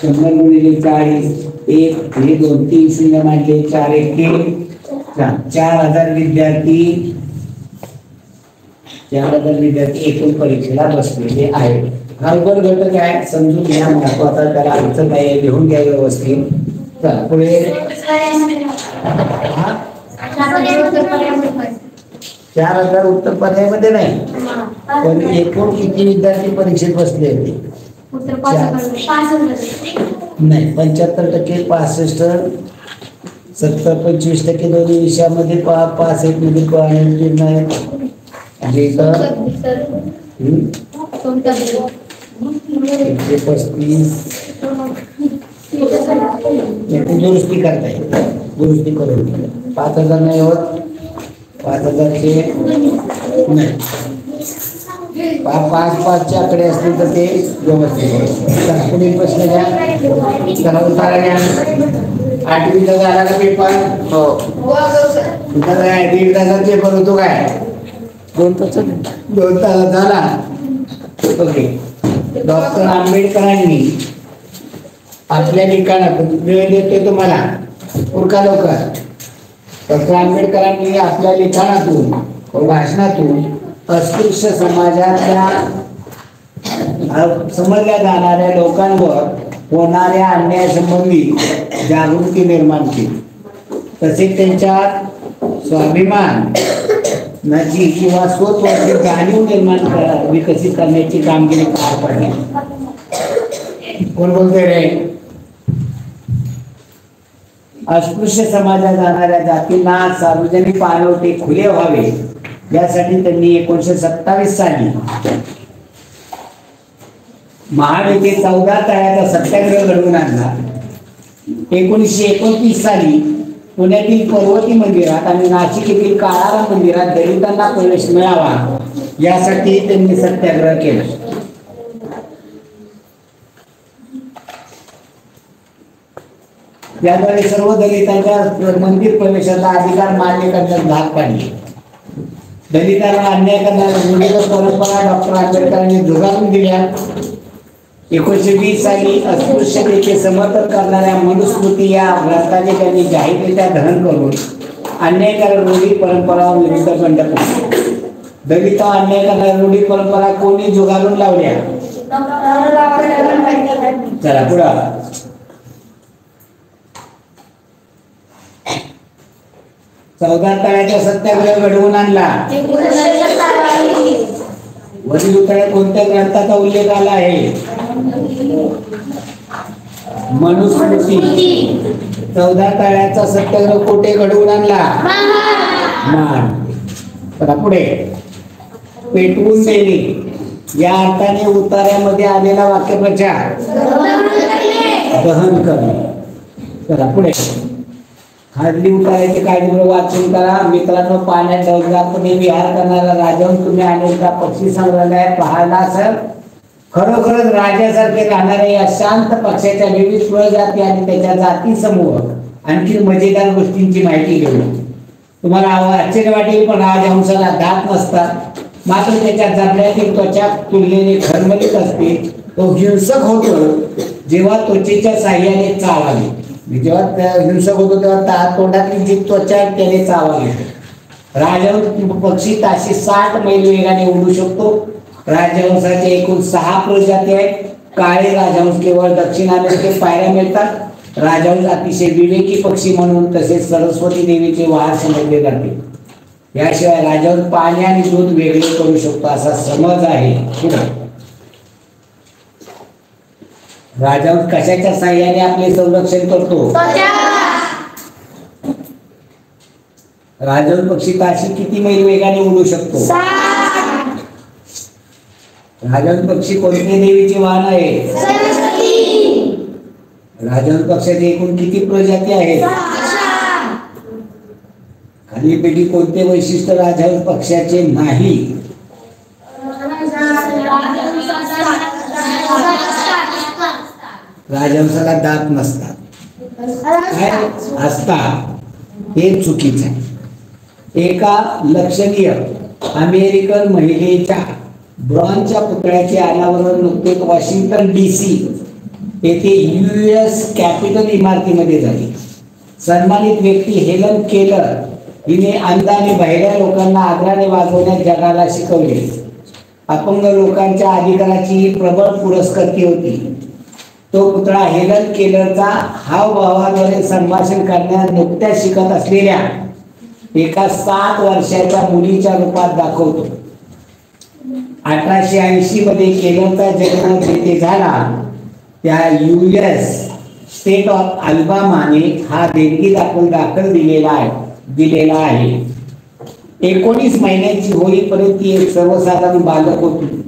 100 गुणिले 40 1 हे 2 3 0 मांडले 4 1 4000 विद्यार्थी 4000 विद्यार्थी एकूण परीक्षेला बसलेले आहेत. हा उघड घटक आहे, समजून घ्या. महत्वाचा त्याला अर्थ नाही, लिहून घ्या व्यवस्थित. चला पुढे. 4000 उत्तर पर्यायामध्ये नाही, पण एकूण किती विद्यार्थी परीक्षेत बसले होते? नाही, 75% 65 70 25% दोन्ही विषयामध्ये पास आहेत म्हणजे पूर्ण आहेत. म्हणजे इथं 135 दुरुस्ती करता येईल, दुरुस्ती करून 5000 नाही होत, 5000चे नाही, 5 आकडे असतील तर ते व्यवस्थित. पुढील प्रश्न घ्या. चला उत्तर घ्या. 8वीचा झाला का पेपर? हो. 1.5 तासात पेपर होतो काय? 2 तासात झाला. ओके. डॉक्टर आंबेडकरांनी आपल्या लिखाणातून वेळ देतोय तुम्हाला, उरका लवकर. डॉक्टर आंबेडकरांनी आपल्या लिखाणातून भाषणातून अस्पृश्य समाजाच्या समजल्या जाणाऱ्या लोकांवर होणाऱ्या अन्यायासंबंधी जागृती निर्माण केली. तसेच त्यांच्यात स्वाभिमान किंवा स्वत्वाची जाणीव निर्माण विकसित करण्याची कामगिरी पार पडली. कोण बोलतोय रे? अस्पृश्य समाजात जाणाऱ्या जातींना सार्वजनिक पाणवठे खुले व्हावे यासाठी त्यांनी 1927 साली महाड येथे 14 तळ्याचा सत्याग्रह घडवून आणला. 1929 साली पुण्यातील पर्वती मंदिरात आणि नाशिक येथील काळाराम मंदिरात दलितांना प्रवेश मिळावा यासाठी त्यांनी सत्याग्रह केला. याद्वारे सर्व दलितांच्या मंदिर प्रवेशाचा अधिकार मान्य करण्यास भाग पाडले. दलितांना अन्याय करणाऱ्या विविध परंपरा डॉक्टर आंबेडकरांनी झुगारून दिल्या. 1920 साली अस्पृश्यतेचे समर्थन करणाऱ्या मनुस्मृती या ग्रंथाचे त्यांनी जाहीररित्या दहन करून अन्यायकारक रूढी परंपरावर विरुद्ध बंड पाडले. दलित अन्याय करणाऱ्या रूढी परंपरा कोणी झुगारून लावल्या? चला पुढं. चौदा तळ्याचा सत्याग्रह घडवून आणला. वरील उतार्यात कोणत्या ग्रंथाचा उल्लेख आला आहे? मनुस्मृती. 14 तळ्याचा सत्याग्रह कोठे घडवून आणला? महाड. चला पुढे. पेटवून देणे या अर्थाने उतार्यामध्ये आलेला वाक्यप्रचार दहन करणे. चला पुढे. खाजगी उतार्याचे काळजीपूर्वक वाचन करा. मित्रांनो, पाण्यात डौलदारपणे विहार करणारा राजाहून तुम्ही अनेकदा पक्षी संग्रहालयात पाहिला असेल. खरोखरच राजासारखे राहणाऱ्या या शांत पक्ष्याच्या विविध प्रजाती आणि त्याच्या जाती समूह आणखी मजेदार गोष्टींची माहिती घेऊ. तुम्हाला आश्चर्य वाटेल, पण राजहंसाला दात नसतात, मात्र त्याच्या जबड्यातील त्वचा तुलनेने खरमलीत असते. तो हिंसक होतो जेव्हा त्वचेच्या साह्याने चावावे. जेव्हा हिंसक होतो तेव्हा तोंडातली जी त्वचा त्याने चावावी. राजहंस पक्षी ताशी 60 मैल वेगाने उडू शकतो. राजहंसाचे एकूण 6 प्रजाती आहेत. काळे राजहंस केवळ दक्षिण अमेरिकेत पाहायला मिळतात. राजहंस अतिशय विवेकी पक्षी म्हणून तसेच सरस्वती देवीचे वाहन समजले जाते. याशिवाय राजहंस पाणी आणि दूध वेगळे करू शकतो असा समज आहे. राजहंस कशाच्या साह्याने आपले संरक्षण करतो? राजहंस पक्षी ताशी किती मैल वेगाने उडू शकतो? राजहंस पक्षी कोणत्या देवीचे वाहन आहे? राजहंस पक्षाचे एकूण किती प्रजाती आहेत? खालीलपैकी कोणते वैशिष्ट्य राजहंस पक्षाचे नाही? राजहंसाला दात नसतात. काय असतात हे चुकीचं आहे. एका लक्षणीय अमेरिकन महिलेच्या ब्रॉन्झच्या पुतळ्याचे अनावरण नुकतेच वॉशिंग्टन DC येथे US कॅपिटल इमारतीमध्ये झाले. सन्मानित व्यक्ती हेलन केलर हिने अंध आणि बहिऱ्या लोकांना आदराने वाजवण्यास जगाला शिकवले. अपंग लोकांच्या अधिकाराची प्रबळ पुरस्कर्ती होती. तो पुतळा हेलन केलरचा हावभावाद्वारे संभाषण करण्यास नुकत्याच शिकत असलेल्या एका 7 वर्षाच्या मुलीच्या रूपात दाखवतो. 1880 मध्ये केलरचा जन्म जिथे झाला त्या US स्टेट ऑफ अल्बामाने हा देणगी दाखल दिलेला आहे. 19 महिन्यांची होईपर्यंत ती एक सर्वसाधारण बालक होती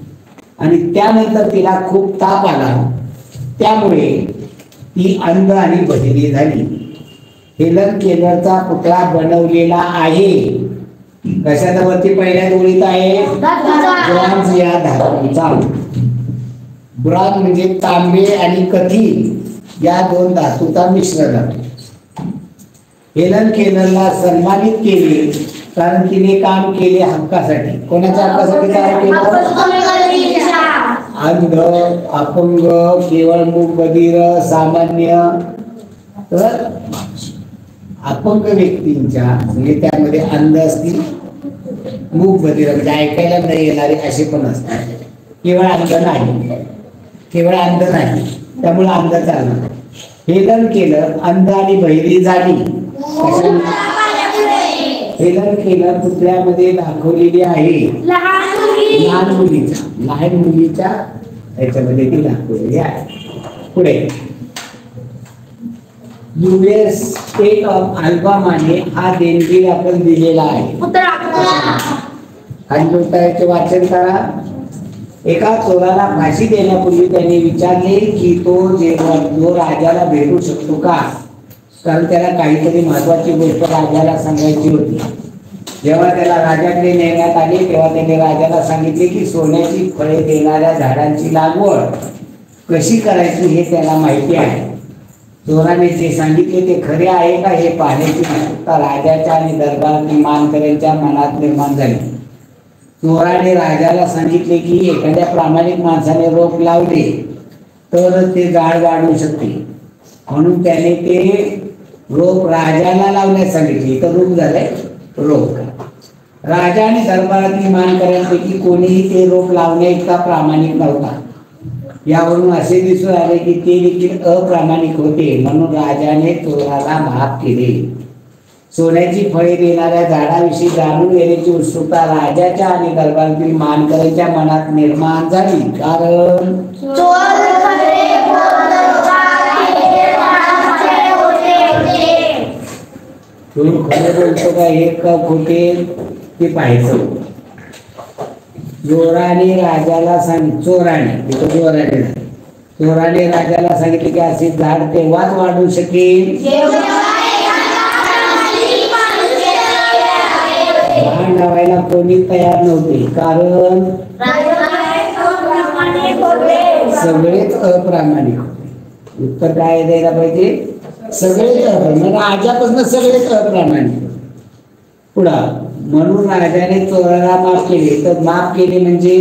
आणि त्यानंतर तिला खूप ताप आला. त्यामुळे ती अंध आणि बधिरी झाली. हेलन केलरचा पुतळा बनवलेला आहे. कशाच्या वरती पहिल्या ओळीत आहे? ब्रॉन्झ या धातूचा. ब्रॉन्झ म्हणजे तांबे आणि कथी या 2 धातूचा मिश्रण आहे. हेलन केलरला सन्मानित केले कारण तिने काम केले हक्कासाठी. कोणाच्या हक्कासाठी काम केलं? अंध, अपंग, केवळ मूक बधिर, सामान्य. तर अपंग व्यक्तींच्या म्हणजे त्यामध्ये अंध असतील, मूक बधिर म्हणजे ऐकायला नाही येणारे असे पण असतात. केवळ अंध नाही त्यामुळे अंध चालणार. हेलन केलर अंध आणि बहिरी झाली. हेलन केलर पुतळ्यामध्ये दाखवलेली आहे लहान मुलीच्या याच्यामध्ये ती दाखवलेली आहे. पुढे US स्टेट ऑफ अल्बामाने हा देणगी दाखल दिलेला आहे. खालील वाचन करा. एका चोराला फाशी देण्यापूर्वी त्यांनी विचारले की जो राजाला भेटू शकतो का, कारण त्याला काहीतरी महत्वाची गोष्ट राजाला सांगायची होती. जेव्हा त्याला राजाकडे नेण्यात आले तेव्हा त्याने राजाला सांगितले की सोन्याची फळे देणाऱ्या झाडांची लागवड कशी करायची हे त्याला माहिती आहे. चोराने जे सांगितले ते खरे आहे का हे पाहण्याची उत्सुकता राजाच्या आणि दरबारातील मानकऱ्यांच्या मनात निर्माण झाली. चोराने राजाला सांगितले की एखाद्या प्रामाणिक माणसाने रोप लावले तर ते झाड वाढू शकते, म्हणून त्याने ते रोप राजाला लावण्यास सांगितले. तर रूप झालंय रोप. राजा आणि दरबारातील मानकऱ्यांपैकी कोणीही ते रोप लावण्या इतका प्रामाणिक नव्हता. यावरून असे दिसून आले की ते देखील अप्रामाणिक होते, म्हणून राजाने चोराला माफ केले. सोन्याची फळे देणाऱ्या झाडाविषयी जाणून घेण्याची उत्सुकता राजाच्या आणि दरबारातील मानकऱ्यांच्या मनात निर्माण झाली, कारण चोर खरे बोलतो का हे का खोटे ते पाहायचं. चोराने राजाला चोराने राजाला सांगितले की असे झाड तेव्हाच वाढू शकेल झाड लावायला कोणी तयार नव्हते, कारण सगळेच अप्रामाणिक होते. उत्तर काय द्यायला पाहिजे? सगळेच अप्रामाणिक. राजापासून सगळेच अप्रामाणिक. पुढं म्हणून राजाने चोराला माफ केले. तर माफ केले म्हणजे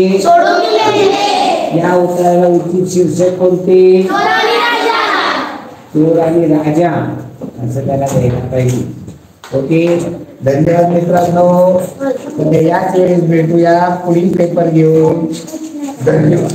या उत्तराला उचित शीर्षक कोणते? चोर आणि राजा असं त्याला द्यायला पाहिजे. ओके, धन्यवाद मित्रांनो. म्हणजे याच वेळेस भेटूया पुढील पेपर घेऊन. धन्यवाद.